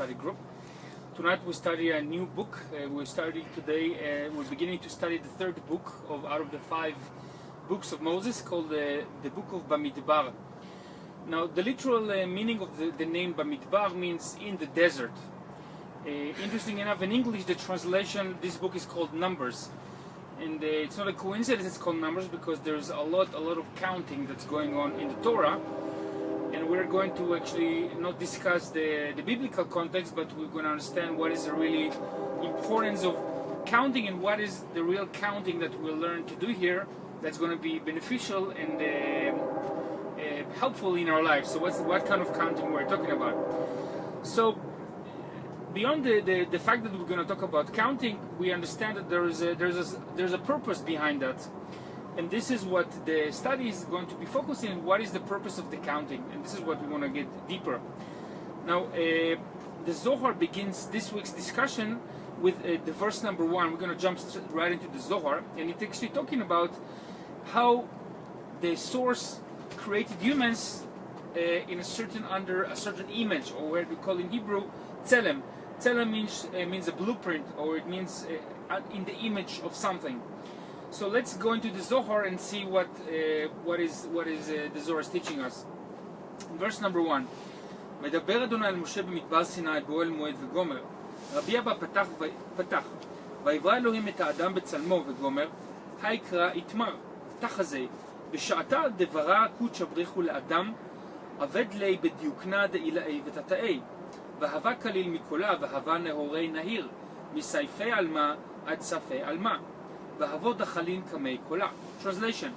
study group. Tonight we study a new book. We're beginning to study the third book out of the 5 books of Moses, called the book of Bamidbar. Now, the literal meaning of the name Bamidbar means in the desert. Interesting enough, in English, the translation, this book is called Numbers. And it's not a coincidence it's called Numbers, because there's a lot of counting that's going on in the Torah. And we're going to actually not discuss the biblical context, but we're going to understand what is the really importance of counting and what is the real counting that we'll learn to do here that's going to be beneficial and helpful in our lives. So what kind of counting we're talking about? So beyond the fact that we're going to talk about counting, we understand that there's a purpose behind that. And this is what the study is going to be focusing on. What is the purpose of the counting? And this is what we want to get deeper. Now, the Zohar begins this week's discussion with the verse number 1. We're going to jump right into the Zohar. And it's actually talking about how the source created humans under a certain image, or what we call in Hebrew, tselem. Tselem means a blueprint, or it means in the image of something. So let's go into the Zohar and see what is the Zohar is teaching us. Verse number 1. מדבר אדוני אל משה במדבר סיני באוהל מועד וגומר. רבי אבא פתח. ויברא אלוהים את האדם בצלמו וגומר. היקרא יתמר. תחזה. בשעתה דברה קודשא בריחו לאדם. עבד לי בדיוקנה דעילאי ותתאי. והווה כליל מקולה והווה נהורי נהיר. מסייפי עלמה עד ספי עלמה. Translation.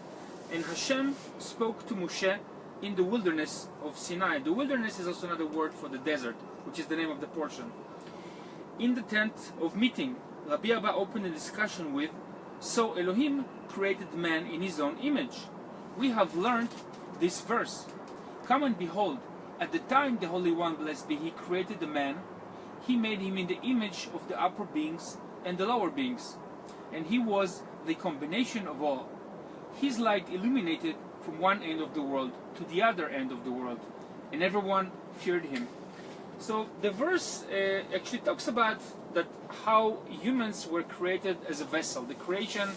And Hashem spoke to Moshe in the wilderness of Sinai. The wilderness is also another word for the desert, which is the name of the portion. In the tent of meeting, Rabbi Abba opened a discussion with, so Elohim created man in his own image. We have learned this verse. Come and behold, at the time the Holy One, blessed be He, created the man, He made him in the image of the upper beings and the lower beings. And he was the combination of all. His light illuminated from one end of the world to the other end of the world, and everyone feared him. So the verse actually talks about that how humans were created as a vessel. The creation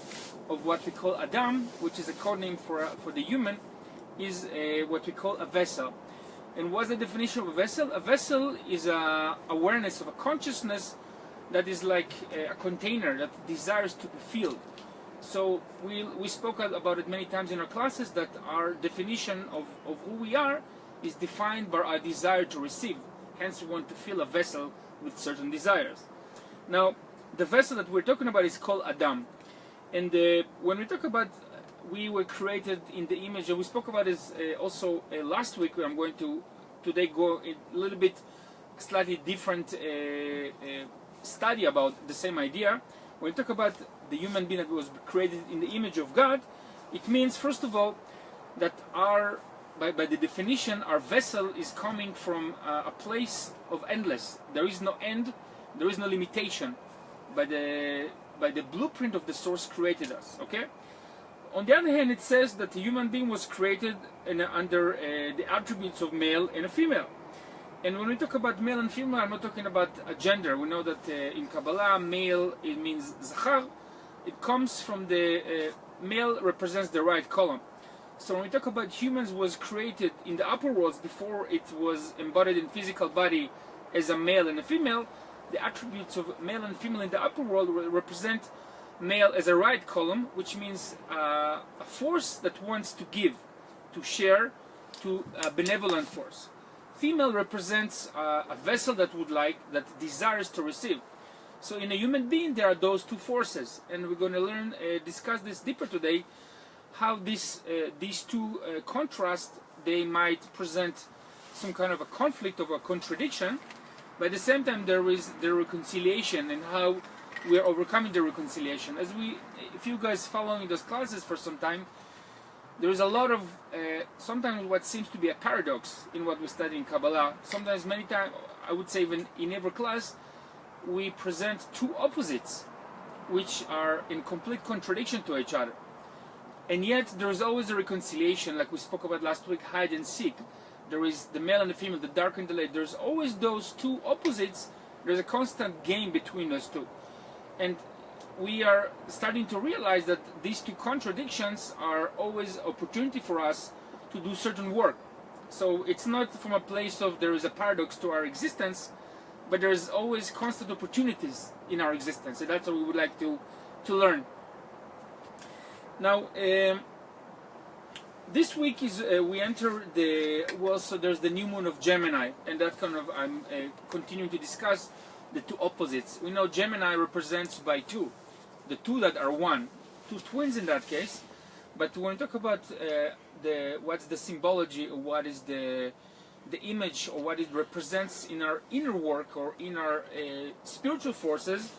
of what we call Adam, which is a code name for the human, is what we call a vessel. And what's the definition of a vessel? A vessel is a awareness of a consciousness that is like a container that desires to be filled. So we spoke about it many times in our classes, that our definition of who we are is defined by our desire to receive. Hence we want to fill a vessel with certain desires. Now, the vessel that we're talking about is called Adam. And when we talk about we were created in the image, and we spoke about this also last week, I'm going to today go a little bit slightly different study about the same idea. When we talk about the human being that was created in the image of God, it means, first of all, that by the definition, our vessel is coming from a place of endless. There is no end, there is no limitation. By the blueprint of the source created us. Okay. On the other hand, it says that the human being was created under the attributes of male and a female. And when we talk about male and female, I'm not talking about a gender. We know that in Kabbalah, male, it means zachar. It comes from the male represents the right column. So when we talk about humans was created in the upper worlds before it was embodied in physical body as a male and a female, the attributes of male and female in the upper world represent male as a right column, which means a force that wants to give, to share, to a benevolent force. Female represents a vessel that desires to receive. So in a human being there are those two forces, and we're going to discuss this deeper today, how these two contrasts, they might present some kind of a conflict or a contradiction, but at the same time there is the reconciliation and how we are overcoming the reconciliation. If you guys following those classes for some time, there is a lot of sometimes what seems to be a paradox in what we study in Kabbalah. Sometimes, many times, I would say even in every class, we present two opposites which are in complete contradiction to each other. And yet there is always a reconciliation, like we spoke about last week, hide and seek. there is the male and the female, the dark and the light. There's always those two opposites. There's a constant game between those two. And we are starting to realize that these two contradictions are always opportunity for us to do certain work. So it's not from a place of there is a paradox to our existence, but there's always constant opportunities in our existence. And that's what we would like to learn. Now, this week is we enter so there's the new moon of Gemini, and that kind of I'm continuing to discuss the two opposites. We know Gemini represents by two, the two that are one, two twins in that case. But when we talk about what's the symbology, or what is the image, or what it represents in our inner work or in our spiritual forces,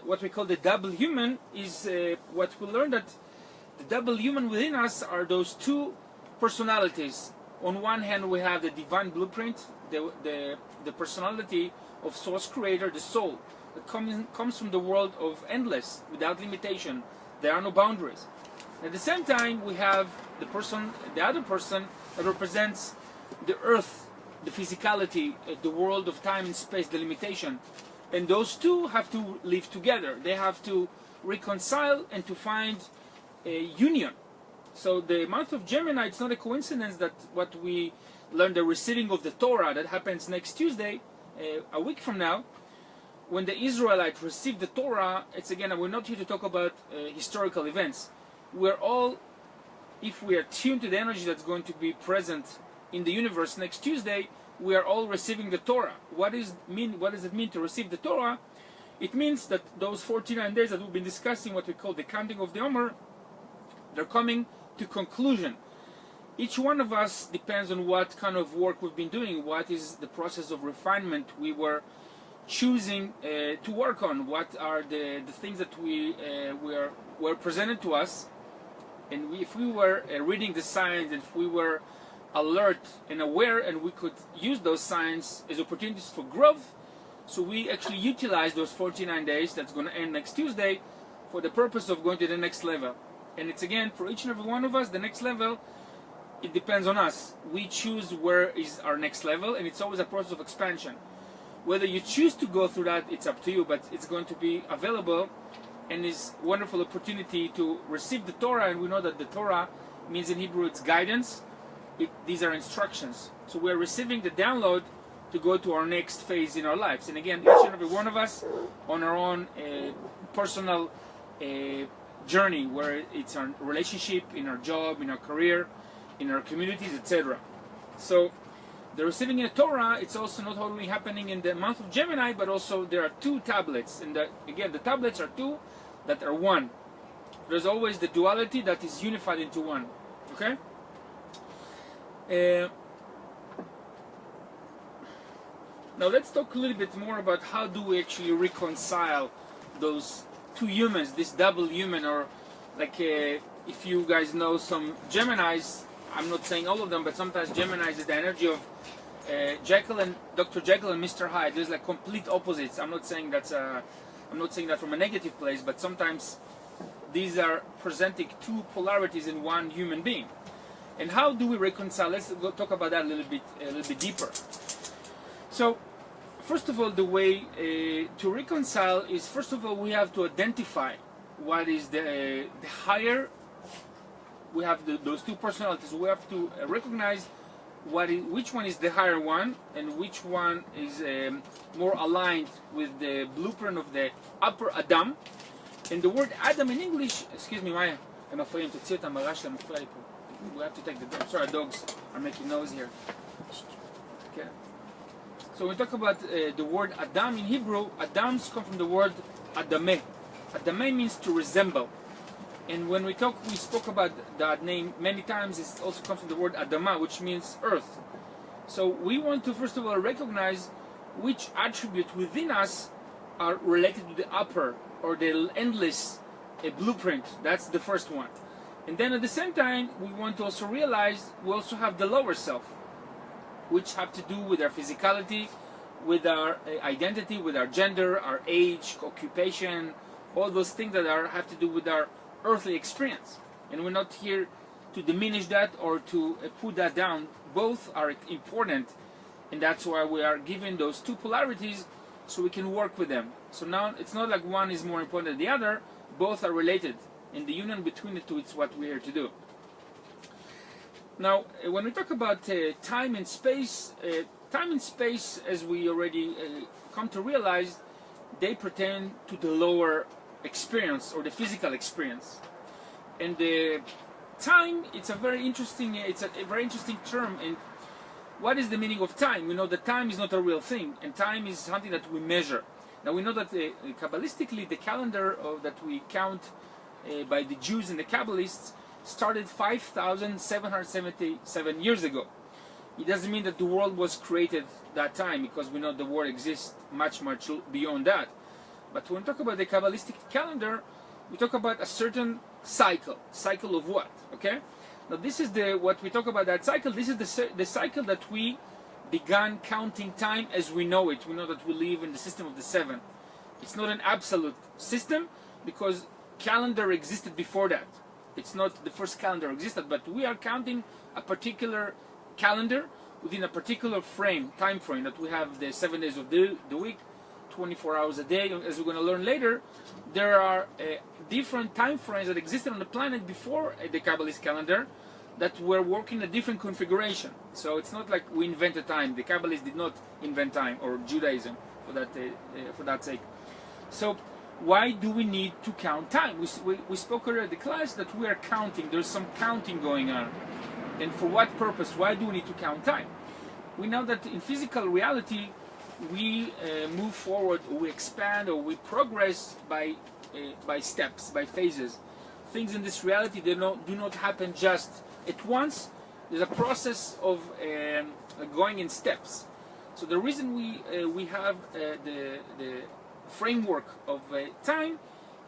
what we call the double human is what we learn, that the double human within us are those two personalities. On one hand, we have the divine blueprint, the personality of Source Creator, the soul, that comes from the world of endless, without limitation. There are no boundaries. At the same time, we have the other person that represents the earth, the physicality, the world of time and space, the limitation. And those two have to live together. They have to reconcile and to find a union. So the month of Gemini, it's not a coincidence that what we learn, the receiving of the Torah, that happens next Tuesday, a week from now, when the Israelites received the Torah. It's again, we're not here to talk about historical events. We're all, if we are tuned to the energy that's going to be present in the universe next Tuesday, we are all receiving the Torah. What does it mean to receive the Torah? It means that those 49 days that we've been discussing, what we call the counting of the Omer, they're coming to conclusion. Each one of us depends on what kind of work we've been doing, what is the process of refinement we were choosing to work on, what are the things that were presented to us. And if we were reading the signs, if we were alert and aware, and we could use those signs as opportunities for growth, so we actually utilize those 49 days that's going to end next Tuesday for the purpose of going to the next level. And it's again, for each and every one of us, the next level, it depends on us. We choose where is our next level, and it's always a process of expansion. Whether you choose to go through that, it's up to you, but it's going to be available, and is a wonderful opportunity to receive the Torah. And we know that the Torah means in Hebrew it's guidance. These are instructions. So we're receiving the download to go to our next phase in our lives. And again, each and every one of us on our own personal journey, where it's our relationship, in our job, in our career, in our communities, etc. So the receiving a Torah, it's also not only happening in the month of Gemini, but also there are two tablets. And again, the tablets are two that are one. There's always the duality that is unified into one. Okay? Now let's talk a little bit more about how do we actually reconcile those two humans, this double human, or like if you guys know some Geminis, I'm not saying all of them, but sometimes Geminis is the energy of Jekyll and Dr. Jekyll and Mr. Hyde. There's like complete opposites. I'm not saying that from a negative place, but sometimes these are presenting two polarities in one human being. And how do we reconcile? Let's go talk about that a little bit deeper. So, first of all, the way to reconcile is, first of all, we have to identify what is the higher. We have those two personalities. We have to recognize which one is the higher one, and which one is more aligned with the blueprint of the upper Adam. And the word Adam in English, excuse me, Maya, הם מפריעים, תוציא אותם הרעש שלהם מפריע לי פה. We have to take the dogs. Sorry, dogs are making noise here. Okay. So when we talk about the word Adam in Hebrew, Adams come from the word Adameh. Adameh means to resemble. And when we spoke about that name many times, it also comes from the word Adama, which means earth. So we want to first of all recognize which attribute within us are related to the upper or the endless blueprint. That's the first one. And then at the same time, we want to also realize we also have the lower self, which have to do with our physicality, with our identity, with our gender, our age, occupation, all those things that have to do with our earthly experience. And we're not here to diminish that or to put that down. both are important, and that's why we are given those two polarities so we can work with them. So now it's not like one is more important than the other, both are related, and the union between the two is what we're here to do. Now, when we talk about time and space, as we already come to realize, they pertain to the lower experience or the physical experience. And time, it's a very interesting term. And what is the meaning of time? We know that time is not a real thing, and time is something that we measure. Now we know that Kabbalistically, the calendar that we count by the Jews and the Kabbalists started 5,777 years ago. It doesn't mean that the world was created that time, because we know the world exists much beyond that. But when we talk about the Kabbalistic calendar, we talk about a certain cycle. Cycle of what? Okay? Now this is what we talk about, that cycle. This is the cycle that we began counting time as we know it. We know that we live in the system of the seven. It's not an absolute system, because calendar existed before that. It's not the first calendar existed, but we are counting a particular calendar within a particular time frame, that we have the 7 days of the week, 24 hours a day. As we're going to learn later, there are different time frames that existed on the planet before the Kabbalist calendar that were working a different configuration. So it's not like we invented time. The Kabbalists did not invent time, or Judaism for that sake. So why do we need to count time? We spoke earlier in the class that we are counting. There's some counting going on. And for what purpose? Why do we need to count time? We know that in physical reality, we move forward, or we expand, or we progress by steps, by phases. Things in this reality, they do not happen just at once. There's a process of going in steps. So the reason we have the framework of time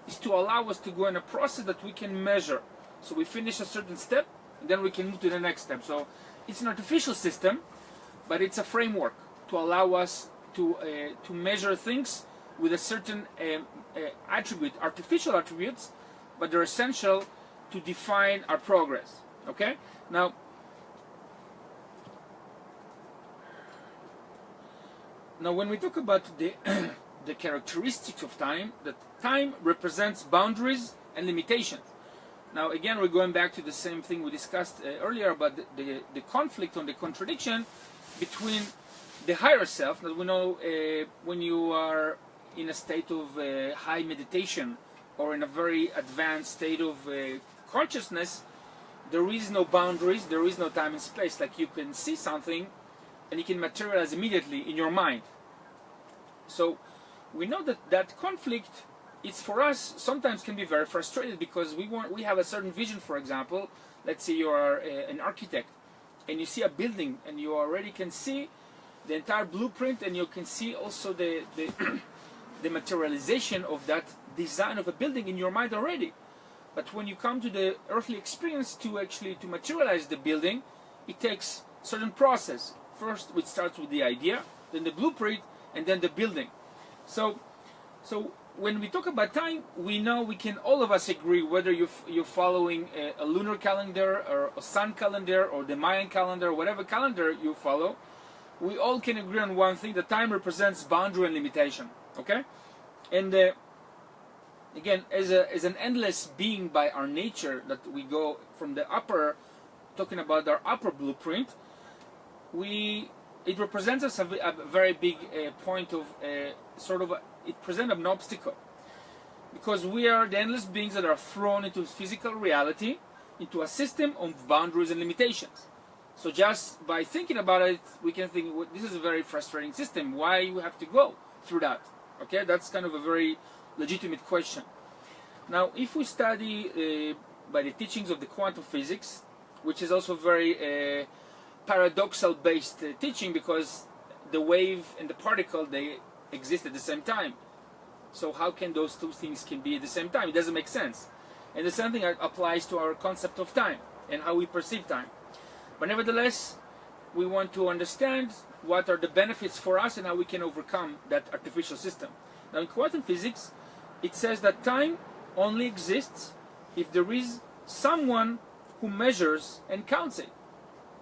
is to allow us to go in a process that we can measure. So we finish a certain step, and then we can move to the next step. So it's an artificial system, but it's a framework to allow us to measure things with a certain artificial attributes, but they're essential to define our progress. Okay? Now, when we talk about the the characteristics of time, that time represents boundaries and limitations. Now again, we're going back to the same thing we discussed earlier about the conflict or the contradiction between the higher self, that we know when you are in a state of high meditation or in a very advanced state of consciousness, there is no boundaries, there is no time and space. Like you can see something and it can materialize immediately in your mind. So we know that conflict, it's for us sometimes can be very frustrated, because we have a certain vision. For example, let's say you are an architect and you see a building and you already can see the entire blueprint, and you can see also the materialization of that design of a building in your mind already. But when you come to the earthly experience to materialize the building, it takes certain process. First, it starts with the idea, then the blueprint, and then the building. So when we talk about time, we know we can all of us agree, whether you're following a lunar calendar or a sun calendar or the Mayan calendar, whatever calendar you follow, we all can agree on one thing: that time represents boundary and limitation. Okay, and again, as an endless being by our nature, that we go from the upper, talking about our upper blueprint, it represents us a very big point of it presents an obstacle, because we are the endless beings that are thrown into physical reality, into a system of boundaries and limitations. So just by thinking about it, we can think, well, this is a very frustrating system. Why you have to go through that? Okay, that's kind of a very legitimate question. Now, if we study by the teachings of the quantum physics, which is also very paradoxal based teaching, because the wave and the particle, they exist at the same time. So how can those two things can be at the same time? It doesn't make sense. And the same thing applies to our concept of time and how we perceive time. But nevertheless, we want to understand what are the benefits for us and how we can overcome that artificial system. Now in quantum physics, it says that time only exists if there is someone who measures and counts it.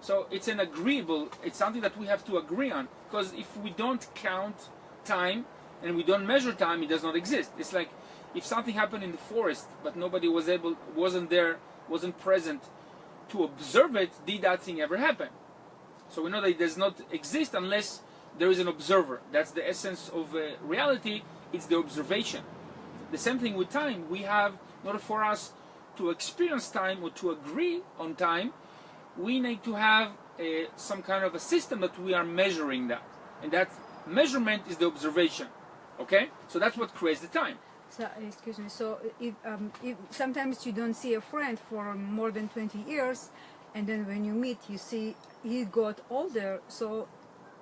So it's an agreeable, it's something that we have to agree on. Because if we don't count time and we don't measure time, it does not exist. It's like if something happened in the forest, but nobody wasn't there, wasn't present to observe it, did that thing ever happen? So we know that it does not exist unless there is an observer. That's the essence of reality, it's the observation. The same thing with time. We have, in order for us to experience time or to agree on time, we need to have some kind of a system that we are measuring that. And that measurement is the observation. Okay? So that's what creates the time. So, excuse me, so if sometimes you don't see a friend for more than 20 years, and then when you meet, you see he got older, so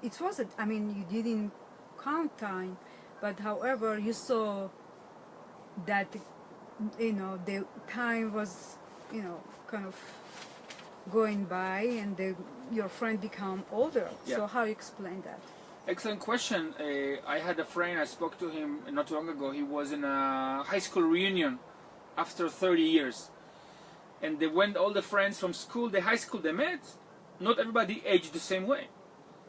it wasn't, I mean, you didn't count time, but however, you saw that, you know, the time was, you know, kind of going by, and your friend become older. Yeah. So how you explain that? Excellent question. I had a friend, I spoke to him not too long ago. He was in a high school reunion after 30 years. And they went, all the friends from school, the high school they met, not everybody aged the same way.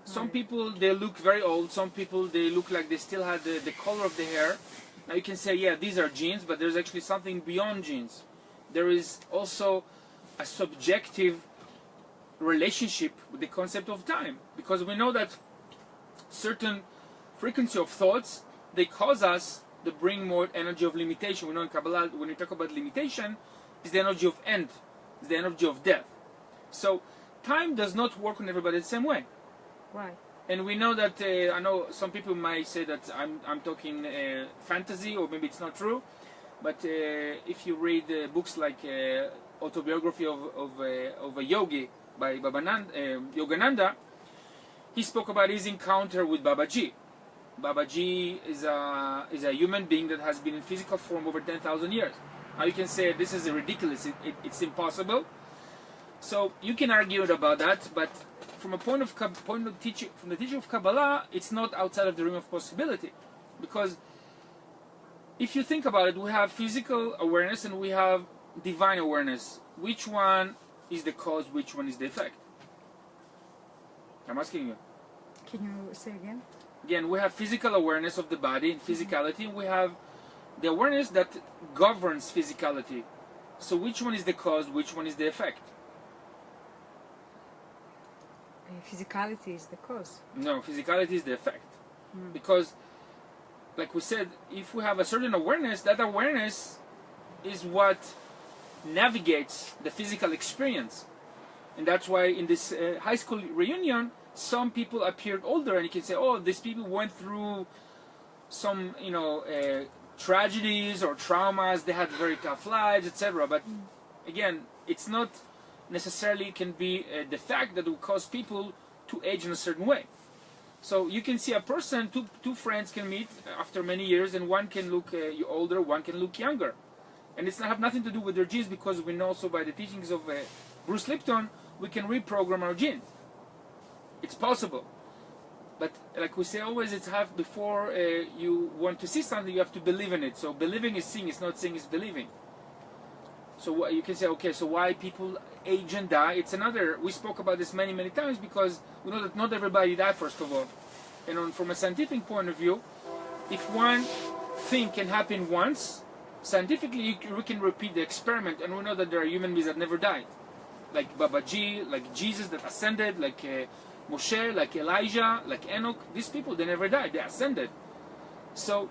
Some Right. people, they look very old. Some people, they look like they still had the color of the hair. Now you can say, yeah, these are genes, but there's actually something beyond genes. There is also a subjective relationship with the concept of time. Because we know that certain frequency of thoughts, they cause us to bring more energy of limitation. We know in Kabbalah, when we talk about limitation, it's the energy of end, it's the energy of death. So time does not work on everybody the same way. Right. And we know that, I know some people might say that I'm talking fantasy, or maybe it's not true, but if you read books like Autobiography of a Yogi by Yogananda, he spoke about his encounter with Babaji. Babaji is a human being that has been in physical form over 10,000 years. Now you can say this is ridiculous, it's impossible. So you can argue about that, but from a point of teaching, from the teaching of Kabbalah, it's not outside of the realm of possibility. Because if you think about it, we have physical awareness and we have divine awareness. Which one is the cause, which one is the effect? I'm asking you. Can you say again? Again, we have physical awareness of the body and physicality. We have the awareness that governs physicality. So which one is the cause, which one is the effect? Physicality is the cause. No, physicality is the effect. Because, like we said, if we have a certain awareness, that awareness is what navigates the physical experience. And that's why in this high school reunion, some people appeared older, and you can say, oh, these people went through some, you know, tragedies or traumas, they had very tough lives, etc. But again, it's not necessarily can be the fact that will cause people to age in a certain way. So you can see a person, two friends can meet after many years, and one can look older, one can look younger. And it's not have nothing to do with their genes, because we know also by the teachings of Bruce Lipton, we can reprogram our genes. It's possible. But like we say always, it's have before you want to see something, you have to believe in it. So believing is seeing, it's not seeing is believing. So you can say, okay, so why people age and die? It's another, we spoke about this many, many times, because we know that not everybody die, first of all. And from a scientific point of view, if one thing can happen once, scientifically we can repeat the experiment, and we know that there are human beings that never died. Like Babaji, like Jesus that ascended, like Moshe, like Elijah, like Enoch. These people, they never died, they ascended. So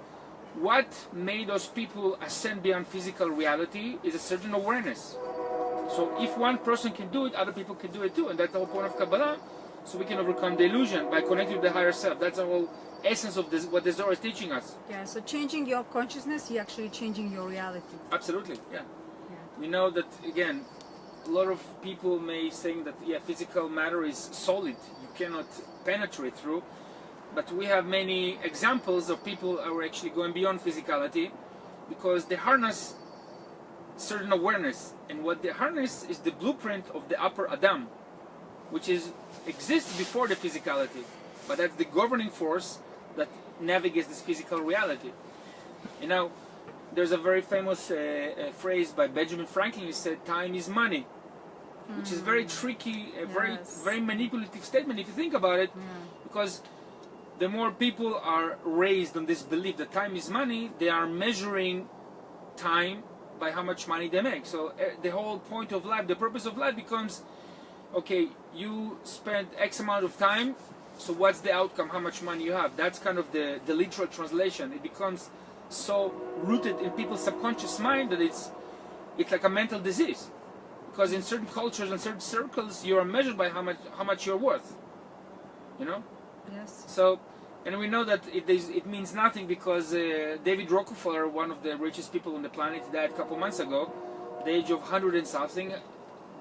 what made those people ascend beyond physical reality is a certain awareness. So if one person can do it, other people can do it too. And that's the whole point of Kabbalah. So we can overcome the illusion by connecting with the higher self. That's the whole essence of this, what the Zohar is teaching us. Yeah, so changing your consciousness, you're actually changing your reality. Absolutely, yeah. Yeah. We know that, again, a lot of people may think that, yeah, physical matter is solid. You cannot penetrate through. But we have many examples of people who are actually going beyond physicality, because they harness certain awareness. And what they harness is the blueprint of the upper Adam, which exists before the physicality. But that's the governing force that navigates this physical reality. And now, there's a very famous phrase by Benjamin Franklin. He said, time is money. which is very tricky, a Yes. very manipulative statement if you think about it, because the more people are raised on this belief that time is money, they are measuring time by how much money they make. So the whole point of life, the purpose of life becomes, okay, you spent X amount of time, so what's the outcome, how much money you have? That's kind of the literal translation. It becomes so rooted in people's subconscious mind that it's like a mental disease. Because in certain cultures and certain circles, you are measured by how much you're worth. You know? Yes. So, and we know that it means nothing because David Rockefeller, one of the richest people on the planet, died a couple months ago, at the age of 100 and something.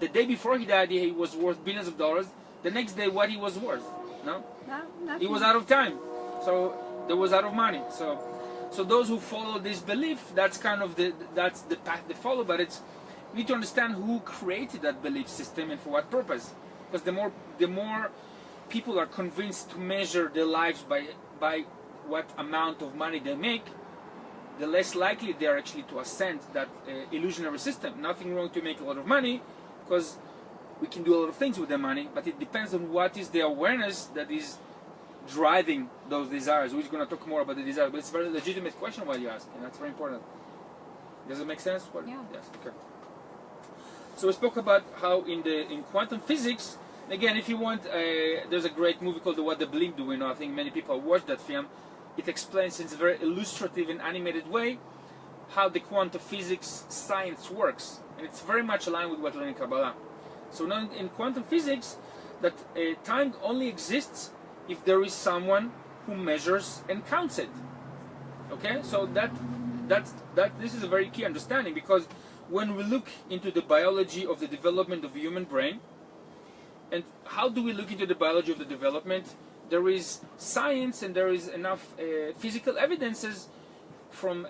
The day before he died, he was worth billions of dollars. The next day, what he was worth? No? Nothing. He was out of time. So there was out of money. So those who follow this belief, that's kind of the path they follow. But you need to understand who created that belief system and for what purpose. Because the more people are convinced to measure their lives by what amount of money they make, the less likely they are actually to ascend that illusionary system. Nothing wrong to make a lot of money, because we can do a lot of things with the money, but it depends on what is the awareness that is driving those desires. We're going to talk more about the desire, but it's a very legitimate question why you ask, and that's very important. Does it make sense? Yeah. Yes. Okay. So we spoke about how in quantum physics. Again, if you want, there's a great movie called What the Blimp Do We Know. I think many people have watched that film. It explains in a very illustrative and animated way how the quantum physics science works. And it's very much aligned with what we learn in Kabbalah. So now in quantum physics, that time only exists if there is someone who measures and counts it. Okay? So this is a very key understanding, because when we look into the biology of the development of the human brain, and how do we look into the biology of the development? There is science and there is enough physical evidences from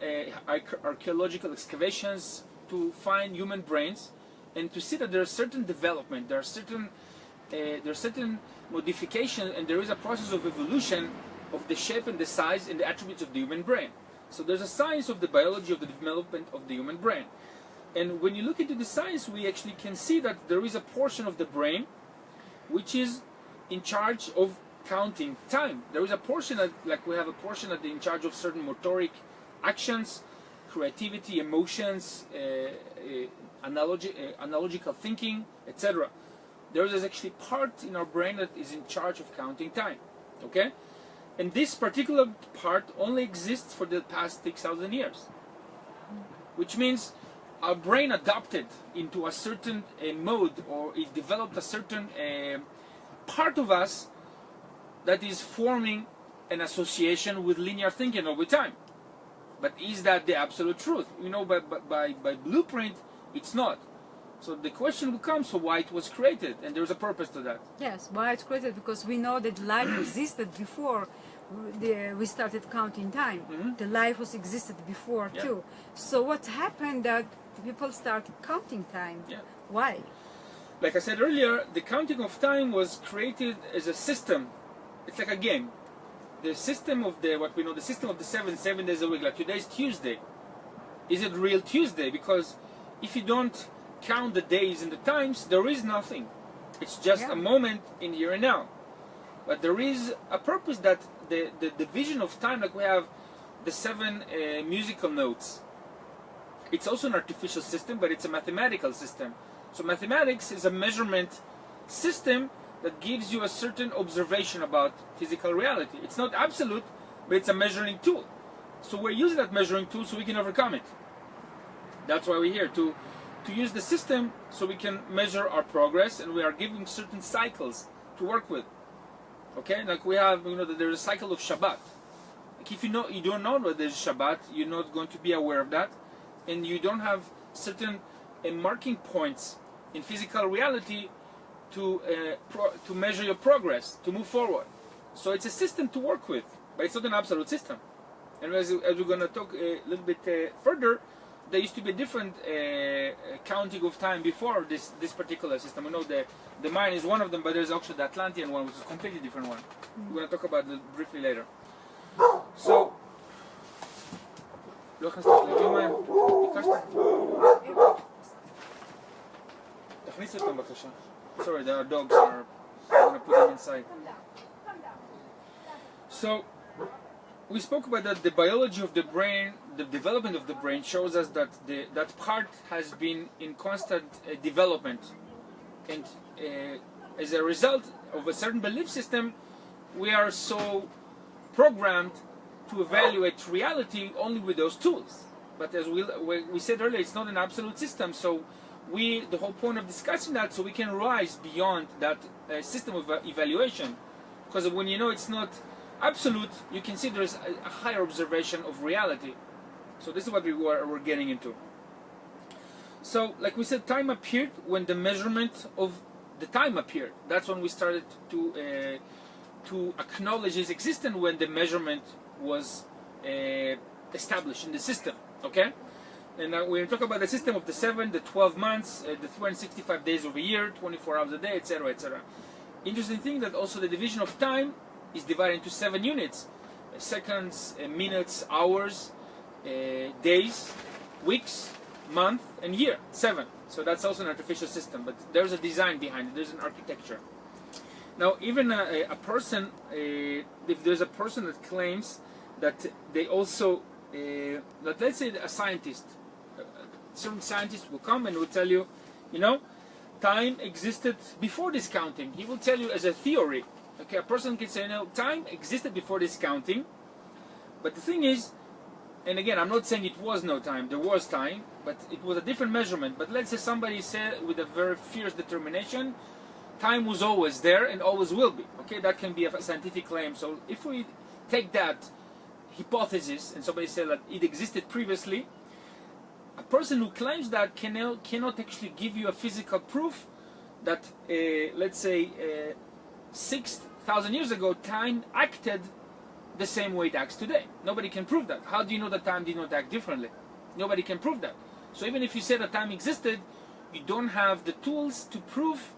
archaeological excavations to find human brains and to see that there is certain development, there are certain modifications, and there is a process of evolution of the shape and the size and the attributes of the human brain. So there's a science of the biology of the development of the human brain. And when you look into the science, we actually can see that there is a portion of the brain which is in charge of counting time. There is a portion like we have a portion that is in charge of certain motoric actions, creativity, emotions, analogical thinking, etc. There is actually part in our brain that is in charge of counting time. Okay? And this particular part only exists for the past 6,000 years. Which means our brain adapted into a certain mode, or it developed a certain part of us that is forming an association with linear thinking over time. But is that the absolute truth? You know, by blueprint, it's not. So the question becomes, so why it was created, and there's a purpose to that. Yes, why it's created, because we know that life existed before we started counting time. The life was existed before too. So what happened that people started counting time? Why? Like I said earlier, the counting of time was created as a system. It's like a game. The system of what we know, the system of the 7 days a week. Like today's Tuesday. Is it real Tuesday? Because if you don't count the days and the times, there is nothing. It's just a moment in here and now. But there is a purpose that the division of time, like we have the 7 musical notes. It's also an artificial system, but it's a mathematical system. So mathematics is a measurement system that gives you a certain observation about physical reality. It's not absolute, but it's a measuring tool. So we're using that measuring tool so we can overcome it. That's why we're here, to use the system so we can measure our progress, and we are giving certain cycles to work with. Okay, like we have, that there's a cycle of Shabbat. Like if you don't know that there's Shabbat, you're not going to be aware of that, and you don't have certain marking points in physical reality to measure your progress, to move forward. So it's a system to work with, but it's not an absolute system. And as we're going to talk a little bit further, there used to be a different counting of time before this particular system. We know the Mayan is one of them, but there's actually the Atlantean one, which is a completely different one. We're going to talk about it briefly later. So, לא הכנסת להביא מים, ביקשת? אתה Sorry, there are dogs. I'm gonna put them inside. So we spoke about that the biology of the brain, the development of the brain shows us that that part has been in constant development, and as a result of a certain belief system, we are so programmed to evaluate reality only with those tools. But as we said earlier, it's not an absolute system. So the whole point of discussing that, so we can rise beyond that system of evaluation, because when you know it's not absolute, you can see there's a higher observation of reality. So this is what we're getting into. So, like we said, time appeared when the measurement of the time appeared. That's when we started to acknowledge its existence, when the measurement was established in the system. Okay, and now we're talking about the system of the 7, the 12 months, the 365 days of a year, 24 hours a day, etc., etc. Interesting thing that also the division of time is divided into 7 units: seconds, minutes, hours, days, weeks, month, and year. 7. So that's also an artificial system, but there's a design behind it. There's an architecture. Now, even a person, if there's a person that claims that they also, let's say a scientist, certain scientist will come and will tell you, you know, time existed before this counting. He will tell you as a theory. Okay, a person can say, no, time existed before this counting. But the thing is, and again, I'm not saying it was no time. There was time, but it was a different measurement. But let's say somebody said with a very fierce determination, time was always there and always will be. Okay, that can be a scientific claim. So if we take that hypothesis and somebody said that it existed previously, a person who claims that cannot actually give you a physical proof that, let's say, 6,000 years ago, time acted the same way it acts today. Nobody can prove that. How do you know that time did not act differently? Nobody can prove that. So even if you say that time existed, you don't have the tools to prove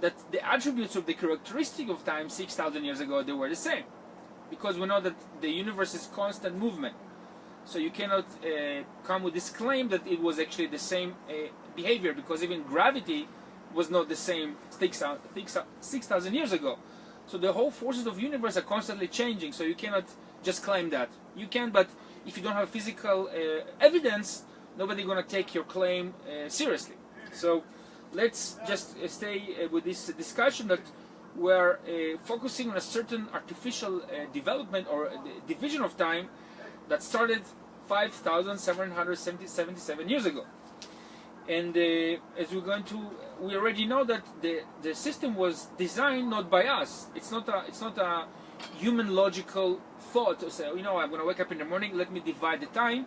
that the attributes of the characteristic of time 6,000 years ago, they were the same. Because we know that the universe is constant movement. So you cannot come with this claim that it was actually the same behavior, because even gravity was not the same 6,000 years ago. So the whole forces of the universe are constantly changing, so you cannot just claim that. You can, but if you don't have physical evidence, nobody's going to take your claim seriously. So let's just stay with this discussion that we're focusing on a certain artificial development or division of time that started 5,777 years ago. And as we're going to, we already know that the system was designed not by us. It's not a human logical thought to say, you know, I'm going to wake up in the morning, let me divide the time,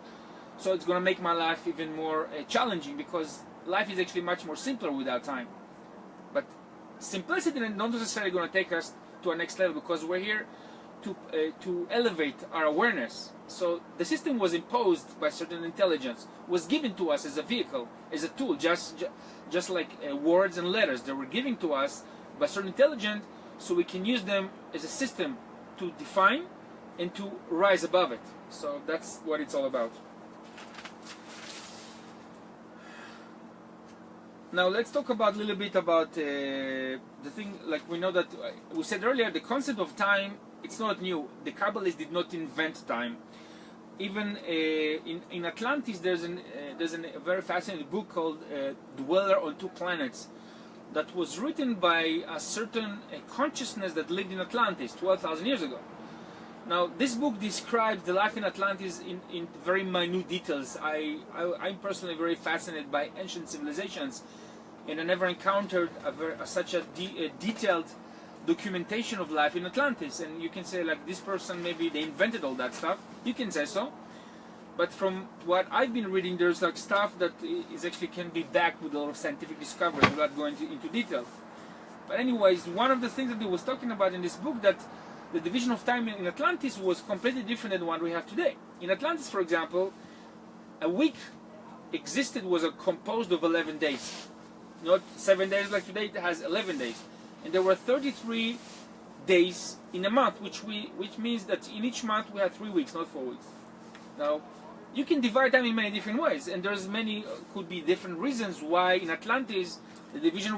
so it's going to make my life even more challenging, because life is actually much more simpler without time. But simplicity is not necessarily going to take us to our next level, because we're here to elevate our awareness. So the system was imposed by certain intelligence, was given to us as a vehicle, as a tool, just like words and letters. They were given to us by certain intelligence, so we can use them as a system to define and to rise above it. So that's what it's all about. Now let's talk about a little bit about the thing, like we know that, we said earlier, the concept of time, it's not new. The Kabbalists did not invent time. Even in Atlantis, there's a very fascinating book called Dweller on Two Planets that was written by a certain consciousness that lived in Atlantis 12,000 years ago. Now, this book describes the life in Atlantis in very minute details. I'm personally very fascinated by ancient civilizations, and I never encountered such a detailed documentation of life in Atlantis. And you can say, like, this person, maybe they invented all that stuff. You can say so. But from what I've been reading, there's like stuff that is actually can be backed with a lot of scientific discoveries without going into detail. But anyways, one of the things that he was talking about in this book, that the division of time in Atlantis was completely different than what we have today. In Atlantis, for example, a week was composed of 11 days. Not 7 days like today, it has 11 days. And there were 33 days in a month, which means that in each month we had 3 weeks, not 4 weeks. Now, you can divide time in many different ways, and there's many could be different reasons why in Atlantis the division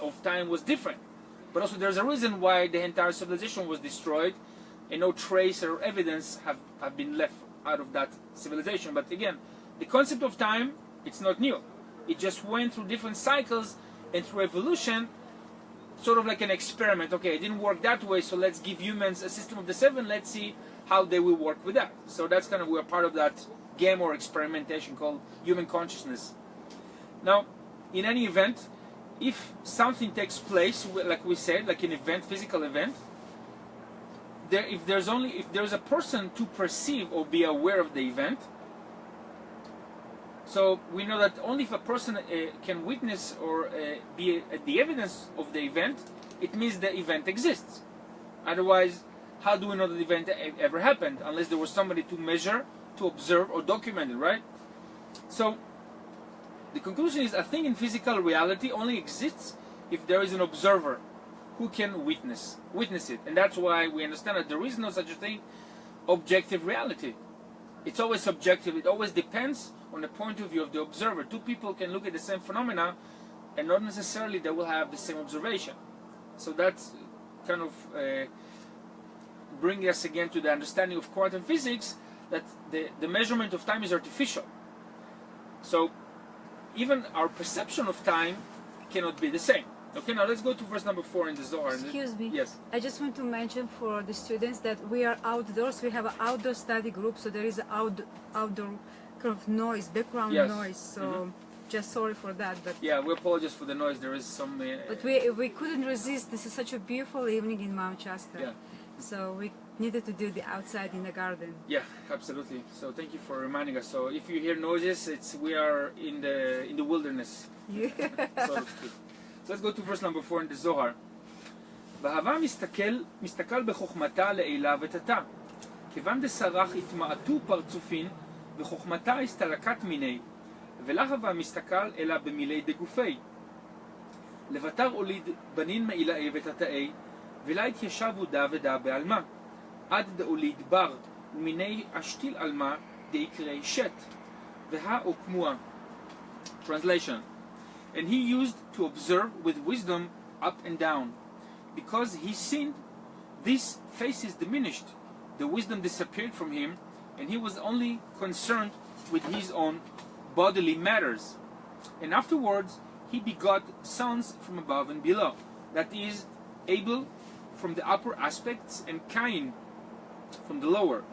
of time was different. But also there's a reason why the entire civilization was destroyed, and no trace or evidence have been left out of that civilization. But again, the concept of time, it's not new. It just went through different cycles, and through evolution, sort of like an experiment. Okay, it didn't work that way, so let's give humans a system of the seven, let's see how they will work with that. So that's kind of, we're part of that game or experimentation called human consciousness. Now, in any event, if something takes place, like we said, like an event, physical event, if there's a person to perceive or be aware of the event, so we know that only if a person can witness or be the evidence of the event, it means the event exists. Otherwise, how do we know that the event ever happened? Unless there was somebody to measure, to observe, or document it, right? So the conclusion is a thing in physical reality only exists if there is an observer who can witness it. And that's why we understand that there is no such a thing, objective reality. It's always subjective. It always depends on the point of view of the observer. Two people can look at the same phenomena and not necessarily they will have the same observation. So that's kind of bringing us again to the understanding of quantum physics, that the measurement of time is artificial. So even our perception of time cannot be the same. Okay, now let's go to verse number 4 in the Zohar. Excuse me. Yes. I just want to mention for the students that we are outdoors. We have an outdoor study group, so there is an outdoor kind of noise, background noise. So just sorry for that. But yeah, we apologize for the noise. There is some. But we couldn't resist. This is such a beautiful evening in Mount Shasta. Yeah. So we needed to do the outside in the garden. Yeah, absolutely. So thank you for reminding us. So if you hear noises, we are in the wilderness. Yeah. So to speak. So let's go to verse number 4 in the Zohar. והווה מסתכל בחוכמתה לעילה ותתה. כיוון דסרח התמעטו פרצופין, וחוכמתה הסתלקת מיני, ולהווה מסתכל אלא במילי דגופי. לבטר הוליד בנין מעילאי ותתאי, ולה התיישבו דה ודה בעלמה. עד דהוליד בר, ומיני אשתיל עלמה דיקרי שת. והאוקמוה. Translation. And he used to observe with wisdom up and down. Because he sinned, this face is diminished. The wisdom disappeared from him, and he was only concerned with his own bodily matters. And afterwards, he begot sons from above and below. That is, Abel from the upper aspects and Cain from the lower.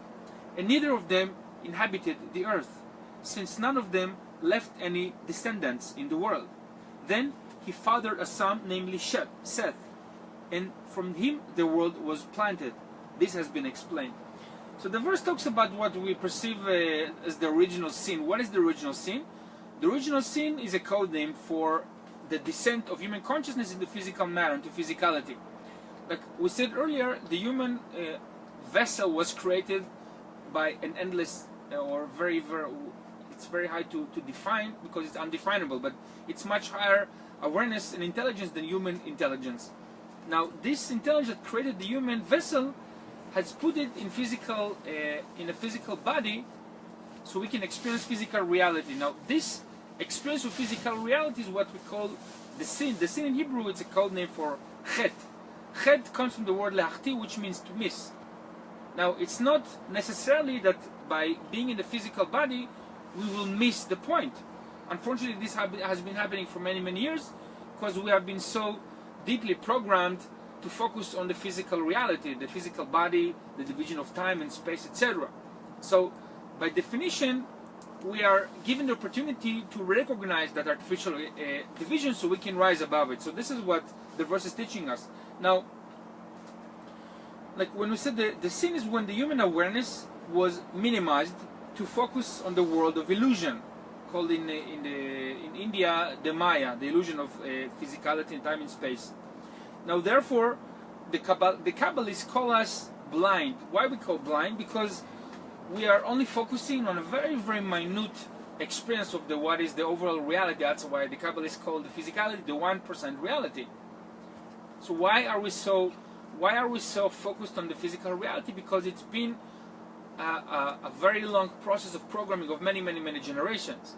And neither of them inhabited the earth, since none of them left any descendants in the world. Then he fathered a son, namely Seth, and from him the world was planted. This has been explained. So the verse talks about what we perceive as the original sin. What is the original sin? The original sin is a code name for the descent of human consciousness into physical matter, into physicality. Like we said earlier, the human vessel was created by an endless or very it's very hard to define because it's undefinable, but it's much higher awareness and intelligence than human intelligence. Now, this intelligence that created the human vessel has put it in a physical body, so we can experience physical reality. Now, this experience of physical reality is what we call the sin. The sin in Hebrew, it's a code name for chet. Chet comes from the word leachti, which means to miss. Now, it's not necessarily that by being in the physical body, we will miss the point. Unfortunately, this has been happening for many, many years because we have been so deeply programmed to focus on the physical reality, the physical body, the division of time and space, etc. So, by definition, we are given the opportunity to recognize that artificial division so we can rise above it. So this is what the verse is teaching us. Now, like when we said the sin is when the human awareness was minimized to focus on the world of illusion, called in India the Maya, the illusion of physicality in time and space. Now, therefore, the Kabbalists call us blind. Why we call blind? Because we are only focusing on a very, very minute experience of what is the overall reality. That's why the Kabbalists call the physicality the 1% reality. So why are we so focused on the physical reality? Because it's been a very long process of programming of many generations.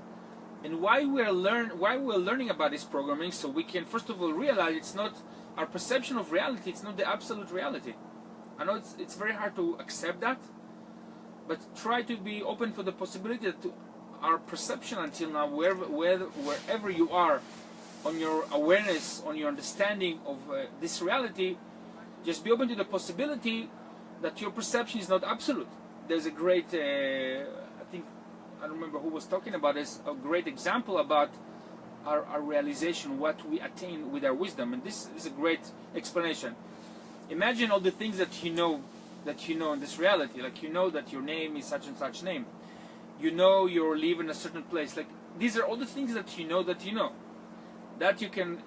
And why we're learning about this programming, so we can first of all realize it's not our perception of reality, it's not the absolute reality. I know it's very hard to accept that, but try to be open for the possibility that our perception until now, wherever you are on your awareness, on your understanding of this reality, just be open to the possibility that your perception is not absolute. There's a great, I don't remember who was talking about this, a great example about our realization, what we attain with our wisdom, and this is a great explanation. Imagine all the things that you know in this reality, like you know that your name is such and such name, you know you live in a certain place, like these are all the things that you know that you can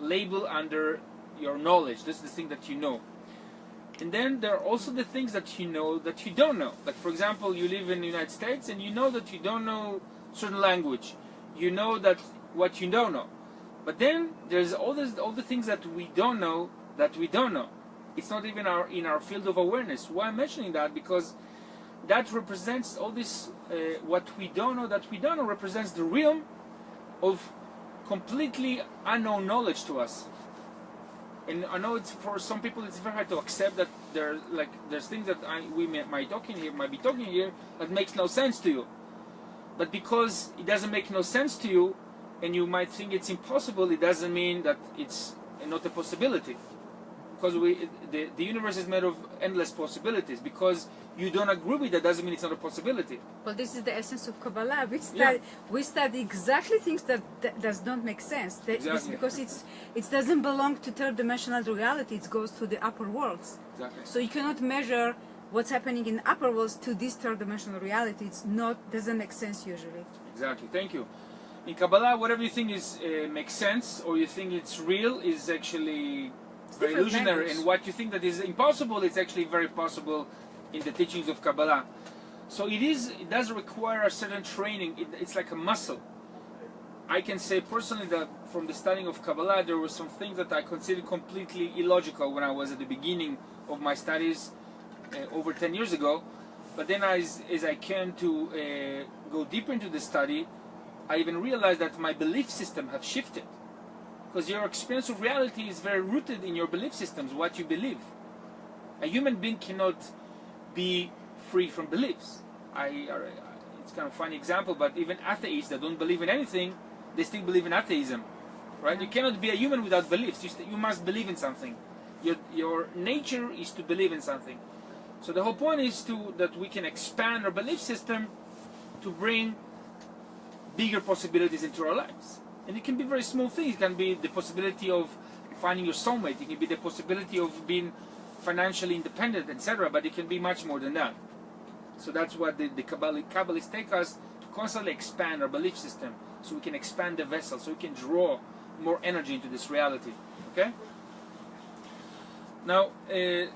label under your knowledge. This is the thing that you know. And then there are also the things that you know that you don't know. Like for example, you live in the United States and you know that you don't know certain language. You know that what you don't know. But then there's all the things that we don't know that we don't know. It's not even in our field of awareness. Why I'm mentioning that? Because that represents all this, what we don't know that we don't know represents the realm of completely unknown knowledge to us. And I know for some people it's very hard to accept that there's things that we might be talking here that makes no sense to you. But because it doesn't make no sense to you, and you might think it's impossible, it doesn't mean that it's not a possibility. Because the universe is made of endless possibilities. Because you don't agree with that doesn't mean it's not a possibility. Well, this is the essence of Kabbalah. We study exactly things that does not make sense. Exactly. Because it doesn't belong to third-dimensional reality. It goes to the upper worlds. Exactly. So you cannot measure what's happening in upper worlds to this third-dimensional reality. Doesn't make sense usually. Exactly. Thank you. In Kabbalah, whatever you think makes sense or you think it's real is actually very illusionary, and what you think that is impossible, it's actually very possible in the teachings of Kabbalah. So it does require a certain training. It's like a muscle. I can say personally that from the studying of Kabbalah, there were some things that I considered completely illogical when I was at the beginning of my studies over 10 years ago. But then as I came to go deeper into the study, I even realized that my belief system have shifted. Because your experience of reality is very rooted in your belief systems, what you believe. A human being cannot be free from beliefs. It's kind of a funny example, but even atheists that don't believe in anything, they still believe in atheism. Right? You cannot be a human without beliefs. You must believe in something. Your nature is to believe in something. So the whole point is that we can expand our belief system to bring bigger possibilities into our lives. And it can be very small things. It can be the possibility of finding your soulmate. It can be the possibility of being financially independent, etc. But it can be much more than that. So that's what the Kabbalists take us to constantly expand our belief system, so we can expand the vessel, so we can draw more energy into this reality. Okay? Now,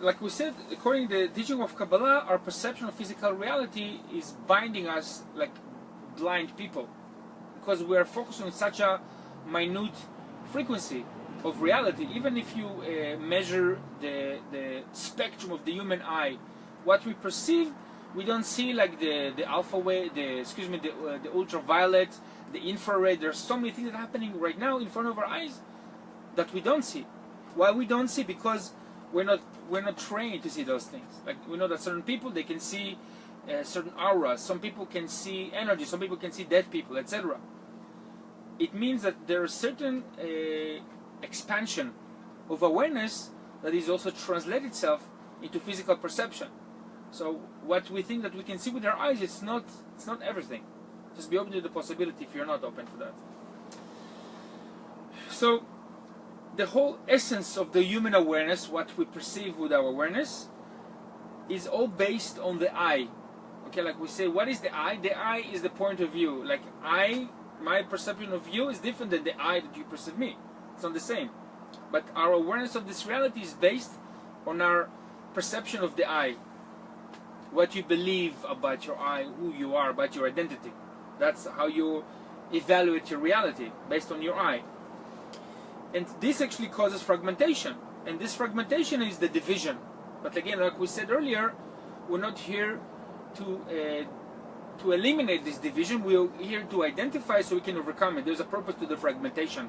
like we said, according to the teaching of Kabbalah, our perception of physical reality is binding us like blind people, because we are focused on such a minute frequency of reality. Even if you measure the spectrum of the human eye, what we perceive, we don't see like the alpha wave, the ultraviolet, the infrared. There's so many things that are happening right now in front of our eyes that we don't see. Why we don't see? Because we're not trained to see those things. Like we know that certain people, they can see certain auras. Some people can see energy. Some people can see dead people, etc. It means that there is certain expansion of awareness that is also translate itself into physical perception. So what we think that we can see with our eyes, it's not everything. Just be open to the possibility if you're not open to that. So the whole essence of the human awareness, what we perceive with our awareness, is all based on the eye. Okay, like we say, what is the eye? The eye is the point of view. Like my perception of you is different than the eye that you perceive me. It's not the same. But our awareness of this reality is based on our perception of the eye. What you believe about your eye, who you are, about your identity. That's how you evaluate your reality, based on your eye. And this actually causes fragmentation. And this fragmentation is the division. But again, like we said earlier, we're not here to eliminate this division. We're here to identify so we can overcome it. There's a purpose to the fragmentation.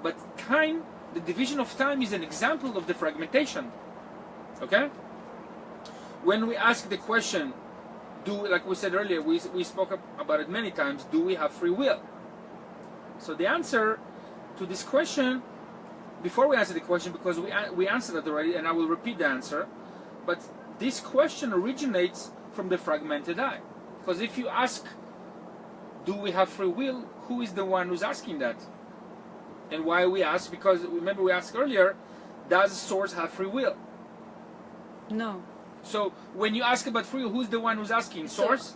But time, the division of time, is an example of the fragmentation. Okay? When we ask the question, like we said earlier, we spoke about it many times, do we have free will? So the answer to this question, before we answer the question, because we answered it already, and I will repeat the answer, but this question originates from the fragmented I. Because if you ask, do we have free will, who is the one who's asking that? And why we ask? Because remember we asked earlier, does Source have free will? No. So when you ask about free will, who's the one who's asking? Source?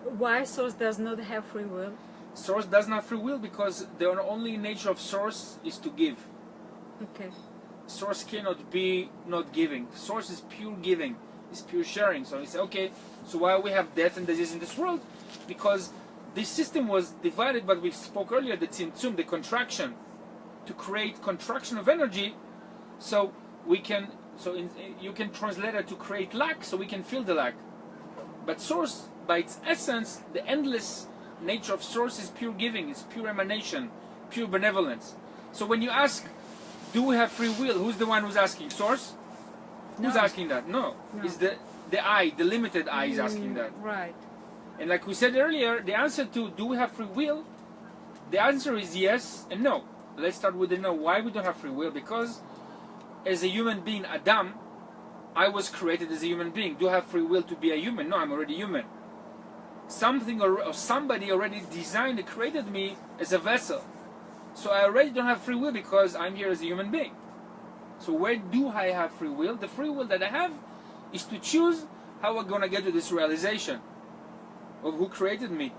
So, why Source does not have free will? Source does not have free will because the only nature of Source is to give. Okay. Source cannot be not giving. Source is pure giving. It's pure sharing. So we say, okay, so why we have death and disease in this world? Because this system was divided, but we spoke earlier, the tzimtzum, the contraction, to create contraction of energy, so we can, you can translate it to create lack, so we can feel the lack. But Source, by its essence, the endless nature of Source is pure giving, it's pure emanation, pure benevolence. So when you ask, do we have free will? Who's the one who's asking? Source? No. Who's asking that? No. It's the I, the limited I is asking that. Right. And like we said earlier, the answer to do we have free will? The answer is yes and no. Let's start with the no. Why we don't have free will? Because as a human being, Adam, I was created as a human being. Do I have free will to be a human? No, I'm already human. Something or somebody already designed and created me as a vessel. So I already don't have free will because I'm here as a human being. So where do I have free will? The free will that I have is to choose how I'm going to get to this realization of who created me.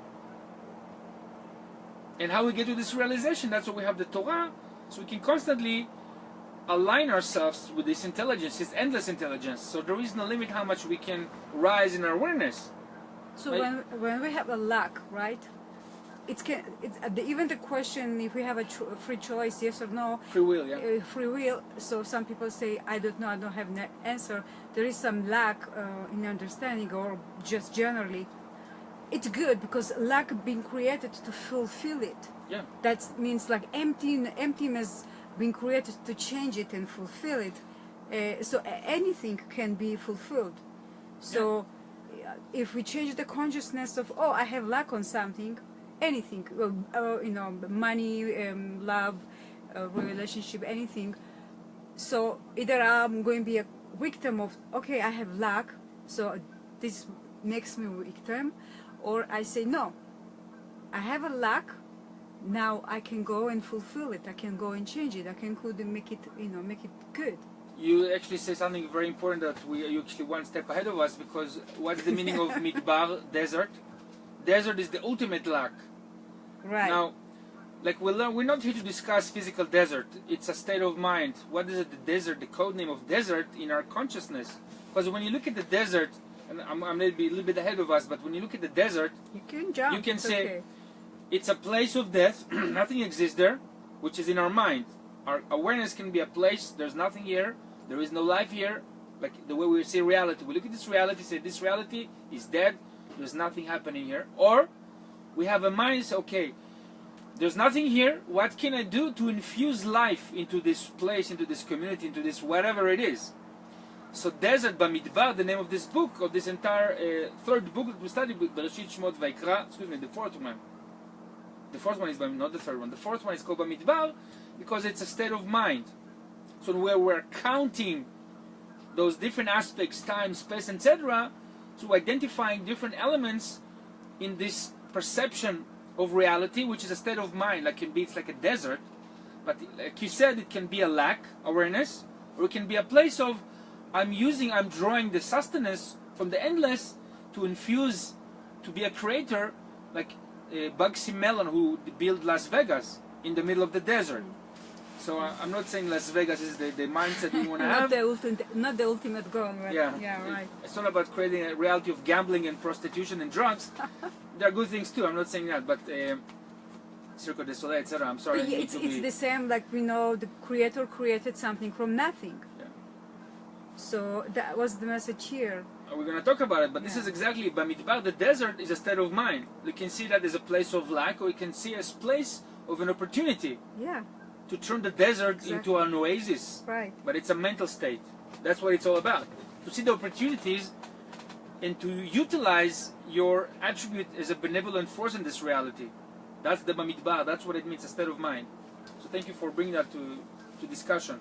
And how we get to this realization, that's why we have the Torah, so we can constantly align ourselves with this intelligence, this endless intelligence. So there is no limit how much we can rise in our awareness. So right? when we have a lack, right? Even the question if we have a free choice, yes or no. Free will, yeah. Free will. So some people say, I don't know, I don't have an answer. There is some lack in understanding, or just generally. It's good because lack being created to fulfill it. Yeah. That means like emptiness being created to change it and fulfill it. So anything can be fulfilled. So if we change the consciousness of, oh, I have lack on something, anything, money, love, relationship, anything. So either I'm going to be a victim of, okay, I have lack, so this makes me a victim, or I say, no, I have a lack, now I can go and fulfill it, I can go and change it, I can make it, make it good. You actually say something very important that you actually one step ahead of us, because what's the meaning of midbar, desert? Desert is the ultimate lack. Right. Now, like we're not here to discuss physical desert. It's a state of mind. What is it, the desert, the code name of desert in our consciousness? Because when you look at the desert, and I'm going to be a little bit ahead of us, but when you look at the desert, you can jump. You can say, okay. It's a place of death, nothing exists there, which is in our mind. Our awareness can be a place, there's nothing here, there is no life here, like the way we see reality. We look at this reality, say this reality is dead, there's nothing happening here. Or we have a mind, say, okay, there's nothing here, what can I do to infuse life into this place, into this community, into this whatever it is? So Desert BeMidbar, the name of this book, of this entire third book that we studied, Bereshit, Shemot, Vayikra, the fourth one. The fourth one is not the third one. The fourth one is called BeMidbar because it's a state of mind. So where we're counting those different aspects, time, space, etc., to identifying different elements in this perception of reality, which is a state of mind. Like it's like a desert, but like you said, it can be a lack awareness, or it can be a place of I'm drawing the sustenance from the endless to infuse, to be a creator, like Bugsy Malone, who built Las Vegas in the middle of the desert. So I'm not saying Las Vegas is the mindset we want to have. Not the ultimate goal, right? Yeah, right. It's not about creating a reality of gambling and prostitution and drugs. There are good things too, I'm not saying that, but Cirque du Soleil, etc. I'm sorry. It's the same, like we know the creator created something from nothing. Yeah. So that was the message here. we're going to talk about it, but this is exactly במדבר. The desert is a state of mind. You can see that as a place of lack, or you can see as a place of an opportunity. Yeah. To turn the desert into an oasis. Right. But it's a mental state. That's what it's all about. To see the opportunities and to utilize your attribute as a benevolent force in this reality. That's the במדבר. That's what it means, a state of mind. So thank you for bringing that to discussion.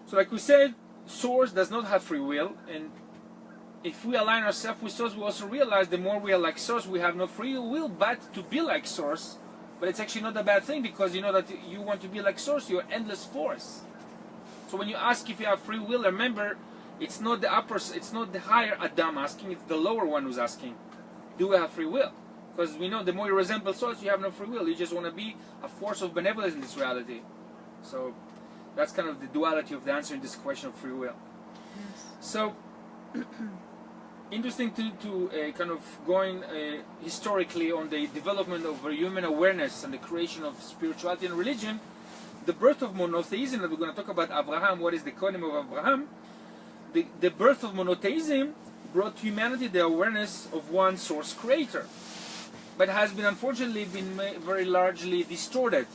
So like we said, source does not have free will, and if we align ourselves with source, we also realize the more we are like source, we have no free will but to be like source. But it's actually not a bad thing, because you know that you want to be like source, you're endless force. So when you ask if you have free will, remember, it's not the higher Adam asking, it's the lower one who's asking, do we have free will? Because we know the more you resemble source, you have no free will. You just want to be a force of benevolence in this reality. So that's kind of the duality of the answer in this question of free will. Yes. So interesting to kind of going historically on the development of human awareness and the creation of spirituality and religion. The birth of monotheism, that we're going to talk about Abraham, what is the code name of Abraham. The birth of monotheism brought to humanity the awareness of one source creator, but has been unfortunately very largely distorted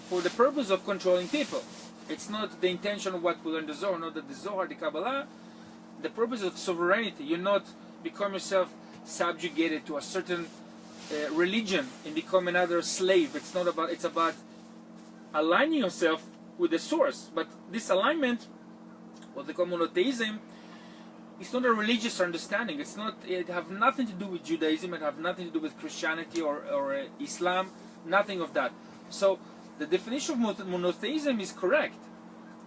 for the purpose of controlling people. It's not the intention of what we learn in the Zohar, not that the Zohar, the Kabbalah, the purpose of sovereignty. You not become yourself subjugated to a certain religion and become another slave. It's not about, it's about aligning yourself with the source. But this alignment, what they call monotheism, it's not a religious understanding. It's not, it have nothing to do with Judaism, it have nothing to do with Christianity or Islam, nothing of that. So the definition of monotheism is correct,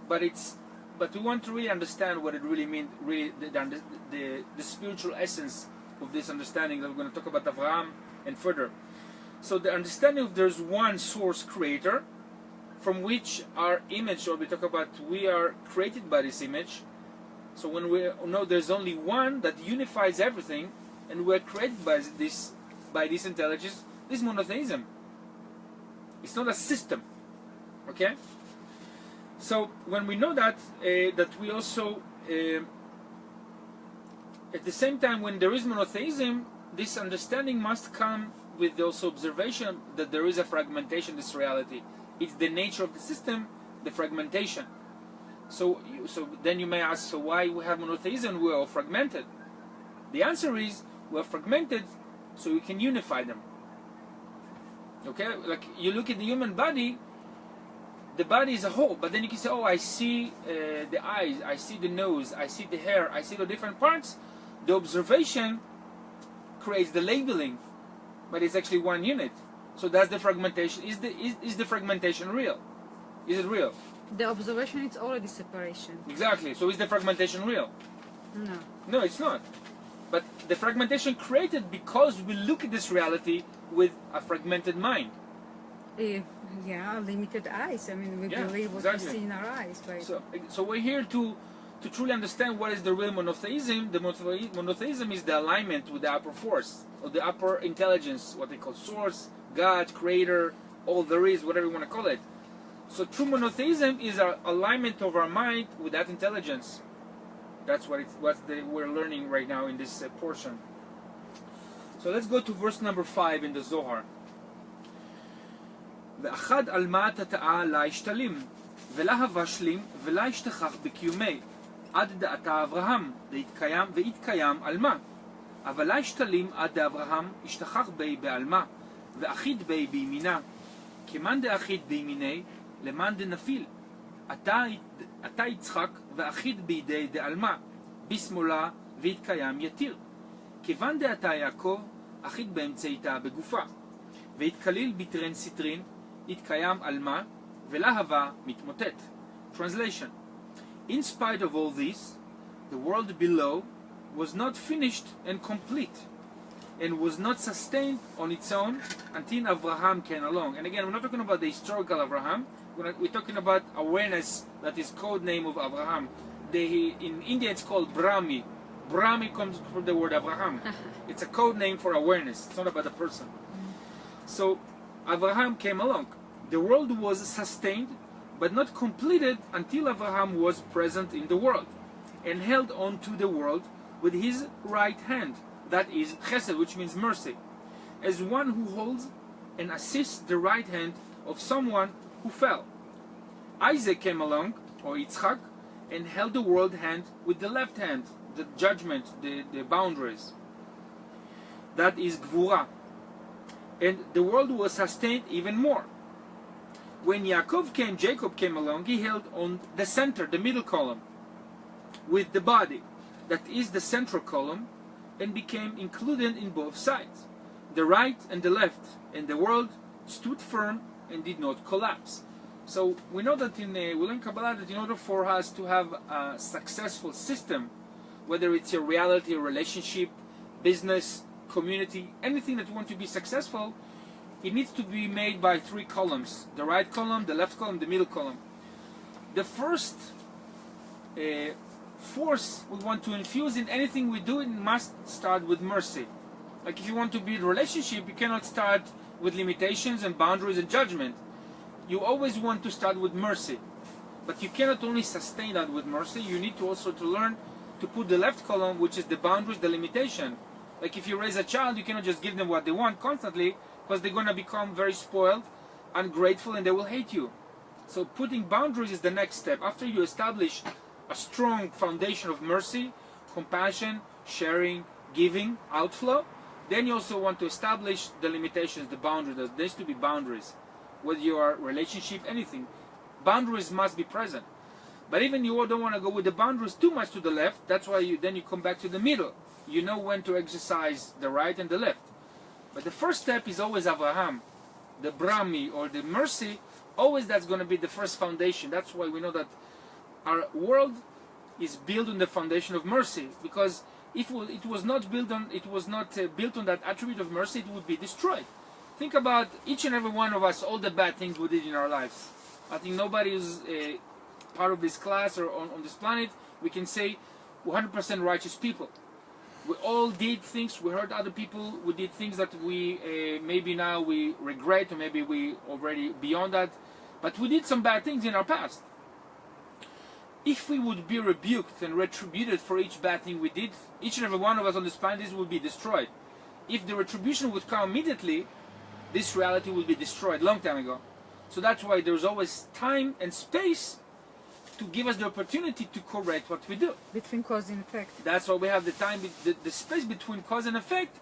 but we want to really understand what it really means, really the spiritual essence of this understanding that we're going to talk about Abraham and further. So the understanding of there's one source creator from which our image, or we talk about we are created by this image. So when we know there's only one that unifies everything, and we're created by this intelligence, this is monotheism. It's not a system, okay? So when we know that, that we also, at the same time, when there is monotheism, this understanding must come with also observation that there is a fragmentation in this reality. It's the nature of the system, the fragmentation. So then you may ask, so why we have monotheism? We are all fragmented. The answer is we are fragmented so we can unify them. Okay, like you look at the human body, the body is a whole, but then you can say, oh, I see the eyes, I see the nose, I see the hair, I see the different parts. The observation creates the labeling, but it's actually one unit. So that's the fragmentation. Is the fragmentation real? Is it real? The observation is already separation. Exactly. So is the fragmentation real? No. No, it's not. But the fragmentation created because we look at this reality with a fragmented mind. Yeah, limited eyes. I mean, we believe what we see in our eyes, right? So we're here to truly understand what is the real monotheism. The monotheism is the alignment with the upper force, or the upper intelligence, what they call source, God, creator, all there is, whatever you want to call it. So true monotheism is our alignment of our mind with that intelligence. That's what we're learning right now in this portion. So let's go to verse number 5 in the Zohar. ואחד על מה תטעה לה ישתלים, ולה הבשלים, ולה ישתכח בקיומי, עד דעתה אברהם, ויתקיים על מה. אבל לה ישתלים עד דאברהם, ישתכח בי בעלמה, ואחיד בי בימינה. כמאן דאחיד בימיני, למאן דנפיל. אתה יצחק, ואחיד בידי דעלמה, בשמאלה, ויתקיים יתיר. כיוון דעתה יעקב, אחיד באמצעיתה בגופה. והתקליל ביטרן סיטרין, יתקיים על מה, ולהבה מתמוטט. Translation. In spite of all this, the world below was not finished and complete, and was not sustained on its own until Abraham came along. And again, we're not talking about the historical Abraham, we're talking about awareness that is code name of Abraham. In India it's called Brahmi. Brahmi comes from the word Abraham. It's a code name for awareness, it's not about a person. So Abraham came along. The world was sustained, but not completed until Abraham was present in the world. and held on to the world with his right hand. That is chesed, which means mercy, as one who holds and assists the right hand of someone who fell. Isaac came along, or Yitzchak, and held the world hand with the left hand, the judgment, the boundaries. That is gvura. And the world was sustained even more. When Jacob came along, he held on the center, the middle column, with the body, that is the central column, and became included in both sides, the right and the left, and the world stood firm and did not collapse. So we know that we learn Kabbalah that in order for us to have a successful system, whether it's a reality, a relationship, business, community, anything that you want to be successful, it needs to be made by three columns: the right column, the left column, the middle column. The first force we want to infuse in anything we do, it must start with mercy. Like if you want to build a relationship, you cannot start with limitations and boundaries and judgment. You always want to start with mercy. But you cannot only sustain that with mercy, you need to also to learn to put the left column, which is the boundaries, the limitation. Like if you raise a child, you cannot just give them what they want constantly, because they're going to become very spoiled, ungrateful, and they will hate you. So putting boundaries is the next step. After you establish a strong foundation of mercy, compassion, sharing, giving, outflow, then you also want to establish the limitations, the boundaries. There needs to be boundaries. Whether you are relationship, anything, boundaries must be present. But even you don't want to go with the boundaries too much to the left. That's why then you come back to the middle. You know when to exercise the right and the left. But the first step is always Avraham, the Brahmi or the mercy. Always that's going to be the first foundation. That's why we know that our world is built on the foundation of mercy. Because if it was not built on that attribute of mercy, it would be destroyed. Think about each and every one of us, all the bad things we did in our lives. I think nobody is part of this class or on this planet, we can say 100% righteous people. We all did things, we hurt other people, we did things that we maybe now we regret, or maybe we already beyond that, but we did some bad things in our past. If we would be rebuked and retributed for each bad thing we did, each and every one of us on this planet would be destroyed. If the retribution would come immediately, this reality will be destroyed long time ago. So that's why there's always time and space to give us the opportunity to correct what we do. Between cause and effect. That's why we have the time, the space between cause and effect.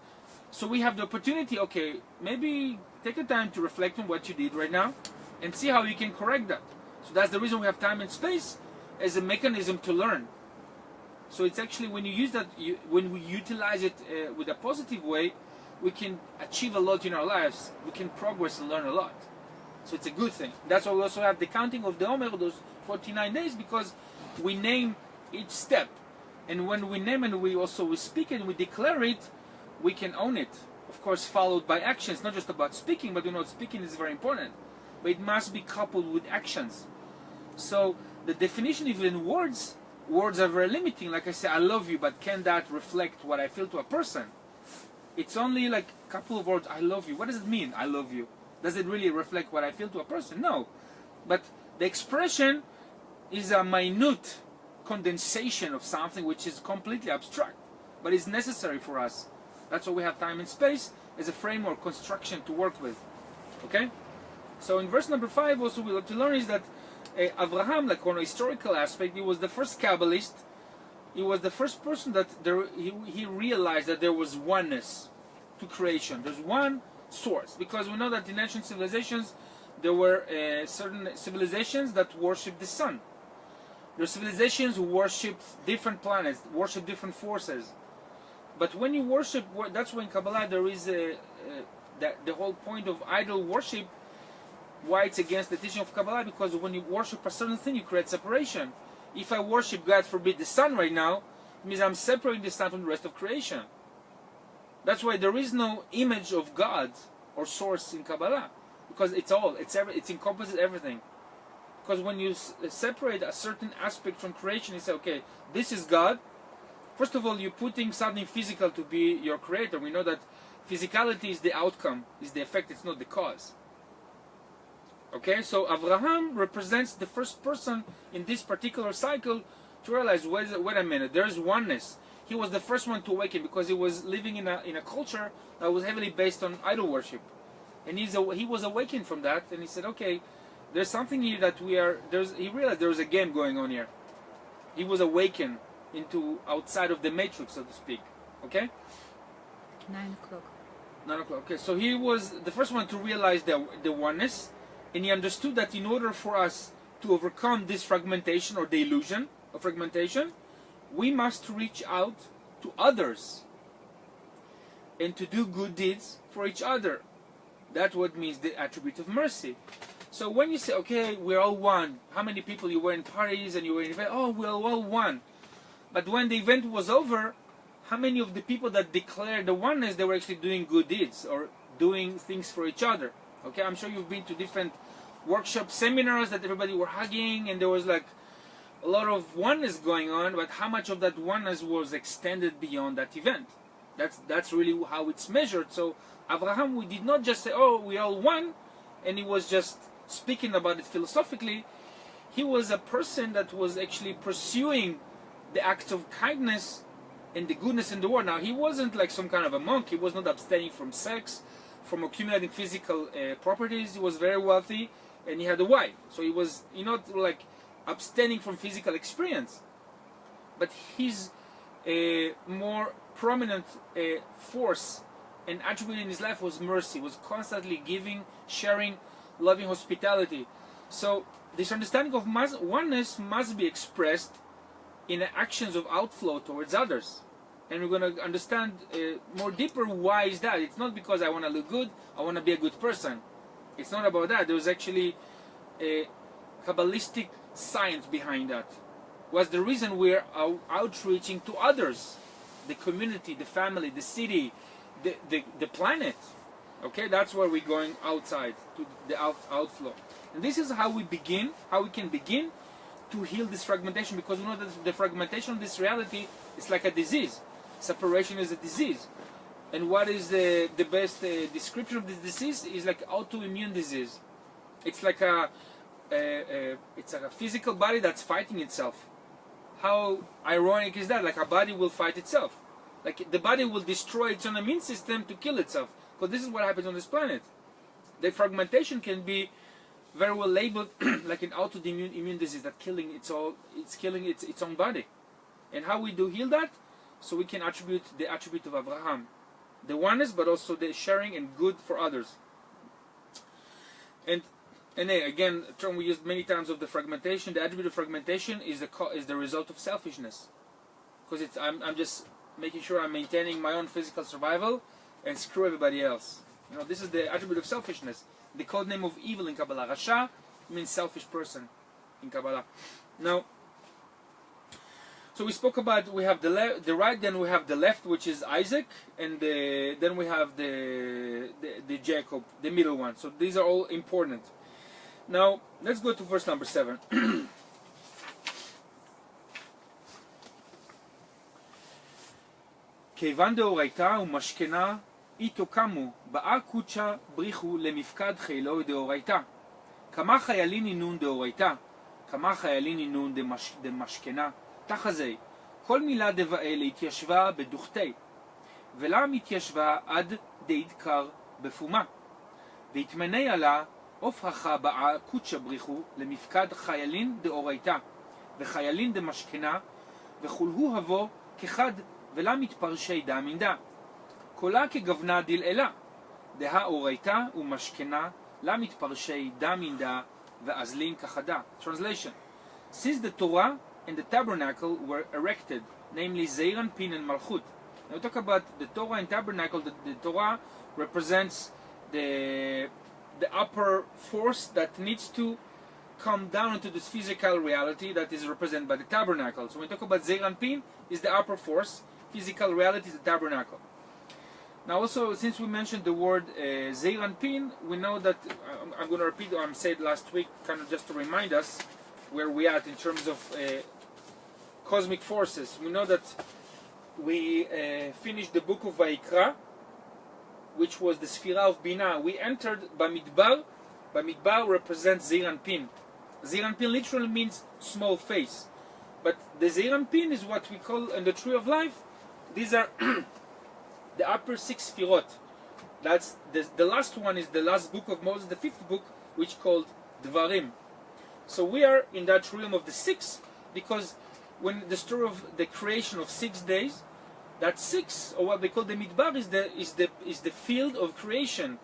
So we have the opportunity, okay, maybe take a time to reflect on what you did right now and see how you can correct that. So that's the reason we have time and space as a mechanism to learn. So it's actually when you use that, when we utilize it with a positive way, we can achieve a lot in our lives. We can progress and learn a lot. So it's a good thing. That's why we also have the counting of the Omer, those 49 days, because we name each step. And when we name and we speak it and we declare it, we can own it. Of course, followed by actions. Not just about speaking, but speaking is very important. But it must be coupled with actions. So the definition, even in words are very limiting. Like I say, I love you, but can that reflect what I feel to a person? It's only like a couple of words, I love you. What does it mean, I love you? Does it really reflect what I feel to a person? No. But the expression is a minute condensation of something which is completely abstract, but is necessary for us. That's why we have time and space as a framework, construction to work with. Okay? So in verse number 5 also we have to learn is that Avraham, like on a historical aspect, he was the first Kabbalist. He was the first person that he realized that there was oneness to creation. There's one source. Because we know that in ancient civilizations, there were certain civilizations that worshipped the sun. There are civilizations who worship different planets, worship different forces. But when you worship, that's why in Kabbalah there is the whole point of idol worship. Why it's against the teaching of Kabbalah? Because when you worship a certain thing, you create separation. If I worship, God forbid, the sun right now, it means I'm separating the sun from the rest of creation. That's why there is no image of God or source in Kabbalah, because it encompasses everything. Because when you separate a certain aspect from creation, you say, okay, this is God. First of all, you're putting something physical to be your creator. We know that physicality is the outcome, is the effect, it's not the cause. Okay, so Avraham represents the first person in this particular cycle to realize, wait a minute, there's oneness. He was the first one to awaken because he was living in a culture that was heavily based on idol worship. And he was awakened from that, and he said, okay, there's something here that he realized there was a game going on here. He was awakened into outside of the matrix, so to speak. Okay? 9 o'clock. 9 o'clock. Okay, so he was the first one to realize the oneness, and he understood that in order for us to overcome this fragmentation or the illusion of fragmentation, we must reach out to others and to do good deeds for each other. That's what means the attribute of mercy. So when you say, okay, we're all one, how many people you were in parties and you were in events? Oh, we're all one. But when the event was over, how many of the people that declared the oneness, they were actually doing good deeds or doing things for each other? Okay, I'm sure you've been to different workshop seminars that everybody were hugging and there was like a lot of oneness going on, but how much of that oneness was extended beyond that event? That's really how it's measured. So Abraham, we did not just say, oh, we all one, and he was just speaking about it philosophically. He was a person that was actually pursuing the acts of kindness and the goodness in the world. Now, he wasn't like some kind of a monk. He was not abstaining from sex, from accumulating physical properties. He was very wealthy, and he had a wife. So he was, not like abstaining from physical experience. But his more prominent force and attribute in his life was mercy. Was constantly giving, sharing, loving hospitality. So this understanding of oneness must be expressed in actions of outflow towards others. And we're going to understand more deeper why is that. It's not because I want to look good, I want to be a good person. It's not about that. There's actually a Kabbalistic science behind that. What's the reason we're outreaching to others? The community, the family, the city, the planet. Okay, that's where we're going outside, to the outflow. And this is how we can begin to heal this fragmentation, because we know that the fragmentation of this reality is like a disease. Separation is a disease. And what is the best description of this disease is like autoimmune disease. It's like it's like a physical body that's fighting itself. How ironic is that? Like a body will fight itself. Like the body will destroy its own immune system to kill itself. Because this is what happens on this planet. The fragmentation can be very well labeled like an autoimmune disease that it's killing its own body. And how we do heal that? So we can attribute the attribute of Abraham, the oneness, but also the sharing and good for others. And again, a term we used many times of the fragmentation. The attribute of fragmentation is the result of selfishness, because I'm just making sure I'm maintaining my own physical survival and screw everybody else. This is the attribute of selfishness. The code name of evil in Kabbalah. Rasha means selfish person in Kabbalah. Now, so we spoke about, we have the right, then we have the left, which is Isaac, and then we have the Jacob, the middle one. So these are all important. Now, let's go to verse number 7. כיוון דאורייתא ומשכנה איתו קמו, באה קודשא בריחו למפקד חילו דאורייתא. כמה חיילין אינון דאורייתא, כמה חיילין אינון דמשכנה. תחזי, כל מילה דבאל התיישבה בדוכתי, ולם התיישבה עד דאידקר בפומה. והתמנה עלה הופכה באה קודשא בריחו למפקד חיילין דאורייתא, וחיילין דמשכנה, וכולהו הבוא כחד, ולם מתפרשי דה מינדה. קולה כגוונה דלעילה, דהה אורייתא ומשכנה, לם מתפרשי דה מינדה, ואזלין כחדה. Translation. Since the Torah and the tabernacle were erected, namely Zeir Anpin and Malchut. Now we talk about the Torah and tabernacle. The Torah represents the upper force that needs to come down into this physical reality that is represented by the tabernacle. So when we talk about Zeir Anpin, is the upper force, physical reality is the tabernacle. Now also, since we mentioned the word Zeir Anpin, we know that, I'm going to repeat what I said last week, kind of just to remind us where we are at in terms of cosmic forces. We know that we finished the book of Vayikra, which was the Sphira of Binah. We entered Bamidbar. Bamidbar represents Zeir Anpin. Zeir Anpin literally means small face. But the Zeir Anpin is what we call in the Tree of Life. These are the upper 6 Sfirot. That's the last one is the last book of Moses, the 5th book, which called Dvarim. So we are in that realm of the 6, because when the story of the creation of 6 days, that 6, or what they call the Midbar, is the field of creation.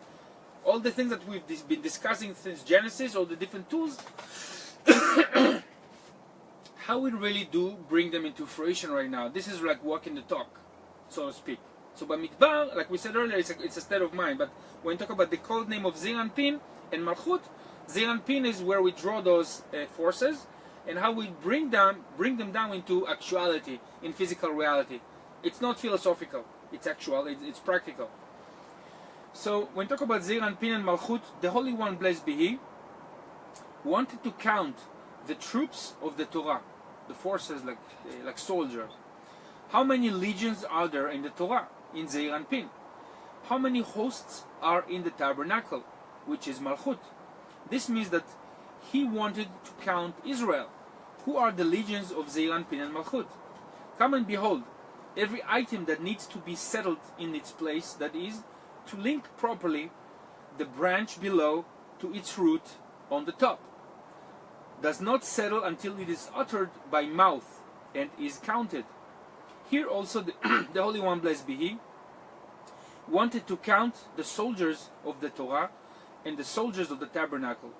All the things that we've been discussing since Genesis, all the different tools, how we really do bring them into fruition right now. This is like walking the talk, so to speak. So Bamidbar, like we said earlier, it's a state of mind. But when we talk about the code name of Zeir Anpin and Malchut, Zeir Anpin is where we draw those forces, and how we bring them down into actuality, in physical reality. It's not philosophical, it's actual, it's practical. So when we talk about Zeir Anpin and Malchut, the Holy One, blessed be He, wanted to count the troops of the Torah, the forces like soldiers. How many legions are there in the Torah, in Zeir Anpin? How many hosts are in the tabernacle, which is Malchut? This means that he wanted to count Israel. Who are the legions of Zeir Anpin and Malchut? Come and behold, every item that needs to be settled in its place, that is, to link properly the branch below to its root on the top, does not settle until it is uttered by mouth and is counted. Here also the Holy One, blessed be He, wanted to count the soldiers of the Torah and the soldiers of the tabernacle,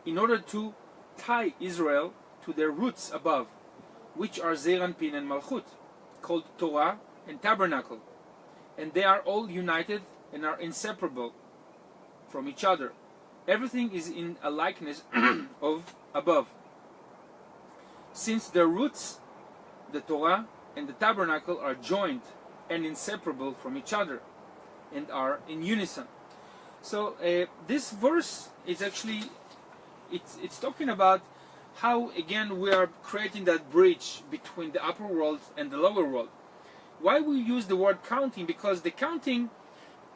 in order to tie Israel to their roots above, which are Zeir Anpin and Malchut, called Torah and tabernacle, and they are all united and are inseparable from each other. Everything is in a likeness of above. Since their roots, the Torah and the tabernacle, are joined and inseparable from each other and are in unison. So this verse is actually, it's talking about how, again, we are creating that bridge between the upper world and the lower world. Why we use the word counting? Because the counting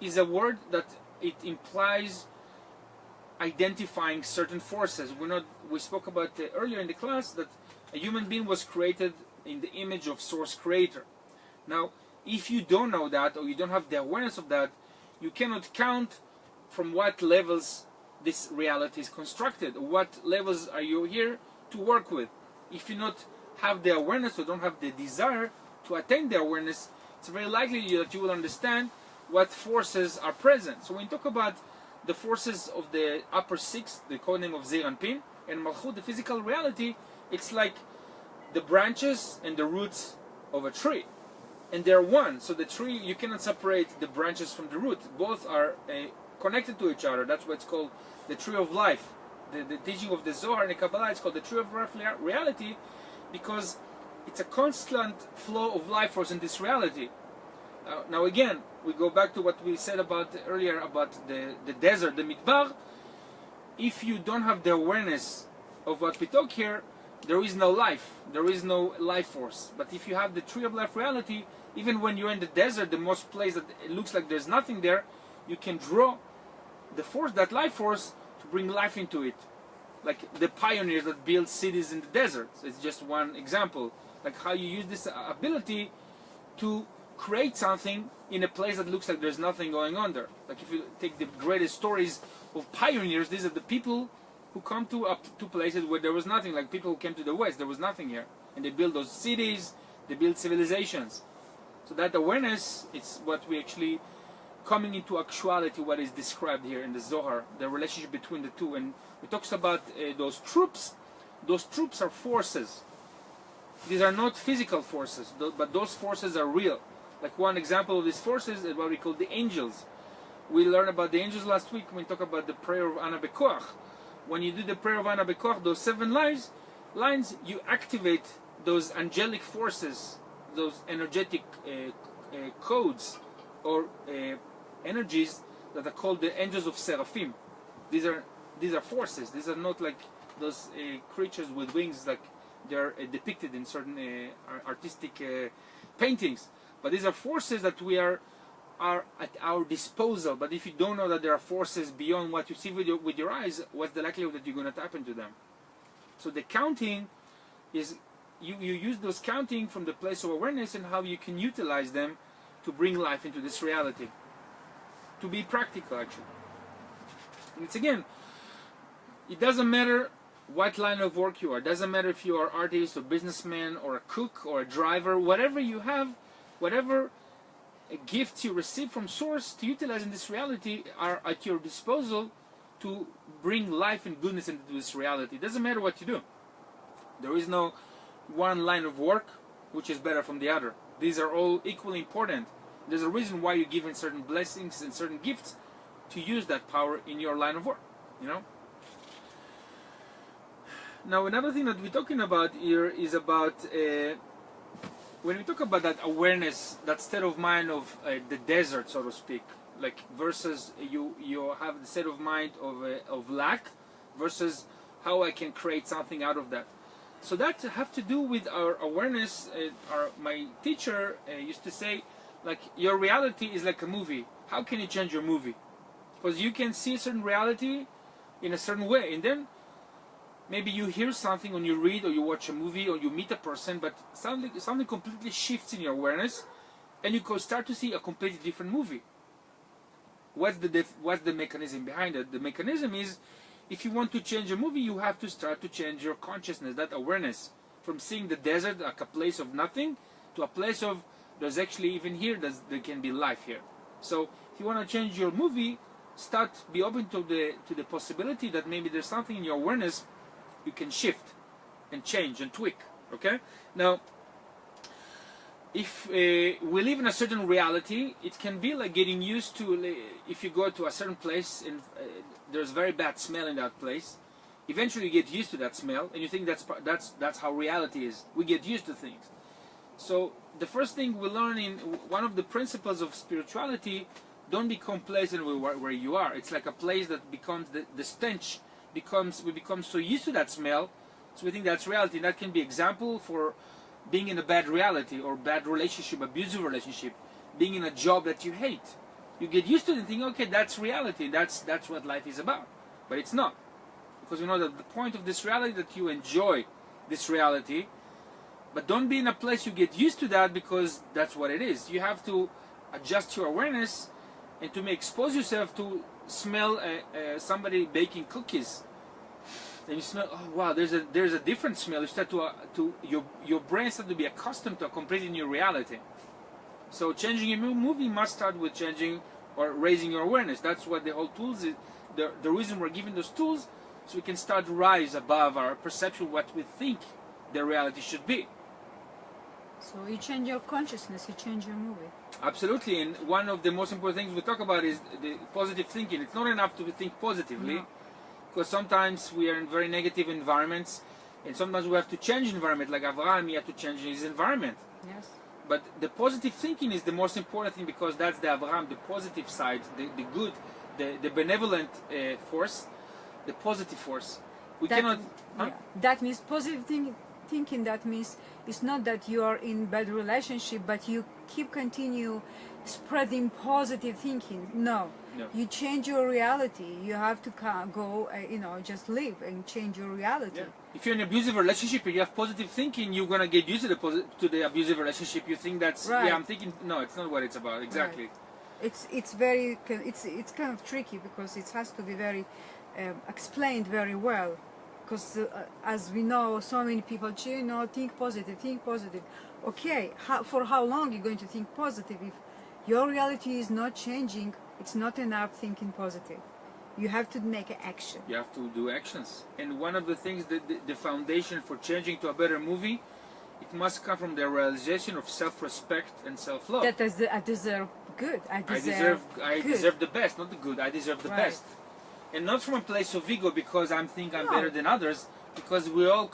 is a word that it implies identifying certain forces. We spoke about earlier in the class that a human being was created in the image of Source Creator. Now, if you don't know that, or you don't have the awareness of that, you cannot count from what levels this reality is constructed, or what levels are you here to work with. If you not have the awareness or don't have the desire to attain the awareness, it's very likely that you will understand what forces are present. So when you talk about the forces of the upper 6, the code name of Zeir Anpin, and Malchut, the physical reality, it's like the branches and the roots of a tree. And they're one. So the tree, you cannot separate the branches from the root. Both are connected to each other. That's why it's called the tree of life. The teaching of the Zohar and the Kabbalah is called the tree of reality, because it's a constant flow of life force in this reality. Now again, we go back to what we said about earlier about the desert, the Midbar. If you don't have the awareness of what we talk here, there is no life, there is no life force. But if you have the tree of life reality, even when you're in the desert, the most place that it looks like there's nothing there, you can draw the force, that life force, to bring life into it. Like the pioneers that built cities in the desert. It's just one example. Like how you use this ability to create something in a place that looks like there's nothing going on there. Like if you take the greatest stories of pioneers, these are the people who come to places where there was nothing. Like people who came to the West, there was nothing here, and they built those cities, they built civilizations. So that awareness, it's what we actually coming into actuality, what is described here in the Zohar, the relationship between the two. And it talks about those troops. Those troops are forces. These are not physical forces, but those forces are real. Like one example of these forces is what we call the angels. We learned about the angels last week when we talk about the prayer of Ana Bekoach. When you do the prayer of Ana Bekoach, those 7 lines, you activate those angelic forces, those energetic codes or energies that are called the angels of Seraphim. These are forces. These are not like those creatures with wings like they're depicted in certain artistic paintings. But these are forces that we are at our disposal. But if you don't know that there are forces beyond what you see with your eyes, what's the likelihood that you're going to tap into them? So the counting is you use those counting from the place of awareness and how you can utilize them to bring life into this reality. To be practical, actually. And it's again, it doesn't matter what line of work you are. It doesn't matter if you are an artist or businessman or a cook or a driver. Whatever you have, whatever gifts you receive from Source to utilize in this reality are at your disposal to bring life and goodness into this reality. It doesn't matter what you do. There is no one line of work which is better from the other. These are all equally important. There's a reason why you're given certain blessings and certain gifts to use that power in your line of work, you know? Now, another thing that we're talking about here is about when we talk about that awareness, that state of mind of the desert, so to speak, like versus you have the state of mind of lack versus how I can create something out of that. So that have to do with our awareness. My teacher used to say, like, your reality is like a movie. How can you change your movie? Because you can see a certain reality in a certain way, and then maybe you hear something when you read or you watch a movie or you meet a person, but something completely shifts in your awareness, and you can start to see a completely different movie. What's the mechanism behind it? The mechanism is, if you want to change a movie, you have to start to change your consciousness, that awareness, from seeing the desert like a place of nothing to a place of there's actually even here there can be life here. So if you want to change your movie, be open to the possibility that maybe there's something in your awareness you can shift and change and tweak. Okay? Now, if we live in a certain reality, it can be like getting used to, if you go to a certain place and there's very bad smell in that place, eventually you get used to that smell and you think that's how reality is. We get used to things. So the first thing we learn in one of the principles of spirituality, don't become complacent where you are. It's like a place that becomes the stench we become so used to that smell, so we think that's reality. And that can be example for being in a bad reality or bad relationship, abusive relationship, being in a job that you hate. You get used to it and think, okay, that's reality. That's what life is about. But it's not, because we know that the point of this reality that you enjoy this reality. But don't be in a place you get used to that, because that's what it is. You have to adjust your awareness and to expose yourself to smell somebody baking cookies. Then you smell, oh wow, there's a different smell. You start to your brain starts to be accustomed to a completely new reality. So changing your movie must start with changing or raising your awareness. That's what the whole tools is. The reason we're given those tools, so we can start to rise above our perception, what we think the reality should be. So you change your consciousness, you change your movie. Absolutely, and one of the most important things we talk about is the positive thinking. It's not enough to think positively, because sometimes we are in very negative environments, and sometimes we have to change environment. Like Avraham, he had to change his environment. Yes. But the positive thinking is the most important thing, because that's the Avraham, the positive side, the good, the benevolent force, the positive force. That means positive thinking. That means it's not that you are in bad relationship, but you continue spreading positive thinking. No. You change your reality. You have to go, just live and change your reality. Yeah. If you're in an abusive relationship and you have positive thinking, you're gonna get used to the abusive relationship. You think that's right. Yeah, I'm thinking. No, it's not what it's about. Exactly. Right. It's kind of tricky, because it has to be very explained very well. Because as we know, so many people, think positive, think positive. Okay, for how long are you going to think positive? If your reality is not changing, it's not enough thinking positive. You have to make action. You have to do actions. And one of the things, the foundation for changing to a better movie, it must come from the realization of self-respect and self-love. That is, I deserve good. I deserve the best, not the good. I deserve the best. And not from a place of ego, because I'm better than others, because we're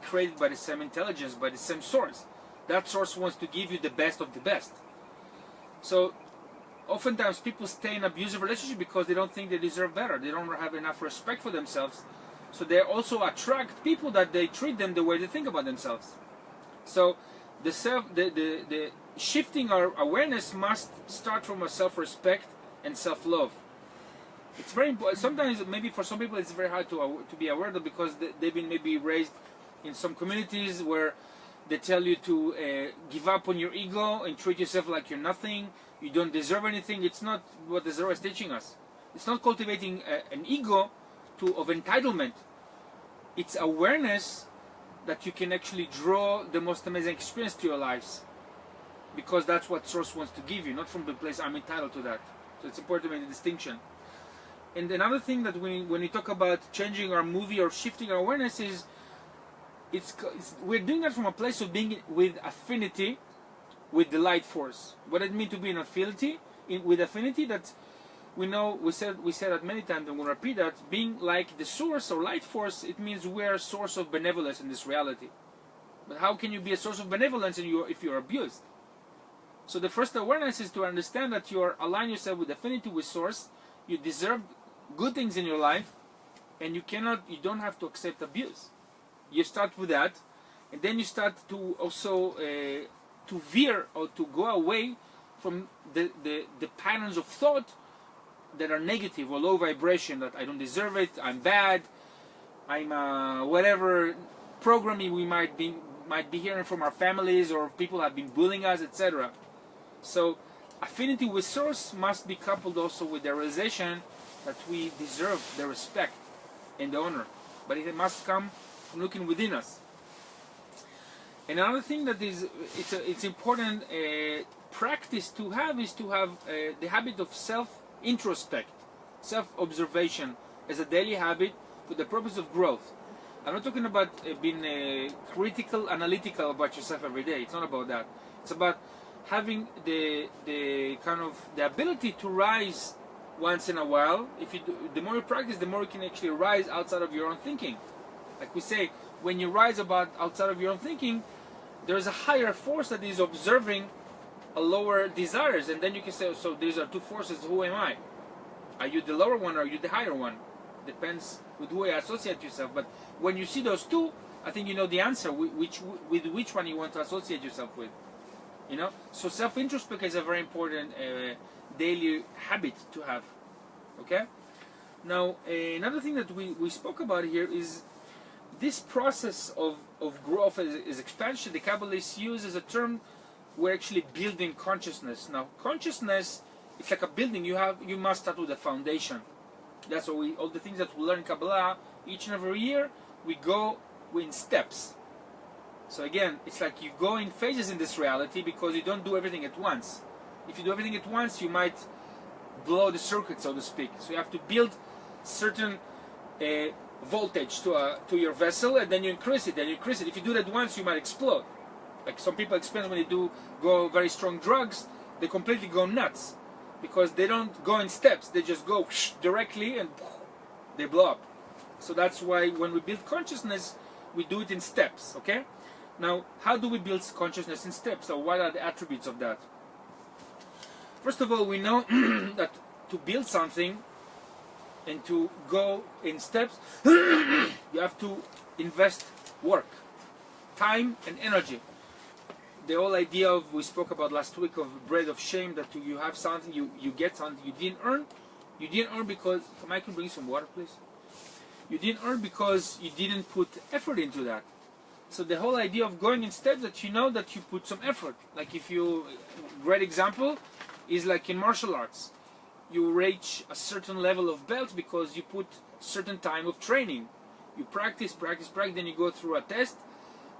created by the same intelligence, by the same source. That source wants to give you the best of the best. So oftentimes people stay in abusive relationship because they don't think they deserve better. They don't have enough respect for themselves. So they also attract people that they treat them the way they think about themselves. So the shifting our awareness must start from a self-respect and self-love. It's very important. Sometimes, maybe for some people, it's very hard to be aware of, because they've been maybe raised in some communities where they tell you to give up on your ego and treat yourself like you're nothing, you don't deserve anything. It's not what the Zohar is teaching us. It's not cultivating an ego of entitlement. It's awareness that you can actually draw the most amazing experience to your lives, because that's what Source wants to give you, not from the place I'm entitled to that. So it's important to make the distinction. And another thing that when we talk about changing our movie or shifting our awareness is, we're doing that from a place of being with affinity with the light force. What does it mean to be in affinity? With affinity, that we know, we said that many times, and we'll repeat that, being like the source or light force, it means we're a source of benevolence in this reality. But how can you be a source of benevolence if you're abused? So the first awareness is to understand that you align yourself with affinity with source. You deserve good things in your life, and you don't have to accept abuse. You start with that, and then you start to also to veer or to go away from the patterns of thought that are negative or low vibration, that I don't deserve it, I'm bad, I'm whatever programming we might be hearing from our families, or people have been bullying us, etc. So affinity with source must be coupled also with the realization that we deserve the respect and the honor, but it must come from looking within us. Another thing that it's important practice to have is to have the habit of self-introspect, self-observation as a daily habit for the purpose of growth. I'm not talking about being critical, analytical about yourself every day. It's not about that. It's about having the ability to rise once in a while. The more you practice, the more you can actually rise outside of your own thinking. Like we say, when you rise outside of your own thinking, there is a higher force that is observing a lower desires, and then you can say, so these are two forces, who am I? Are you the lower one or are you the higher one? Depends with who you associate yourself. But when you see those two, I think you know the answer, with which one you want to associate yourself with. You know, so self-introspection is a very important daily habit to have. Okay. Now another thing that we spoke about here is this process of growth is expansion. The Kabbalists use as a term, we're actually building consciousness. Now consciousness, it's like a building. You must start with the foundation. That's what all the things that we learn in Kabbalah, each and every year we go in steps. So again, it's like you go in phases in this reality, because you don't do everything at once. If you do everything at once, you might blow the circuit, so to speak. So you have to build certain voltage to your vessel, and then you increase it, If you do that once, you might explode. Like some people experience when they go very strong drugs, they completely go nuts, because they don't go in steps. They just go directly and they blow up. So that's why when we build consciousness, we do it in steps. Okay. Now, how do we build consciousness in steps? So what are the attributes of that? First of all, we know that to build something and to go in steps, you have to invest work, time and energy. The whole idea we spoke about last week of bread of shame, that you have something, you get something you didn't earn. You didn't earn because, I can bring some water please? You didn't earn because you didn't put effort into that. So the whole idea of going in steps, that you know that you put some effort. Like great example is like in martial arts. You reach a certain level of belt because you put certain time of training. You practice, then you go through a test,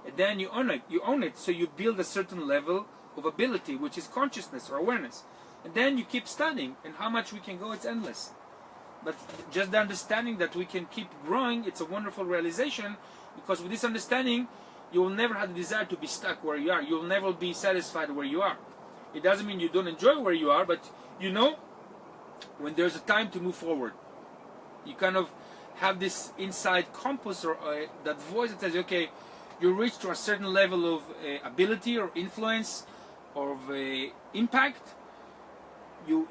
and then you own it. So you build a certain level of ability, which is consciousness or awareness. And then you keep studying, and how much we can go, it's endless. But just the understanding that we can keep growing, it's a wonderful realization, because with this understanding, you will never have the desire to be stuck where you are. You will never be satisfied where you are. It doesn't mean you don't enjoy where you are, but you know when there's a time to move forward. You kind of have this inside compass, or that voice that says, okay, you reach to a certain level of ability or influence or of impact. You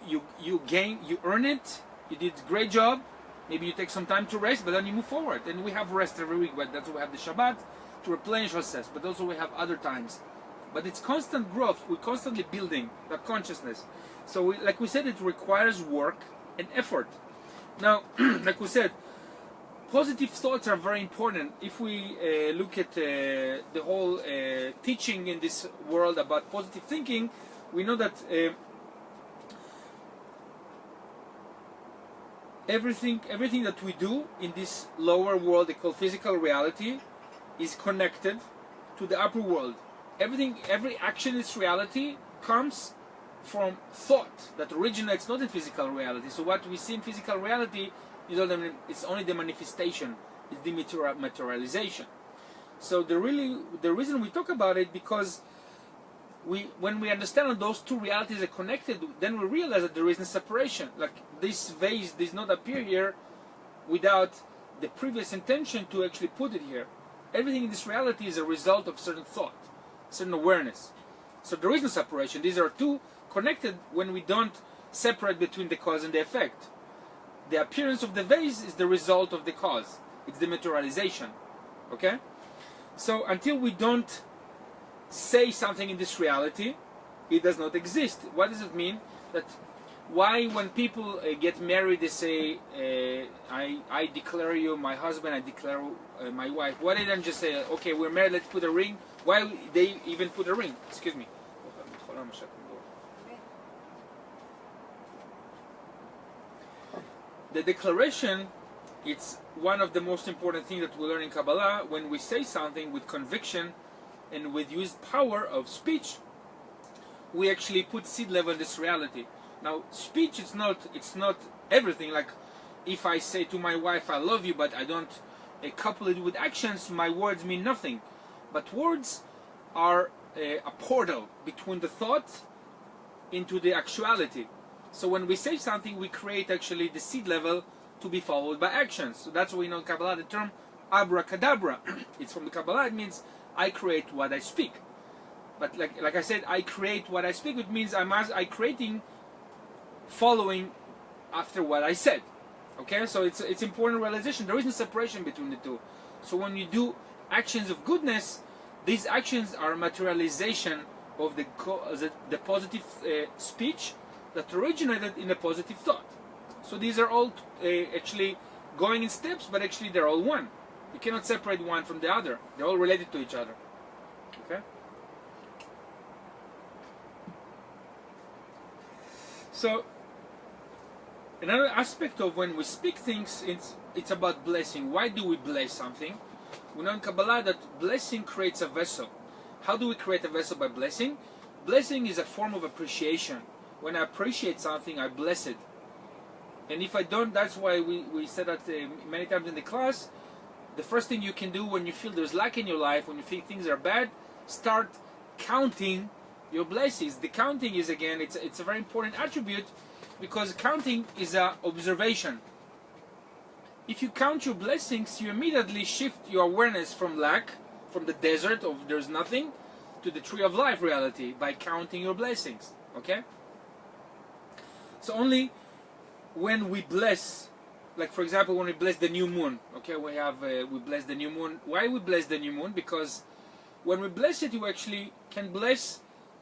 gain, you earn it. You did a great job. Maybe you take some time to rest, but then you move forward. And we have rest every week, but that's why we have the Shabbat to replenish ourselves. But also we have other times. But it's constant growth. We're constantly building that consciousness. So like we said, it requires work and effort. Now, like we said, positive thoughts are very important. If we look at the whole teaching in this world about positive thinking, we know that everything that we do in this lower world they call physical reality is connected to the upper world. Every action in this reality comes from thought that originates not in physical reality. So what we see in physical reality is it's only the manifestation, it's the materialization. So the reason we talk about it, because when we understand that those two realities are connected, then we realize that there is no separation. Like this vase does not appear here without the previous intention to actually put it here. Everything in this reality is a result of certain thought, certain awareness. So there is no separation. These are two connected when we don't separate between the cause and the effect. The appearance of the vase is the result of the cause. It's the materialization. Okay? So until we don't say something in this reality, it does not exist. What does it mean? That why when people get married they say I declare you my husband, I declare my wife. Why they don't just say okay, we're married, let's put a ring? Why they even put a ring? Excuse me. The declaration, it's one of the most important things that we learn in Kabbalah. When we say something with conviction and with used power of speech, we actually put seed level in this reality. Now, speech it's not everything. Like if I say to my wife I love you, but I don't couple it with actions, my words mean nothing. But words are a portal between the thought into the actuality. So when we say something, we create actually the seed level to be followed by actions. So that's why we know in Kabbalah the term abracadabra. It's from the Kabbalah. It means I create what I speak. But like I said, I create what I speak, which means I'm creating following after what I said. Okay, so it's important realization. There is no separation between the two. So when you do actions of goodness, these actions are materialization of the positive speech that originated in a positive thought. So these are all actually going in steps, but actually they're all one. You cannot separate one from the other. They're all related to each other. Okay? So another aspect of when we speak things, it's about blessing. Why do we bless something? We know in Kabbalah that blessing creates a vessel. How do we create a vessel? By blessing. Blessing is a form of appreciation. When I appreciate something, I bless it. And if I don't, that's why we said that many times in the class, the first thing you can do when you feel there's lack in your life, when you feel things are bad, start counting your blessings. The counting is, again, it's a very important attribute, because counting is an observation. If you count your blessings, you immediately shift your awareness from lack, from the desert of there's nothing, to the tree of life reality by counting your blessings. Okay? So only when we bless, like for example when we bless the new moon, okay, we bless the new moon. Why we bless the new moon? Because when we bless it, you actually can bless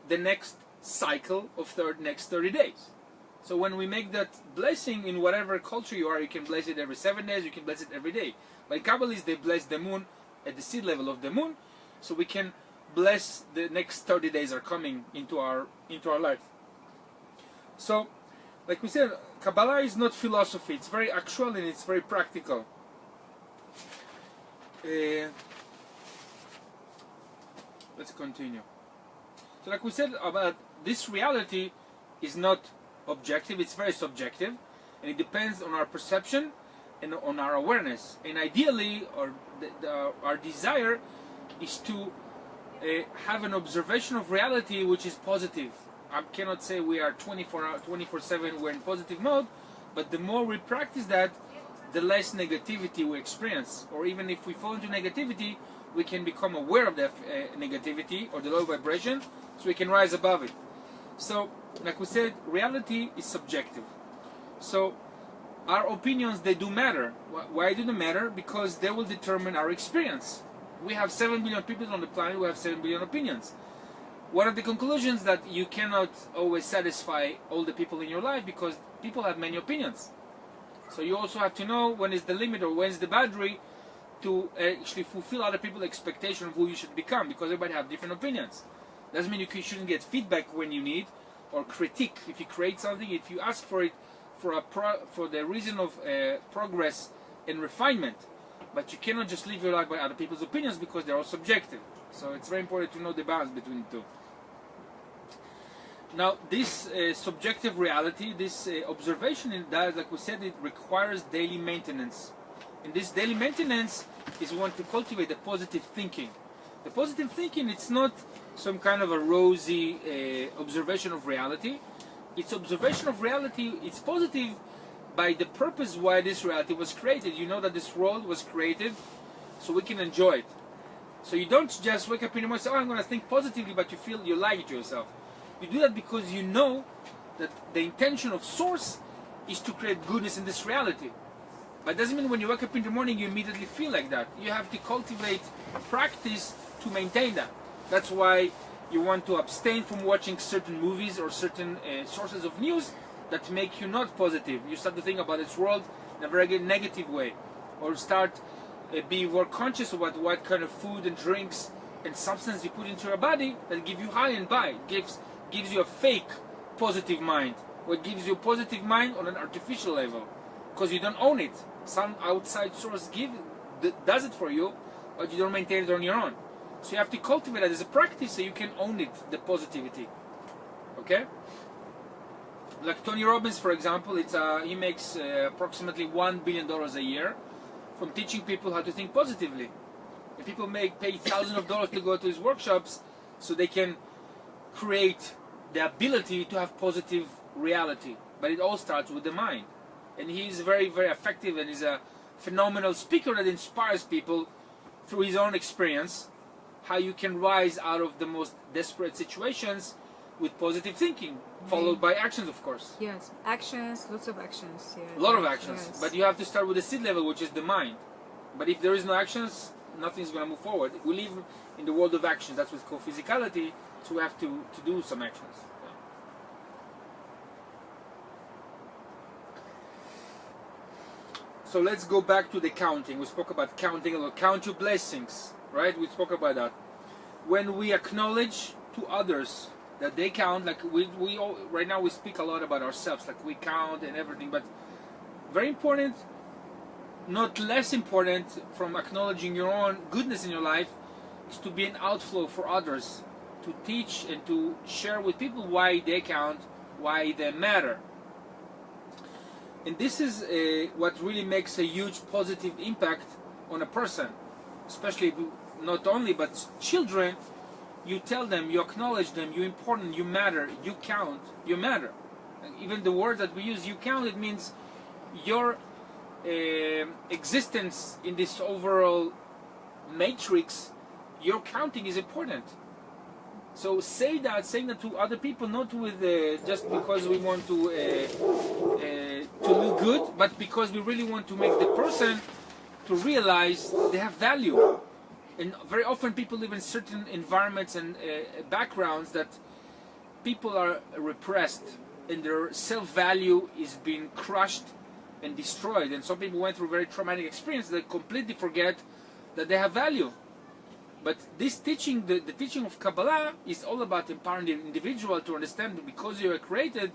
the next cycle of next 30 days. So when we make that blessing in whatever culture you are, you can bless it every 7 days, you can bless it every day. By Kabbalists, they bless the moon at the seed level of the moon, so we can bless the next 30 days are coming into our life. So, like we said, Kabbalah is not philosophy. It's very actual and it's very practical. Let's continue. So like we said, about this reality is not objective, it's very subjective, and it depends on our perception and on our awareness. And ideally, our desire is to have an observation of reality which is positive. I cannot say we are 24/7 we're in positive mode, but the more we practice that, the less negativity we experience. Or even if we fall into negativity, we can become aware of that negativity or the low vibration, so we can rise above it. So, like we said, reality is subjective. So, our opinions, they do matter. Why do they matter? Because they will determine our experience. We have 7 billion people on the planet, we have 7 billion opinions. One of the conclusions that you cannot always satisfy all the people in your life because people have many opinions. So you also have to know when is the limit or when is the boundary to actually fulfill other people's expectation of who you should become, because everybody have different opinions. Doesn't mean you shouldn't get feedback when you need, or critique if you create something, if you ask for it for the reason of progress and refinement. But you cannot just live your life by other people's opinions because they're all subjective. So it's very important to know the balance between the two. Now, this subjective reality, this observation, like we said, it requires daily maintenance. And this daily maintenance is we want to cultivate the positive thinking. The positive thinking, it's not some kind of a rosy observation of reality. It's observation of reality, it's positive by the purpose why this reality was created. You know that this world was created so we can enjoy it. So you don't just wake up in the morning and say, oh, I'm going to think positively, but you feel you lie to yourself. You do that because you know that the intention of Source is to create goodness in this reality. But it doesn't mean when you wake up in the morning you immediately feel like that. You have to cultivate practice to maintain that. That's why you want to abstain from watching certain movies or certain sources of news that make you not positive. You start to think about this world in a very negative way, or start be more conscious about what kind of food and drinks and substance you put into your body that give you high and buy. Gives you a fake positive mind, or it gives you a positive mind on an artificial level, because you don't own it. Some outside source does it for you, but you don't maintain it on your own. So you have to cultivate it as a practice so you can own it, the positivity. Okay? Like Tony Robbins, for example, he makes approximately $1 billion a year from teaching people how to think positively. And people pay thousands of dollars to go to his workshops so they can create the ability to have positive reality. But it all starts with the mind. And he's very, very effective, and he's a phenomenal speaker that inspires people through his own experience how you can rise out of the most desperate situations with positive thinking, followed by actions, of course. Yes, actions, lots of actions. Yeah, a lot of actions, yes. But you have to start with the seed level, which is the mind. But if there is no actions, nothing's going to move forward. We live in the world of actions. That's what's called physicality, so we have to do some actions. So let's go back to the counting. We spoke about counting a lot. Count your blessings, right? We spoke about that. When we acknowledge to others that they count, like we all, right now we speak a lot about ourselves, like we count and everything, but very important, not less important from acknowledging your own goodness in your life, is to be an outflow for others, to teach and to share with people why they count, why they matter. And this is what really makes a huge positive impact on a person, especially not only, but children. You tell them, you acknowledge them, you're important, you matter, you count, you matter. Even the word that we use, you count, it means your existence in this overall matrix, your counting is important. So saying that to other people, not with just because we want to look good, but because we really want to make the person to realize they have value. And very often people live in certain environments and backgrounds that people are repressed, and their self-value is being crushed and destroyed. And some people went through very traumatic experience that completely forget that they have value. But this teaching, the teaching of Kabbalah, is all about empowering the individual to understand that because you are created,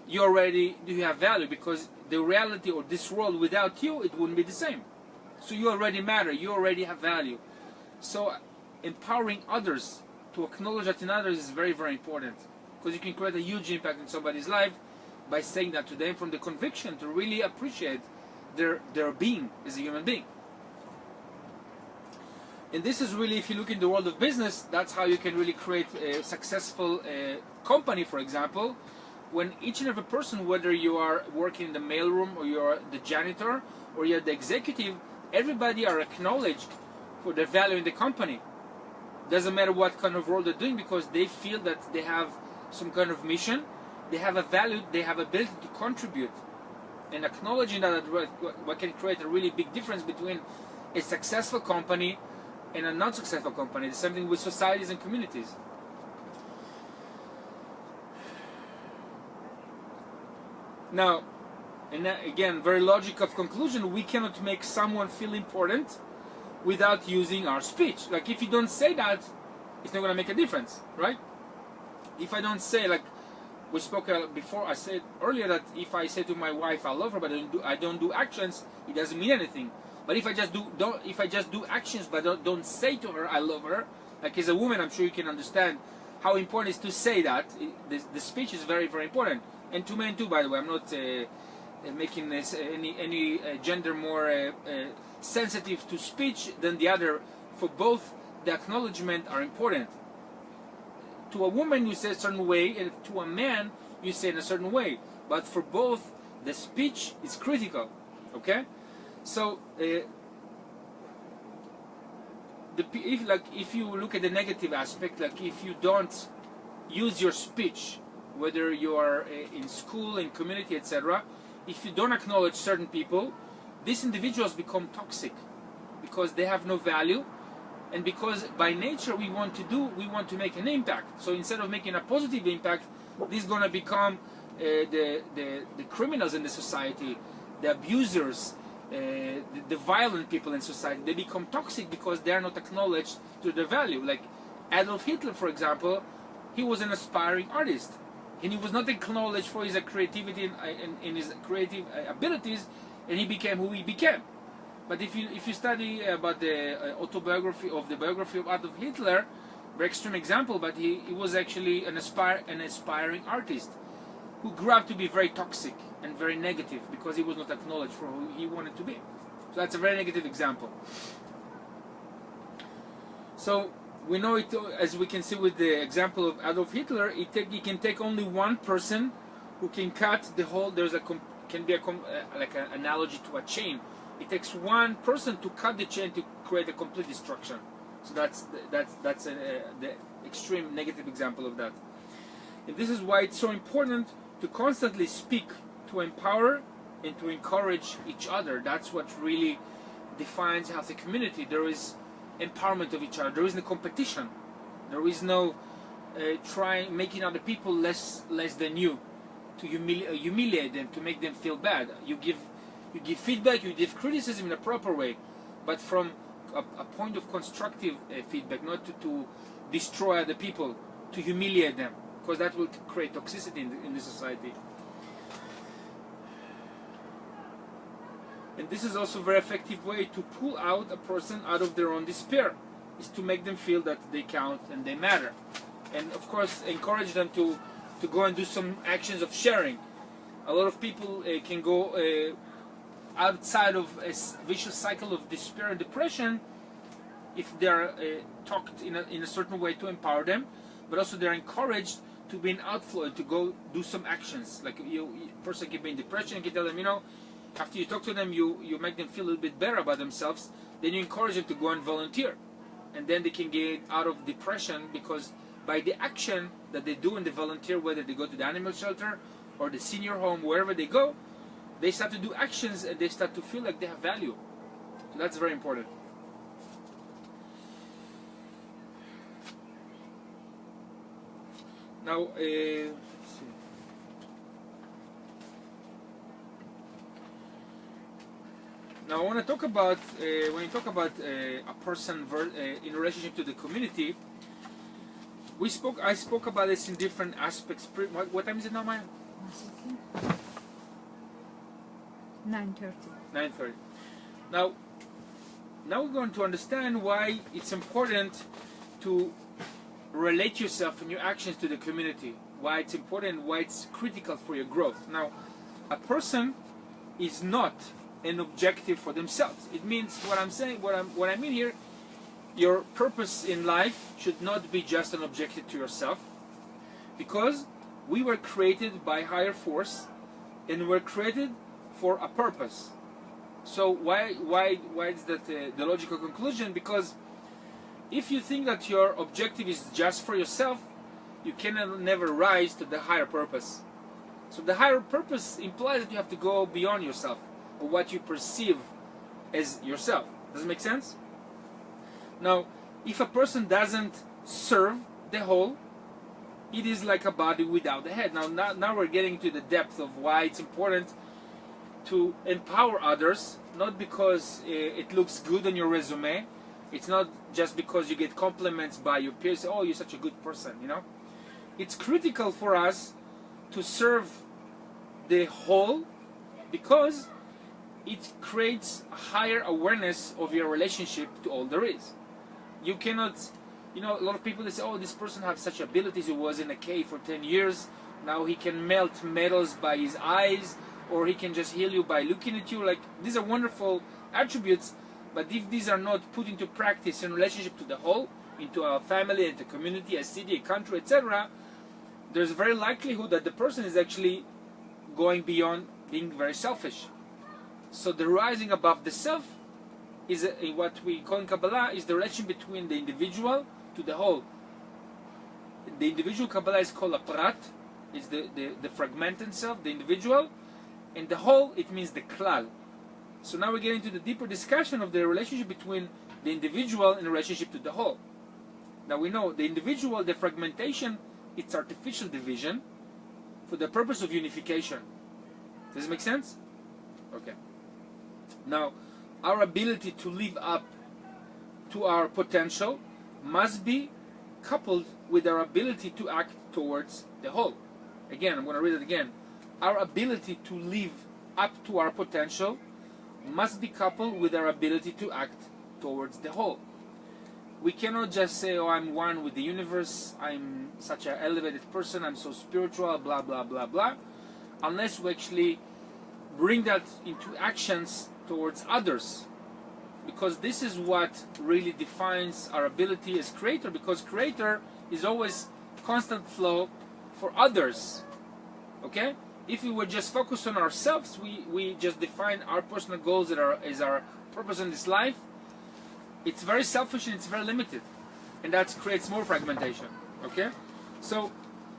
you have value, because the reality or this world without you, it wouldn't be the same. So you already matter, you already have value. So empowering others to acknowledge that in others is very, very important, because you can create a huge impact in somebody's life by saying that to them from the conviction to really appreciate their being as a human being. And this is really, if you look in the world of business, that's how you can really create a successful company, for example, when each and every person, whether you are working in the mailroom or you're the janitor or you're the executive, everybody are acknowledged for their value in the company. Doesn't matter what kind of role they're doing, because they feel that they have some kind of mission, they have a value, they have ability to contribute. And acknowledging that what can create a really big difference between a successful company and a non-successful company. The same thing with societies and communities. Now, And again, very logic of conclusion, we cannot make someone feel important without using our speech. Like if you don't say that, it's not going to make a difference, right? If I don't say, like we spoke before, I said earlier that if I say to my wife I love her, but I don't do actions, it doesn't mean anything. But if I just do actions, but don't say to her I love her, like as a woman, I'm sure you can understand how important it is to say that. The speech is very, very important, and to men too, by the way. I'm not making this any gender more sensitive to speech than the other. For both, the acknowledgement are important. To a woman you say a certain way, and to a man you say in a certain way. But for both, the speech is critical. Okay, so if you look at the negative aspect, like if you don't use your speech, whether you are in school, in community, etc., if you don't acknowledge certain people, these individuals become toxic because they have no value, and because by nature we want to make an impact. So instead of making a positive impact, this is going to become the criminals in the society, the abusers, the violent people in society. They become toxic because they are not acknowledged to their value. Like Adolf Hitler, for example, he was an aspiring artist, and he was not acknowledged for his creativity and his creative abilities, and he became who he became. But if you study about the biography of Adolf Hitler, very extreme example, but he was actually an aspiring artist who grew up to be very toxic and very negative because he was not acknowledged for who he wanted to be. So that's a very negative example. So we know it, as we can see with the example of Adolf Hitler, it can take only one person who can cut the whole. Can be like an analogy to a chain. It takes one person to cut the chain to create a complete destruction. So that's the extreme negative example of that. And this is why it's so important to constantly speak, to empower and to encourage each other. That's what really defines a healthy community. There is empowerment of each other. There is no competition. There is no making other people less than you, to humiliate them, to make them feel bad. You give feedback, you give criticism in a proper way, but from a point of constructive feedback, not to destroy other people, to humiliate them, because that will create toxicity in the society. And this is also a very effective way to pull out a person out of their own despair, is to make them feel that they count and they matter. And of course, encourage them to go and do some actions of sharing. A lot of people can go outside of a vicious cycle of despair and depression if they are talked in a certain way to empower them, but also they're encouraged to be an outflow, to go do some actions. Like person can be in depression, you can tell them, after you talk to them, you make them feel a little bit better about themselves, then you encourage them to go and volunteer, and then they can get out of depression, because by the action that they do in the volunteer, whether they go to the animal shelter or the senior home, wherever they go, they start to do actions and they start to feel like they have value. So that's very important. Now, let's see. Now I want to talk about when you talk about a person in relationship to the community. I spoke about this in different aspects. What time is it now, Maya? 9:30. 9:30. Now we're going to understand why it's important to relate yourself and your actions to the community. Why it's important, why it's critical for your growth. Now, a person is not an objective for themselves. It means what I'm saying, what I mean here, your purpose in life should not be just an objective to yourself, because we were created by higher force and we're created for a purpose. So why is that the logical conclusion? Because if you think that your objective is just for yourself, you can never rise to the higher purpose. So the higher purpose implies that you have to go beyond yourself, or what you perceive as yourself. Does it make sense? Now, if a person doesn't serve the whole, it is like a body without a head. Now we're getting to the depth of why it's important to empower others, not because it looks good on your resume. It's not just because you get compliments by your peers, oh, you're such a good person, you know. It's critical for us to serve the whole, because it creates a higher awareness of your relationship to all there is. You cannot, you know, a lot of people, they say, oh, this person has such abilities, he was in a cave for 10 years, now he can melt metals by his eyes, or he can just heal you by looking at you. Like, these are wonderful attributes, but if these are not put into practice in relationship to the whole, into our family, into community, a city, a country, etc., there's a very likelihood that the person is actually going beyond being very selfish. So the rising above the self is what we call in Kabbalah is the relation between the individual to the whole. The individual Kabbalah is called a prat, is the fragmented self, the individual, and the whole, it means the klal. So now we're getting into the deeper discussion of the relationship between the individual in relationship to the whole. Now we know the individual, the fragmentation, it's artificial division for the purpose of unification. Does it make sense? Okay. Now, our ability to live up to our potential must be coupled with our ability to act towards the whole. Again, I'm going to read it again. Our ability to live up to our potential must be coupled with our ability to act towards the whole. We cannot just say, oh, I'm one with the universe, I'm such an elevated person, I'm so spiritual, blah, blah, blah, blah, unless we actually bring that into actions towards others. Because this is what really defines our ability as creator, because creator is always constant flow for others. Okay? If we would just focus on ourselves, we just define our personal goals as our purpose in this life, it's very selfish and it's very limited. And that creates more fragmentation. Okay? So,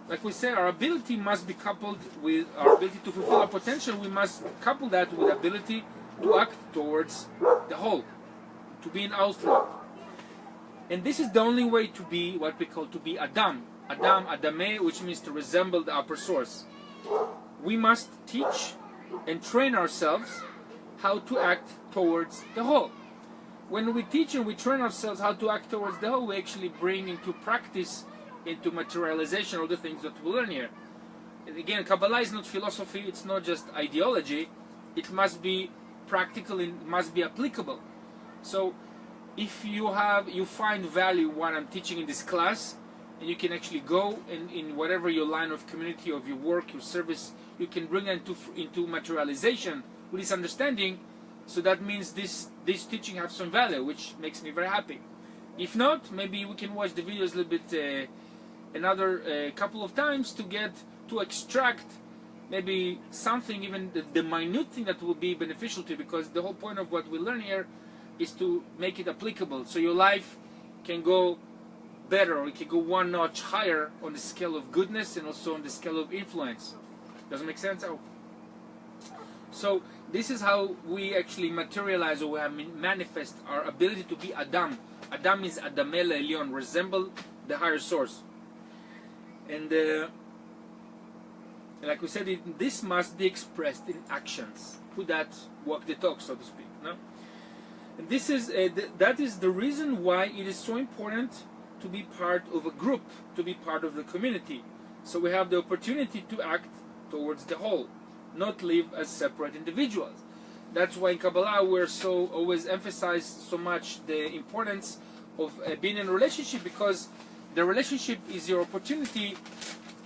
like we said, our ability must be coupled with our ability to fulfill our potential. We must couple that with ability to act towards the whole, to be in outflow. And this is the only way to be what we call to be Adam. Adam, Adameh, which means to resemble the upper source. We must teach and train ourselves how to act towards the whole. When we teach and we train ourselves how to act towards the whole, we actually bring into practice, into materialization, all the things that we learn here. And again, Kabbalah is not philosophy, it's not just ideology, it must be practical and must be applicable. So if you find value what I'm teaching in this class, and you can actually go in whatever your line of community, of your work, your service, you can bring it into materialization with this understanding. So that means this teaching has some value, which makes me very happy. If not, maybe we can watch the videos a little bit another couple of times to extract maybe something, even the minute thing that will be beneficial to you, because the whole point of what we learn here is to make it applicable, so your life can go better, or it can go one notch higher on the scale of goodness and also on the scale of influence. Does it make sense? Oh. So this is how we actually materialize, or we manifest our ability to be Adam. Adam is Adameh Elyon, resemble the higher source. And like we said, this must be expressed in actions. Put that walk the talk, so to speak. No? And this is that is the reason why it is so important to be part of a group, to be part of the community. So we have the opportunity to act towards the whole, not live as separate individuals. That's why in Kabbalah we're so always emphasize so much the importance of being in a relationship, because the relationship is your opportunity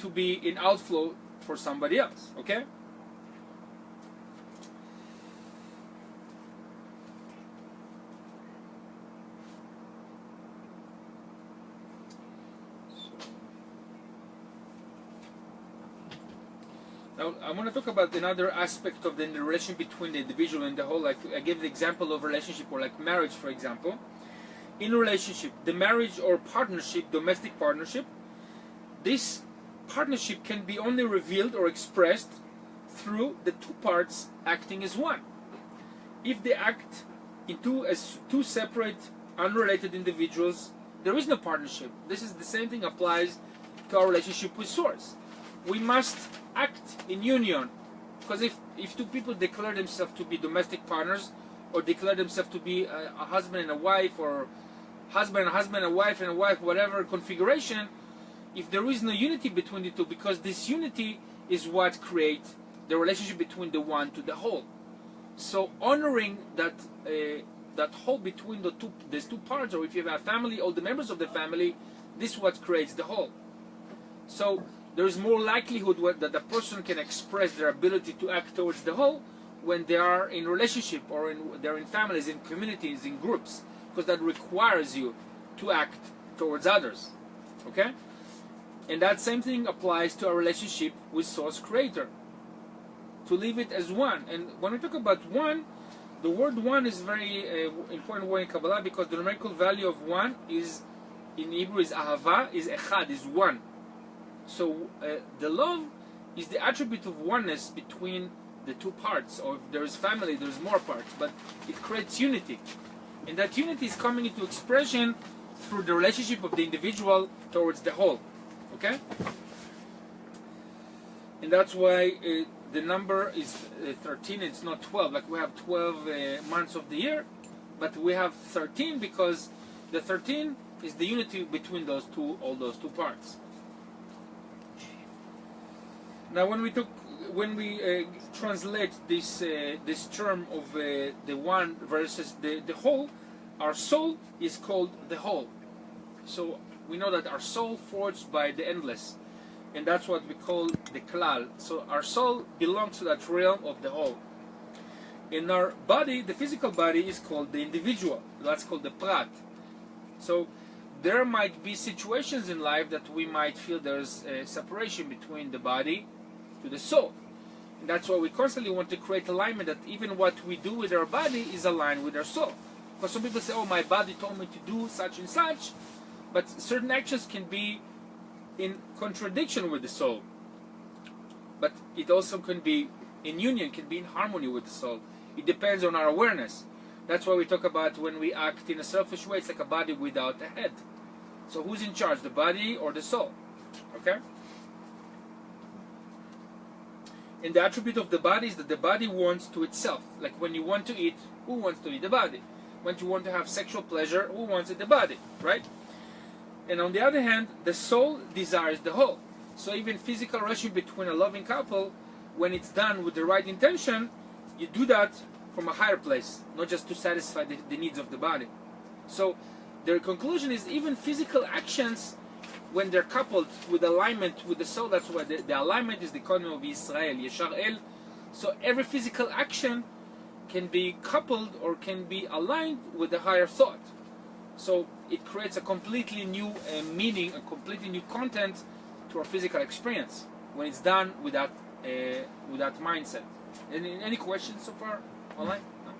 to be in outflow for somebody else. Okay? Now, I want to talk about another aspect of the relation between the individual and the whole. Like I gave the example of relationship, or like marriage, for example. In a relationship, the marriage or partnership, domestic partnership, this partnership can be only revealed or expressed through the two parts acting as one. If they act as two separate, unrelated individuals, there is no partnership. This is the same thing applies to our relationship with Source. We must act in union Because if two people declare themselves to be domestic partners, or declare themselves to be a husband and a wife, or husband, a wife and a wife, whatever configuration, if there is no unity between the two, because this unity is what creates the relationship between the one to the whole. So honoring that that whole between these two parts, or if you have a family, all the members of the family, this is what creates the whole. So there is more likelihood that the person can express their ability to act towards the whole when they are in relationship, or they're in families, in communities, in groups, because that requires you to act towards others. Okay? And that same thing applies to our relationship with Source Creator. To leave it as one. And when we talk about one, the word one is very important word in Kabbalah, because the numerical value of one is, in Hebrew, is ahava, is echad, is one. So the love is the attribute of oneness between the two parts, or if there is family, there's more parts, but it creates unity. And that unity is coming into expression through the relationship of the individual towards the whole. Okay? And that's why the number is 13, it's not 12. Like we have 12 months of the year, but we have 13 because the 13 is the unity between all those two parts. Now, when we translate this term of the one versus the whole, our soul is called the whole. So we know that our soul forged by the endless, and that's what we call the klal. So our soul belongs to that realm of the whole. In our body, the physical body is called the individual. That's called the prat. So there might be situations in life that we might feel there's a separation between the body to the soul. And that's why we constantly want to create alignment, that even what we do with our body is aligned with our soul. Because some people say, oh, my body told me to do such and such, but certain actions can be in contradiction with the soul. But it also can be in union, can be in harmony with the soul. It depends on our awareness. That's why we talk about when we act in a selfish way, it's like a body without a head. So who's in charge, the body or the soul? Okay? And the attribute of the body is that the body wants to itself. Like when you want to eat, who wants to eat? The body. When you want to have sexual pleasure, who wants it? The body, right? And on the other hand, the soul desires the whole. So even physical relationship between a loving couple, when it's done with the right intention, you do that from a higher place, not just to satisfy the needs of the body. So their conclusion is even physical actions, when they're coupled with alignment with the soul, that's why the alignment is the economy of Israel, Yeshar El. So every physical action can be coupled or can be aligned with the higher thought. So it creates a completely new meaning, a completely new content to our physical experience when it's done with that mindset. Any questions so far online? No.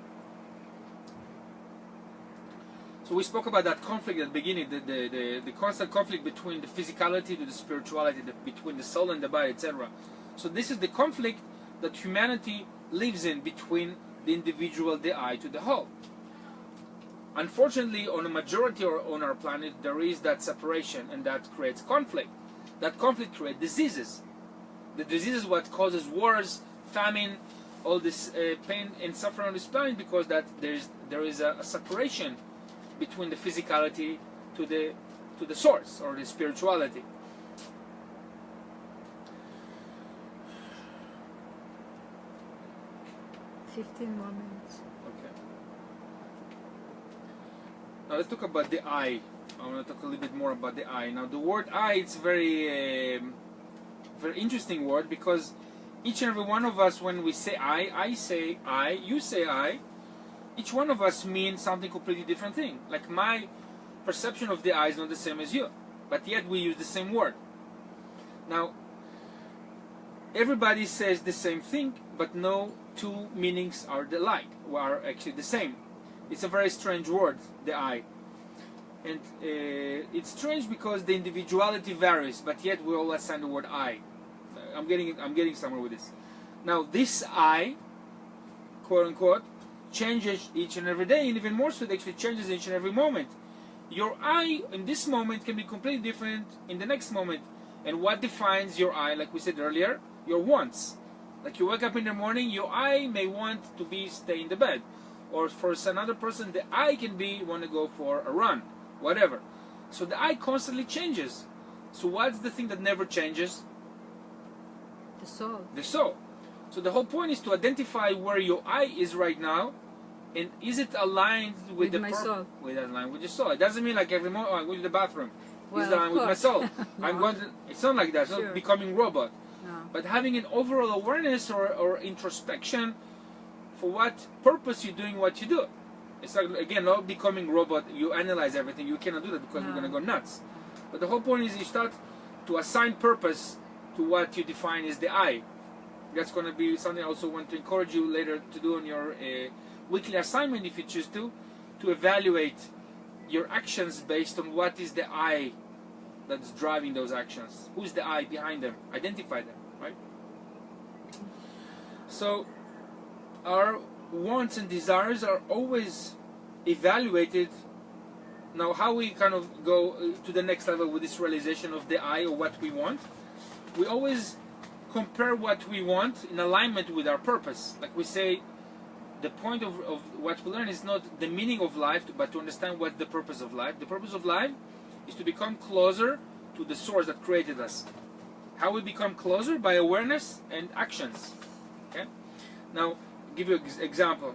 So we spoke about that conflict at the beginning, the constant conflict between the physicality to the spirituality, between the soul and the body, etc. So this is the conflict that humanity lives in between the individual, the I, to the whole. Unfortunately, on a majority on our planet, there is that separation, and that creates conflict. That conflict creates diseases. The disease is what causes wars, famine, all this pain and suffering on this planet, because that there is a separation between the physicality to the source, or the spirituality. $15 more minutes. Okay. Now let's talk about the I. I want to talk a little bit more about the I. Now the word I, it's very interesting word, because each and every one of us, when we say I say I, you say I, each one of us means something completely different thing. Like my perception of the I is not the same as you, but yet we use the same word. Now, everybody says the same thing, but no two meanings are alike, are actually the same. It's a very strange word, the I. And it's strange because the individuality varies, but yet we all assign the word I. I'm getting somewhere with this. Now, this I, quote unquote, changes each and every day, and even more so, it actually changes each and every moment. Your I in this moment can be completely different in the next moment. And what defines your I, like we said earlier? Your wants. Like you wake up in the morning, your eye may want to be stay in the bed. Or for another person, the eye can be want to go for a run, whatever. So the eye constantly changes. So what's the thing that never changes? The soul. The soul. So the whole point is to identify where your eye is right now, and is it aligned with the my soul? With aligned with your soul. It doesn't mean like every morning, oh, I'm going to the bathroom. Well, Is that aligned with my soul? No. I'm going to, it's not like that. It's Sure. not becoming robot. No. But having an overall awareness or introspection for what purpose you're doing what you do. It's like, again, not becoming robot. You analyze everything. You cannot do that because you're going to go nuts. But the whole point is you start to assign purpose to what you define as the I. That's going to be something I also want to encourage you later to do on your weekly assignment, if you choose to evaluate your actions based on what is the I that's driving those actions. Who's the I behind them? Identify them, right? So our wants and desires are always evaluated. Now, how we kind of go to the next level with this realization of the I, or what we want, we always compare what we want in alignment with our purpose. Like we say, the point of what we learn is not the meaning of life, but to understand what's the purpose of life. The purpose of life is to become closer to the source that created us. How we become closer? By awareness and actions. Okay? Now, I'll give you an example.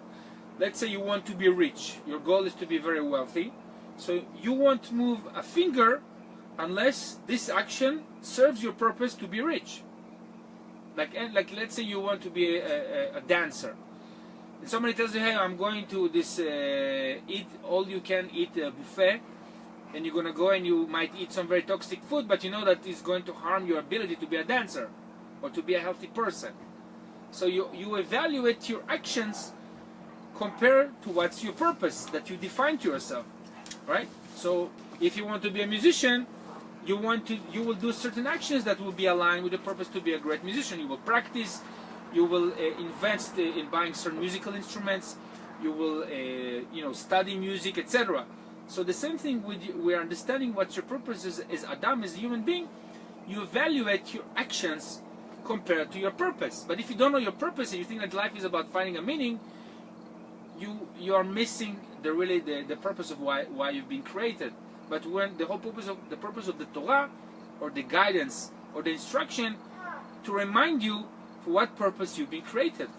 Let's say you want to be rich. Your goal is to be very wealthy. So you won't move a finger unless this action serves your purpose to be rich. Like let's say you want to be a dancer. And somebody tells you, hey, I'm going to this eat all you can eat buffet, and you're going to go and you might eat some very toxic food, but you know that it's going to harm your ability to be a dancer or to be a healthy person. So you evaluate your actions compared to what's your purpose that you define to yourself, right? So if you want to be a musician, you will do certain actions that will be aligned with the purpose to be a great musician. You will practice, you will invest in buying certain musical instruments, you will study music, etc. So the same thing with we're understanding what your purpose is as Adam, as a human being. You evaluate your actions compared to your purpose. But if you don't know your purpose and you think that life is about finding a meaning, you are missing the purpose of why you've been created. But when the purpose of the Torah, or the guidance, or the instruction, to remind you for what purpose you've been created.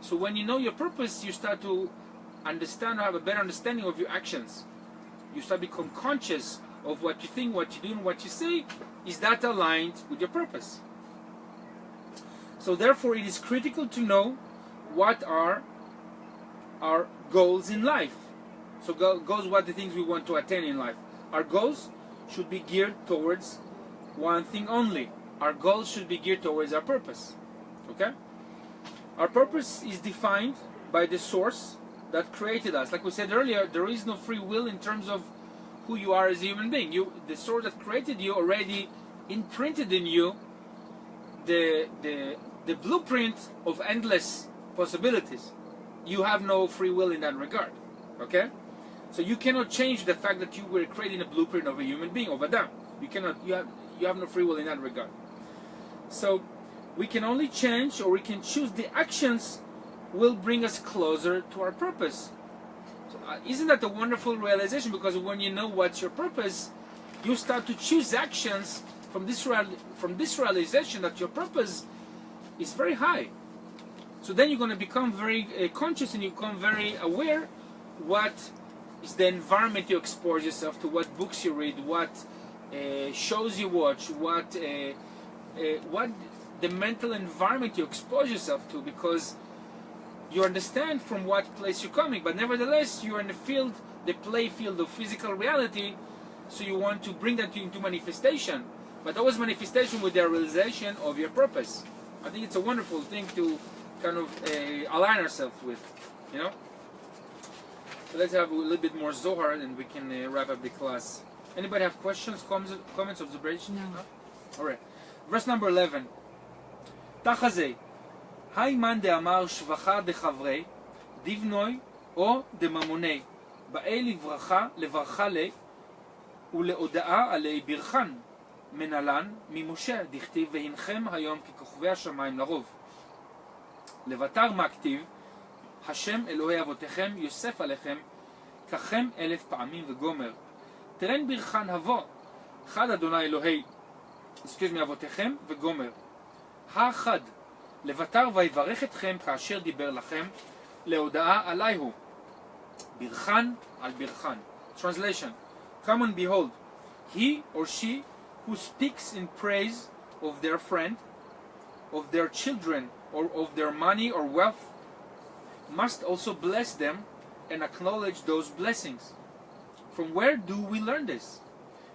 So when you know your purpose, you start to understand, or have a better understanding of your actions. You start to become conscious of what you think, what you do, and what you say. Is that aligned with your purpose? So therefore, it is critical to know what are our goals in life. So goals, what the things we want to attain in life. Our goals should be geared towards one thing only. Our goals should be geared towards our purpose. Okay? Our purpose is defined by the source that created us. Like we said earlier, there is no free will in terms of who you are as a human being. The source that created you already imprinted in you the blueprint of endless possibilities. You have no free will in that regard. Okay? So you cannot change the fact that you were creating a blueprint of a human being, of Adam. You cannot. You have no free will in that regard. So we can only change, or we can choose the actions will bring us closer to our purpose. So, isn't that a wonderful realization? Because when you know what's your purpose, you start to choose actions from this realization that your purpose is very high. So then you're going to become very conscious, and you become very aware what is the environment you expose yourself to, what books you read, what shows you watch, what the mental environment you expose yourself to, because you understand from what place you're coming, but nevertheless you're in the field, the play field of physical reality, so you want to bring that into manifestation, but always manifestation with the realization of your purpose. I think it's a wonderful thing to kind of align ourselves with, you know? So let's have a little bit more Zohar and we can wrap up the class. Anybody have questions, comments, observations? No. Alright. Verse number 11. תחזה, היי מאן דאמר שבחה דחברי, דבנוי או דממוני, באי לברכה לי, ולהודעה עלי ברכן, מנהלן ממשה, דכתיב והנכם היום ככוכבי השמיים לרוב. לבטר מכתיב, השם אלוהי אבותיכם יוסף עליכם, ככם 1000 פעמים וגומר. תרן ברכן הבוא, חד אדוני אלוהי, אבותיכם וגומר. האחד, לבטר ויברך אתכם כאשר דיבר לכם, להודעה עלי הוא. ברכן על ברכן. Translation. Come and behold, he or she who speaks in praise of their friend, of their children, or of their money or wealth, must also bless them and acknowledge those blessings. From where do we learn this?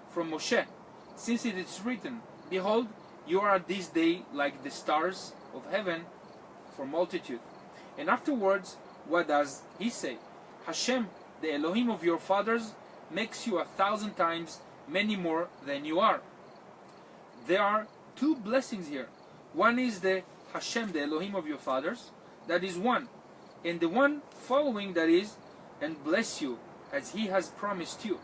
From Moshe, since it is written, behold, you are this day like the stars of heaven for multitude. And afterwards, what does he say? Hashem, the Elohim of your fathers, makes you 1,000 times many more than you are. There are two blessings here. One is the Hashem, the Elohim of your fathers, that is one. And the one following that is, and bless you, as he has promised you.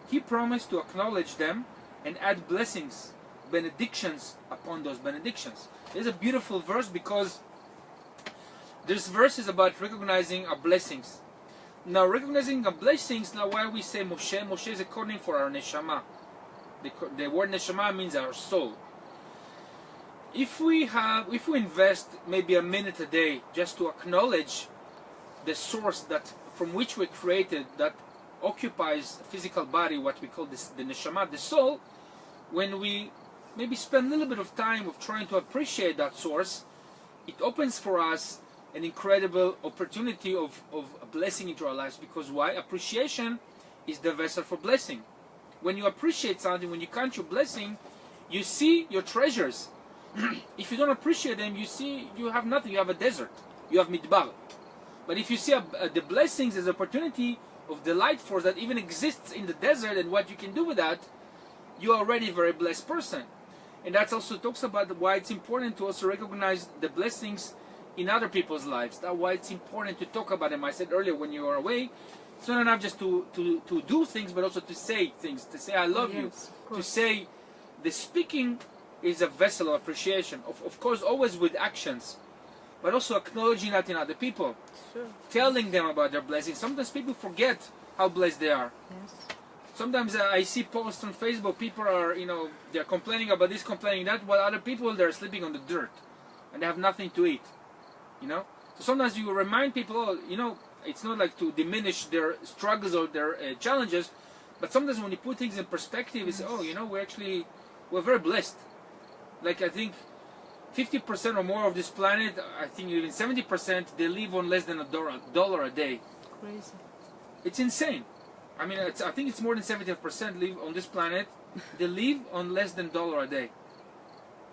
He promised to acknowledge them and add blessings, benedictions upon those benedictions. It's a beautiful verse because this verse is about recognizing our blessings. Now, recognizing our blessings, now why we say Moshe? Moshe is a code name for our neshama. The word neshama means our soul. If we invest maybe a minute a day just to acknowledge the source that from which we're created, that occupies the physical body, what we call the neshama, the soul, when we maybe spend a little bit of time of trying to appreciate that source, it opens for us an incredible opportunity of a blessing into our lives. Because why? Appreciation is the vessel for blessing. When you appreciate something, when you count your blessing, you see your treasures. If you don't appreciate them, you see you have nothing. You have a desert. You have midbar. But if you see the blessings as an opportunity of the light force that even exists in the desert and what you can do with that, you are already a very blessed person. And that also talks about why it's important to also recognize the blessings in other people's lives. That's why it's important to talk about them. I said earlier, when you are away, it's not enough just to do things, but also to say things, to say I love you, to say the speaking is a vessel of appreciation. Of course, always with actions, but also acknowledging that in other people, telling them about their blessings. Sometimes people forget how blessed they are. Yes. Sometimes I see posts on Facebook, people are, they're complaining about this, complaining that, while other people, they're sleeping on the dirt and they have nothing to eat, So sometimes you remind people, it's not like to diminish their struggles or their challenges, but sometimes when you put things in perspective, you say, we're very blessed. Like I think 50% or more of this planet, I think even 70%, they live on less than $1 a day. Crazy. It's insane. I mean, I think it's more than 70% live on this planet. They live on less than $1 a day.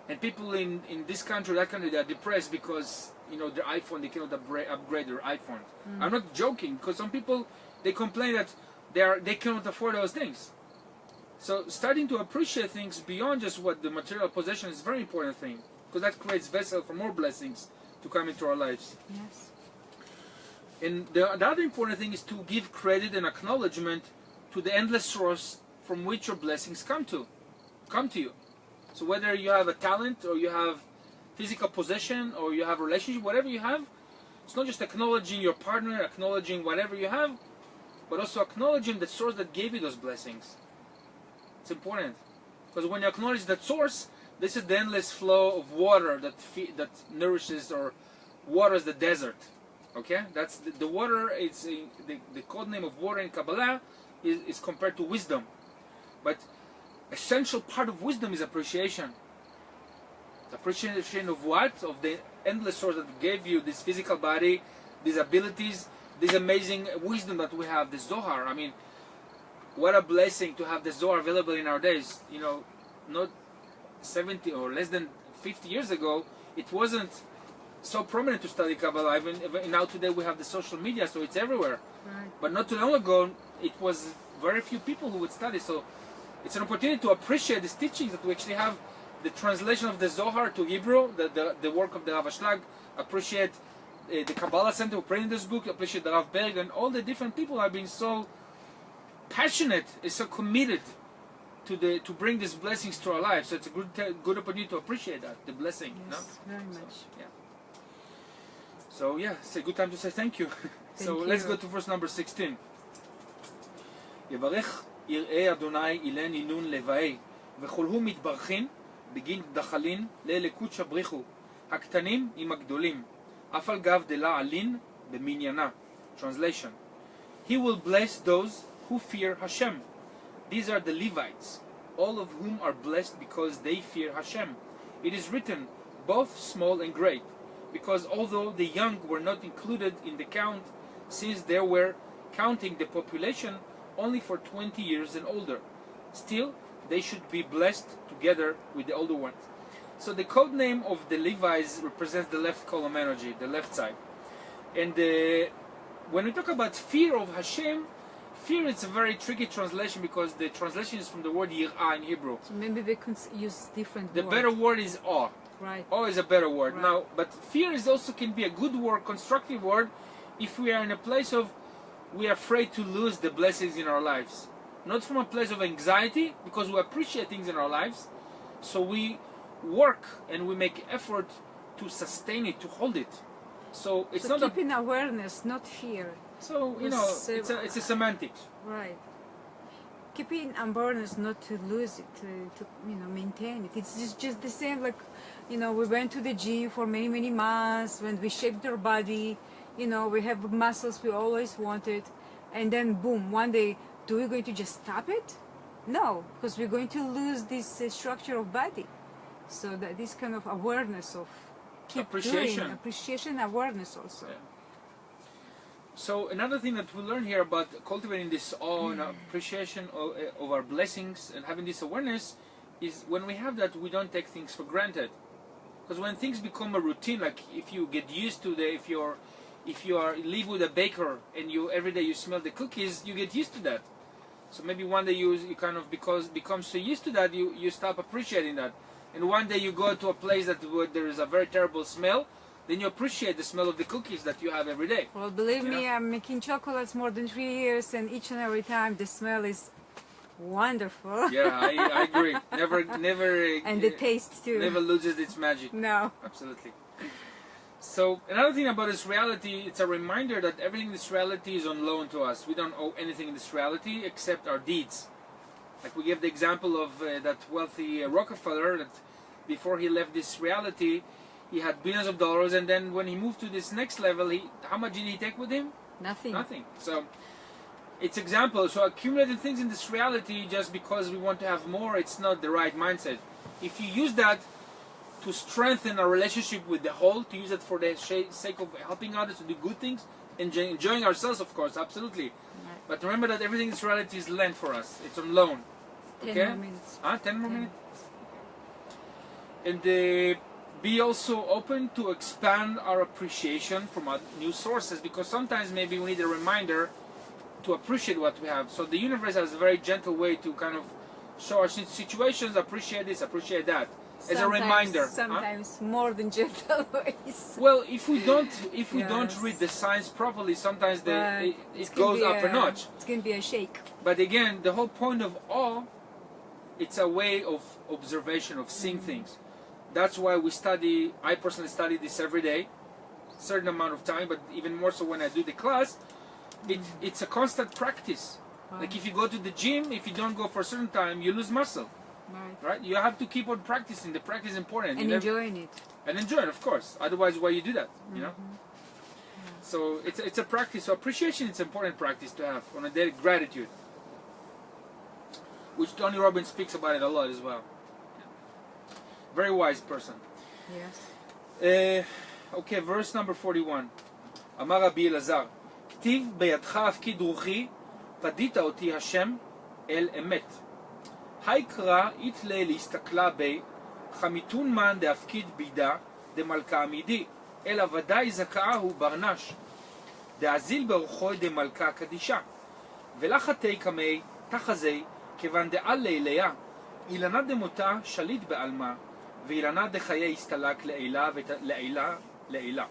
And people in this country, that country, they are depressed because, their iPhone, they cannot upgrade their iPhone. I'm not joking, because some people, they complain that they cannot afford those things. So starting to appreciate things beyond just what the material possession is a very important thing, because that creates vessel for more blessings to come into our lives. Yes. And the other important thing is to give credit and acknowledgement to the endless source from which your blessings come to you. So whether you have a talent or you have physical possession or you have a relationship, whatever you have, it's not just acknowledging your partner, acknowledging whatever you have, but also acknowledging the source that gave you those blessings. It's important, because when you acknowledge that source, this is the endless flow of water that nourishes or waters the desert. Okay, that's the water. It's the code name of water in Kabbalah is compared to wisdom, but essential part of wisdom is appreciation. The appreciation of what? Of the endless source that gave you this physical body, these abilities, this amazing wisdom that we have, the Zohar. I mean, what a blessing to have the Zohar available in our days. Not 70 or less than 50 years ago, it wasn't so prominent to study Kabbalah. Even now today we have the social media, so it's everywhere. Right. But not too long ago, it was very few people who would study. So it's an opportunity to appreciate these teachings, that we actually have the translation of the Zohar to Hebrew, the work of the Rav Ashlag, appreciate the Kabbalah Center who printed this book, appreciate the Rav Berg, and all the different people have been so passionate, is so committed to bring these blessings to our lives. So it's a good opportunity to appreciate that, the blessing. Yes, very much. So, yeah. So yeah, it's a good time to say thank you. So let's go to verse number 16. יברך יראי אדוני אילן אינון לבאי וכלהו מתברכין בגין דחלין לאלקות שבריחו הקטנים עם הגדולים אף על גב דלה עלין במניינה. Translation. He will bless those who fear Hashem. These are the Levites, all of whom are blessed because they fear Hashem. It is written, both small and great, because although the young were not included in the count, since they were counting the population only for 20 years and older, still they should be blessed together with the older ones. So the code name of the Levites represents the left column energy, the left side. And when we talk about fear of Hashem, fear is a very tricky translation because the translation is from the word yir'ah in Hebrew. So maybe we could use different The words. better word is awe. Right. Awe is a better word. Right. Now, but fear is also can be a good word, constructive word, if we are in a place of we are afraid to lose the blessings in our lives. Not from a place of anxiety, because we appreciate things in our lives, so we work and we make effort to sustain it, to hold it. So it's So not keeping awareness, not fear. so you know it's a semantics. Right. Keeping awareness, not to lose it, to maintain it. It's just the same, like, we went to the gym for many months, when we shaped our body, we have muscles we always wanted, and then boom, one day, do we going to just stop it? No, because we're going to lose this structure of body. So that this kind of awareness of appreciation, awareness also. Yeah. So another thing that we learn here about cultivating this awe and appreciation of our blessings and having this awareness is when we have that, we don't take things for granted. Because when things become a routine, like if you get used to if you live with a baker and every day you smell the cookies, you get used to that. So maybe one day you kind of become so used to that you stop appreciating that. And one day you go to a place where there is a very terrible smell, then you appreciate the smell of the cookies that you have every day. Well, believe me, I'm making chocolates more than 3 years, and each and every time the smell is wonderful. Yeah, I agree. Never. And the taste too. Never loses its magic. No. Absolutely. So another thing about this reality, it's a reminder that everything in this reality is on loan to us. We don't owe anything in this reality except our deeds. Like we gave the example of that wealthy Rockefeller that before he left this reality, he had billions of dollars, and then when he moved to this next level, how much did he take with him? Nothing. Nothing. So it's example. So accumulating things in this reality just because we want to have more, it's not the right mindset. If you use that to strengthen our relationship with the whole, to use it for the sake of helping others to do good things, enjoying ourselves, of course, absolutely. Right. But remember that everything in this reality is lent for us. It's on loan. 10 Okay? more minutes. 10 more minutes. And be also open to expand our appreciation from new sources, because sometimes maybe we need a reminder to appreciate what we have. So the universe has a very gentle way to kind of show us situations, appreciate this, appreciate that. As a reminder. Sometimes more than gentle ways. Well, if we don't read the signs properly, sometimes it goes up a notch. It's going to be a shake. But again, the whole point of awe, it's a way of observation, of seeing things. That's why I personally study this every day, a certain amount of time, but even more so when I do the class, it's a constant practice. Wow. Like if you go to the gym, if you don't go for a certain time, you lose muscle. Right? You have to keep on practicing. The practice is important. And enjoying it. And enjoy it, of course. Otherwise, why you do that? You know. Yeah. So it's a practice. So appreciation is an important practice to have on a daily. Gratitude, which Tony Robbins speaks about it a lot as well. Very wise person. Yes. Okay, verse number 41. אמר רבי אלעזר, כתיב בידך הפקיד רוחי, פדית אותי השם אל אמת. היקרא יתלה להסתכלה בי, חמיתון מן דהפקיד בידה, דמלכה עמידי, אלא ודאי זכאהו ברנש, דאזיל ברוחוי דמלכה קדישה. ולחתי קמי תחזי, כיוון דעל ליליה, אילנה דמותה שליט בעלמה, ואילנה דחיי הסתלק לעילה לעילה.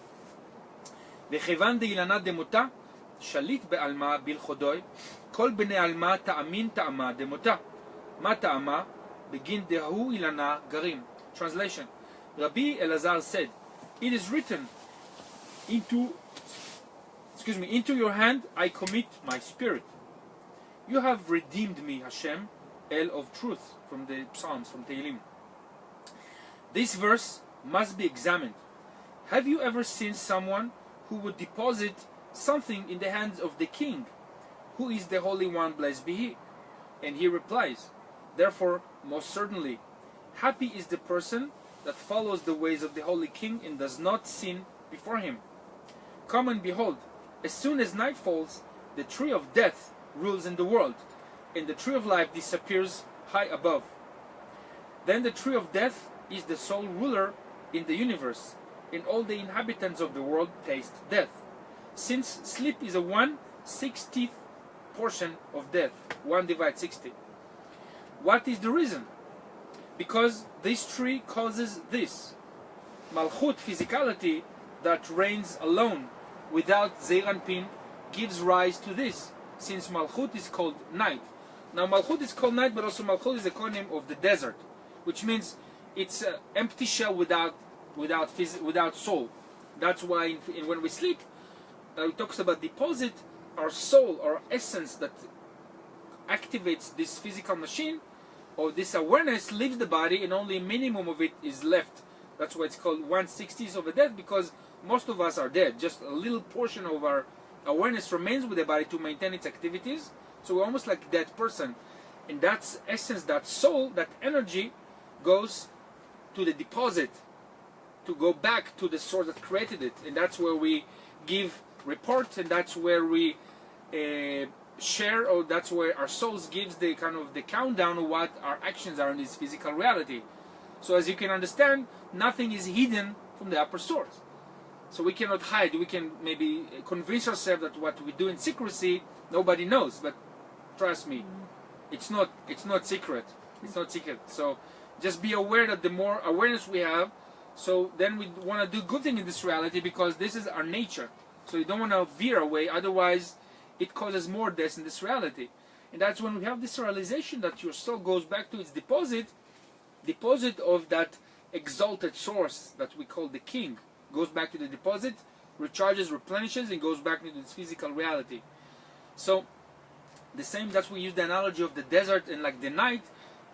וכיוון דאילנה דמותה, שליט בעלמה בלכודוי, כל בני עלמה תאמין תאמה דמותה. מה תאמה? בגין דהו אילנה גרים. Translation. Rabbi Elazar said, it is written, into your hand I commit my spirit. You have redeemed me, Hashem, El of truth, from the Psalms, from Tehillim. This verse must be examined. Have you ever seen someone who would deposit something in the hands of the king? Who is the Holy One, blessed be He? And he replies, therefore, most certainly, happy is the person that follows the ways of the Holy King and does not sin before him. Come and behold, as soon as night falls, the tree of death rules in the world, and the tree of life disappears high above. Then the tree of death is the sole ruler in the universe, and all the inhabitants of the world taste death. Since sleep is a 1/60th portion of death, 1 divided 60. What is the reason? Because this tree causes this. Malchut, physicality, that reigns alone, without Zeir Anpin, gives rise to this, since Malchut is called night. Now Malchut is called night, but also Malchut is the cogname of the desert, which means it's an empty shell without soul. That's why when we sleep, it talks about deposit, our soul, our essence that activates this physical machine, or this awareness leaves the body and only a minimum of it is left. That's why it's called 1/60th of a death, because most of us are dead. Just a little portion of our awareness remains with the body to maintain its activities. So we're almost like a dead person. And that essence, that soul, that energy goes to the deposit, to go back to the source that created it. And that's where we give report, and that's where we share, or that's where our souls gives the kind of the countdown of what our actions are in this physical reality. So as you can understand, nothing is hidden from the upper source. So we cannot hide. We can maybe convince ourselves that what we do in secrecy, nobody knows. But trust me, it's not secret. It's not secret. So just be aware that the more awareness we have, so then we want to do good thing in this reality, because this is our nature. So you don't want to veer away, otherwise it causes more death in this reality. And that's when we have this realization that your soul goes back to its deposit of that exalted source that we call the king. Goes back to the deposit, recharges, replenishes, and goes back into its physical reality. So the same, that's we use the analogy of the desert and like the night.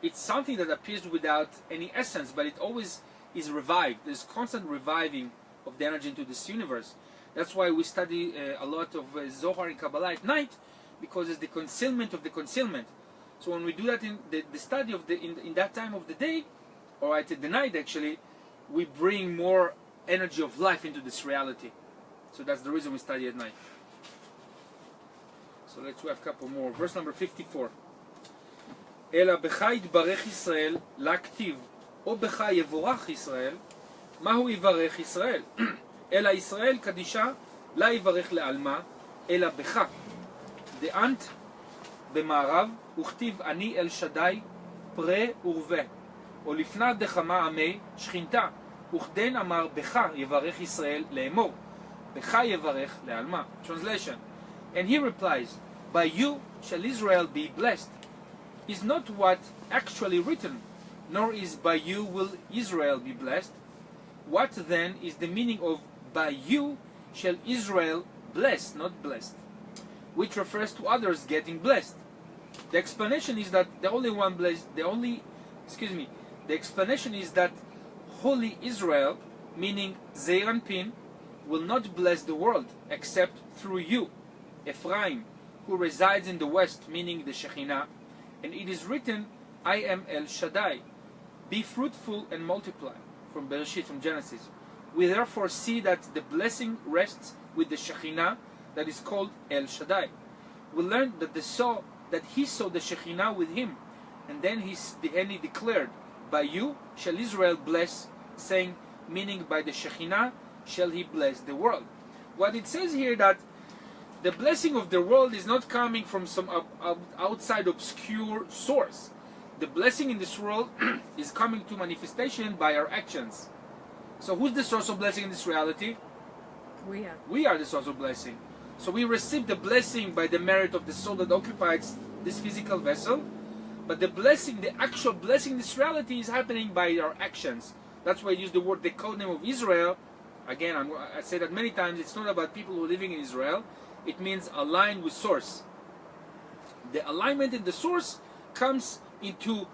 It's something that appears without any essence, but it always is revived. There's constant reviving of the energy into this universe. That's why we study a lot of Zohar and Kabbalah at night, because it's the concealment of the concealment. So when we do that in the study of in that time of the day, or at the night actually, we bring more energy of life into this reality. So that's the reason we study at night. So let's have a couple more. Verse number 54. אלא בך יתברך ישראל להכתיב, או בך יבורך ישראל, מהו יברך ישראל? אלא ישראל קדישה לה יברך לעלמה, אלא בך. דאנת במערב, וכתיב אני אל שדי פרה ורבה. או לפנת דחמה עמי שכינתה, וכדן אמר בך יברך ישראל לאמור, בך יברך לעלמה. Translation. And he replies, by you shall Israel be blessed. Is not what actually written, nor is by you will Israel be blessed. What then is the meaning of by you shall Israel bless, not blessed, which refers to others getting blessed? The explanation is that the explanation is that Holy Israel, meaning Zeir Anpin, will not bless the world except through you, Ephraim, who resides in the west, meaning the Shekhinah. And it is written, I am El Shaddai, be fruitful and multiply, from Bereshit, from Genesis. We therefore see that the blessing rests with the Shekhinah that is called El Shaddai. We learned that he saw the Shekhinah with him, and then he declared, by you shall Israel bless, saying, meaning by the Shekhinah shall he bless the world. What it says here, that the blessing of the world is not coming from some outside obscure source. The blessing in this world is coming to manifestation by our actions. So who's the source of blessing in this reality? We are. We are the source of blessing. So we receive the blessing by the merit of the soul that occupies this physical vessel, but the blessing, the actual blessing in this reality is happening by our actions. That's why I use the word, the code name of Israel, again, I say that many times, it's not about people who are living in Israel. It means aligned with source. The alignment in the source comes into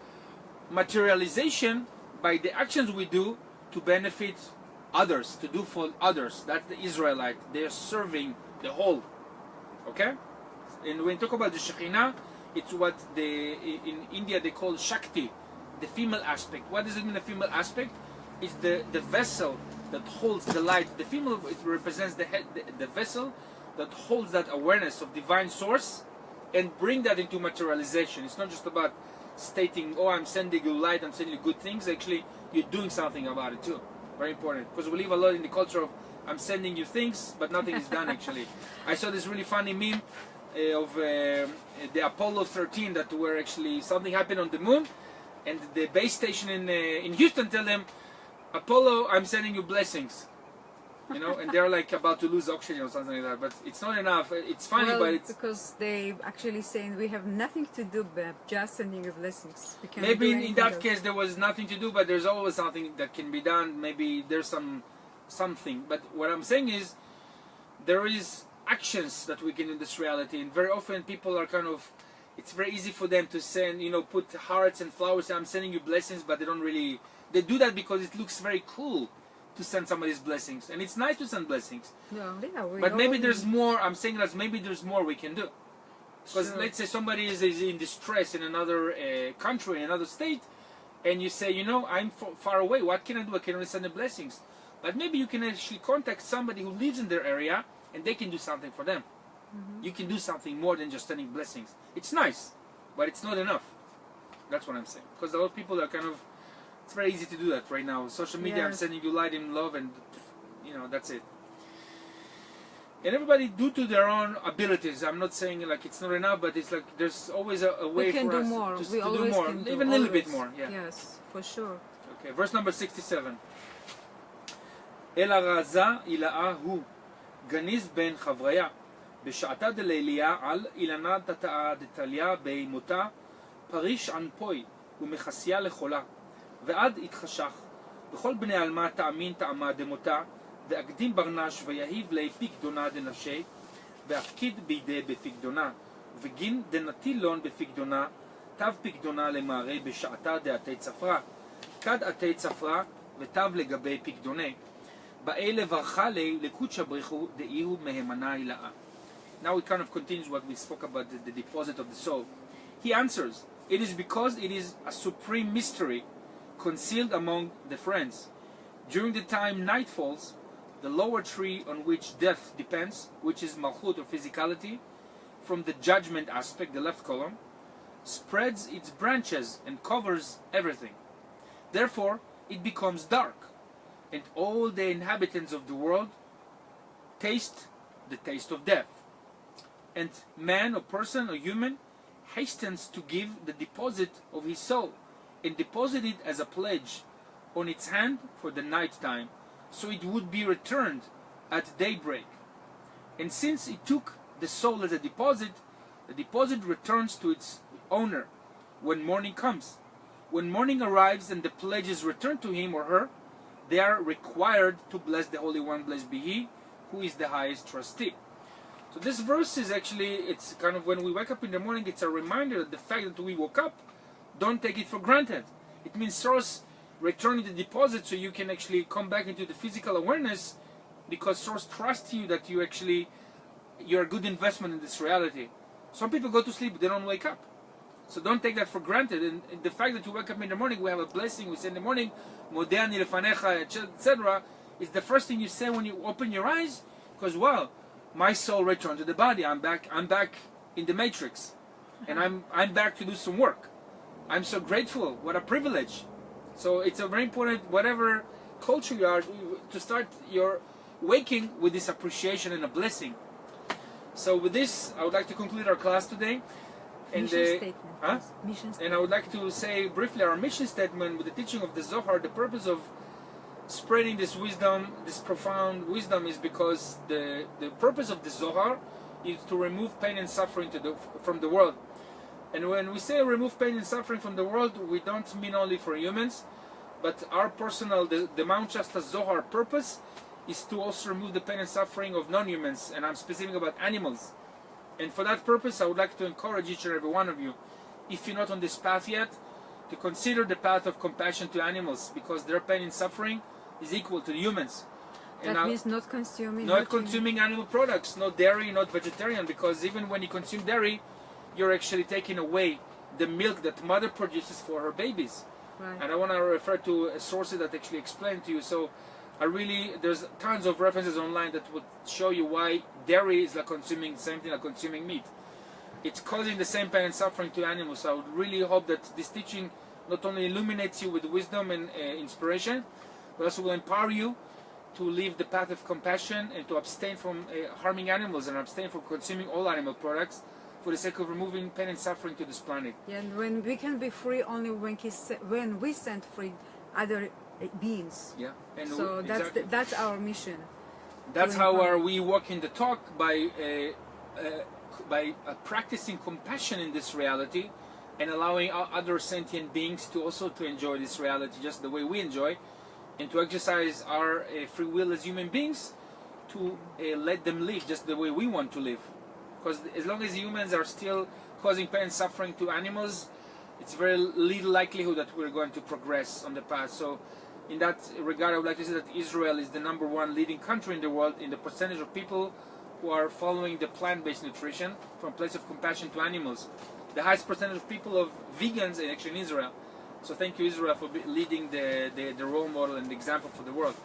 materialization by the actions we do to benefit others, to do for others. That's the Israelite. They're serving the whole. Okay? And when you talk about the Shekhinah, it's what in India they call Shakti, the female aspect. What does it mean, the female aspect? It's the vessel that holds the light. The female, it represents the head, the vessel that holds that awareness of divine source and bring that into materialization. It's not just about stating, oh, I'm sending you light, I'm sending you good things. Actually, you're doing something about it too. Very important. Because we live a lot in the culture of, I'm sending you things, but nothing is done actually. I saw this really funny meme of the Apollo 13 that were actually, something happened on the moon, and the base station in Houston tell them, Apollo, I'm sending you blessings. You know, and they're like about to lose oxygen or something like that. But it's not enough. It's funny, but it's because they actually saying we have nothing to do but just sending you blessings. We can't maybe do in that else. case there was nothing to do, but there's always something that can be done. Maybe there's something. But what I'm saying is there is actions that we can do in this reality, and very often people are kind of. It's very easy for them to send, you know, put hearts and flowers. I'm sending you blessings, but they don't really. They do that because it looks very cool to send somebody's blessings, and it's nice to send blessings. No, yeah, But maybe there's more. I'm saying that maybe there's more we can do. Because Sure. let's say somebody is in distress in another country, in another state, and you say, you know, I'm far away. What can I do? I can only send the blessings. But maybe you can actually contact somebody who lives in their area, and they can do something for them. You can do something more than just sending blessings. It's nice, but it's not enough. That's what I'm saying. Because a lot of people are kind of. It's very easy to do that right now. Social media, I'm Yes. sending you light and love, and you know, that's it. And everybody do to their own abilities. I'm not saying like it's not enough, but it's like there's always a way we can for do us more. to We do always more, can do even a little bit always. more. Yeah. Yes, for sure. Okay, verse number 67. אל הרזה הילאה הוא, גניז בן חבריה, בשעתה דליליה על אילנה תתאה דתליה בימותה, פריש ענפוי ומחסיה לחולה, ועד התחשך, וכל בני עלמה תאמין טעמה דמותה, ואקדים ברנש ויהיב לי פיקדונה דנפשי, ואפקיד בידי בפיקדונה, ובגין דנטילון בפיקדונה, תו פיקדונה למערי בשעתה דעתי צפרה, כד עתי צפרה ותו לגבי פיקדוני, באי לברכה לי לקודשא בריחו דאיהו מהימנה הילאה. Now it kind of continues what we spoke about, the deposit of the soul. He answers, it is because it is a supreme mystery concealed among the friends. During the time night falls, the lower tree on which death depends, which is malchut or physicality, from the judgment aspect, the left column, spreads its branches and covers everything. Therefore, it becomes dark, and all the inhabitants of the world taste the taste of death. And man or person or human hastens to give the deposit of his soul and deposit it as a pledge on its hand for the night time, so it would be returned at daybreak. And since it took the soul as a deposit, the deposit returns to its owner when morning comes. When morning arrives and the pledge is returned to him or her, they are required to bless the Holy One, blessed be He, who is the highest trustee. So this verse is actually, it's kind of when we wake up in the morning, it's a reminder that the fact that we woke up, don't take it for granted. It means Source returning the deposit so you can actually come back into the physical awareness, because Source trusts you that you're a good investment in this reality. Some people go to sleep, they don't wake up. So don't take that for granted. And the fact that you wake up in the morning, we have a blessing, we say in the morning, Modeani lefanecha, etc., is the first thing you say when you open your eyes, because wow, my soul returned to the body. I'm back in the matrix, and I'm back to do some work. I'm so grateful. What a privilege. So it's a very important, whatever culture you are, to start your waking with this appreciation and a blessing. So with this, I would like to conclude our class today. And Mission statement. Mission and I would like to say briefly our mission statement with the teaching of the Zohar. The purpose of spreading this wisdom, this profound wisdom, is because the purpose of the Zohar is to remove pain and suffering from the world. And when we say remove pain and suffering from the world, we don't mean only for humans, but our personal, the Mount Shasta Zohar purpose is to also remove the pain and suffering of non-humans, and I'm specific about animals. And for that purpose, I would like to encourage each and every one of you, if you're not on this path yet, to consider the path of compassion to animals, because their pain and suffering is equal to the humans. And that means not consuming. Not consuming animal products, no dairy, not vegetarian, because even when you consume dairy, you're actually taking away the milk that mother produces for her babies. Right. And I want to refer to sources that actually explain to you. So there's tons of references online that would show you why dairy is like consuming the same thing like consuming meat. It's causing the same pain and suffering to animals. So I would really hope that this teaching not only illuminates you with wisdom and inspiration, but also will empower you to live the path of compassion and to abstain from harming animals and abstain from consuming all animal products for the sake of removing pain and suffering to this planet. Yeah, and when we can be free only when we set free other beings. Yeah, and so that's our mission. That's how we walk in the talk, by practicing compassion in this reality and allowing other sentient beings to also to enjoy this reality just the way we enjoy, and to exercise our free will as human beings to let them live just the way we want to live. Because as long as humans are still causing pain and suffering to animals, it's very little likelihood that we're going to progress on the path. So in that regard, I would like to say that Israel is the #1 leading country in the world in the percentage of people who are following the plant-based nutrition from a place of compassion to animals. The highest percentage of people of vegans are actually in Israel. So thank you, Israel, for leading the role model and the example for the world.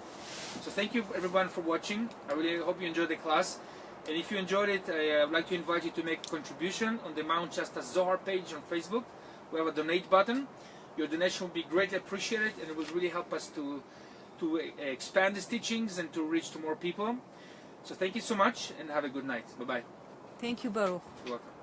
So thank you everyone for watching. I really hope you enjoyed the class. And if you enjoyed it, I would like to invite you to make a contribution on the Mount Shasta Zohar page on Facebook. We have a donate button. Your donation will be greatly appreciated, and it will really help us to expand these teachings and to reach to more people. So thank you so much, and have a good night. Bye-bye. Thank you, Baruch. You're welcome.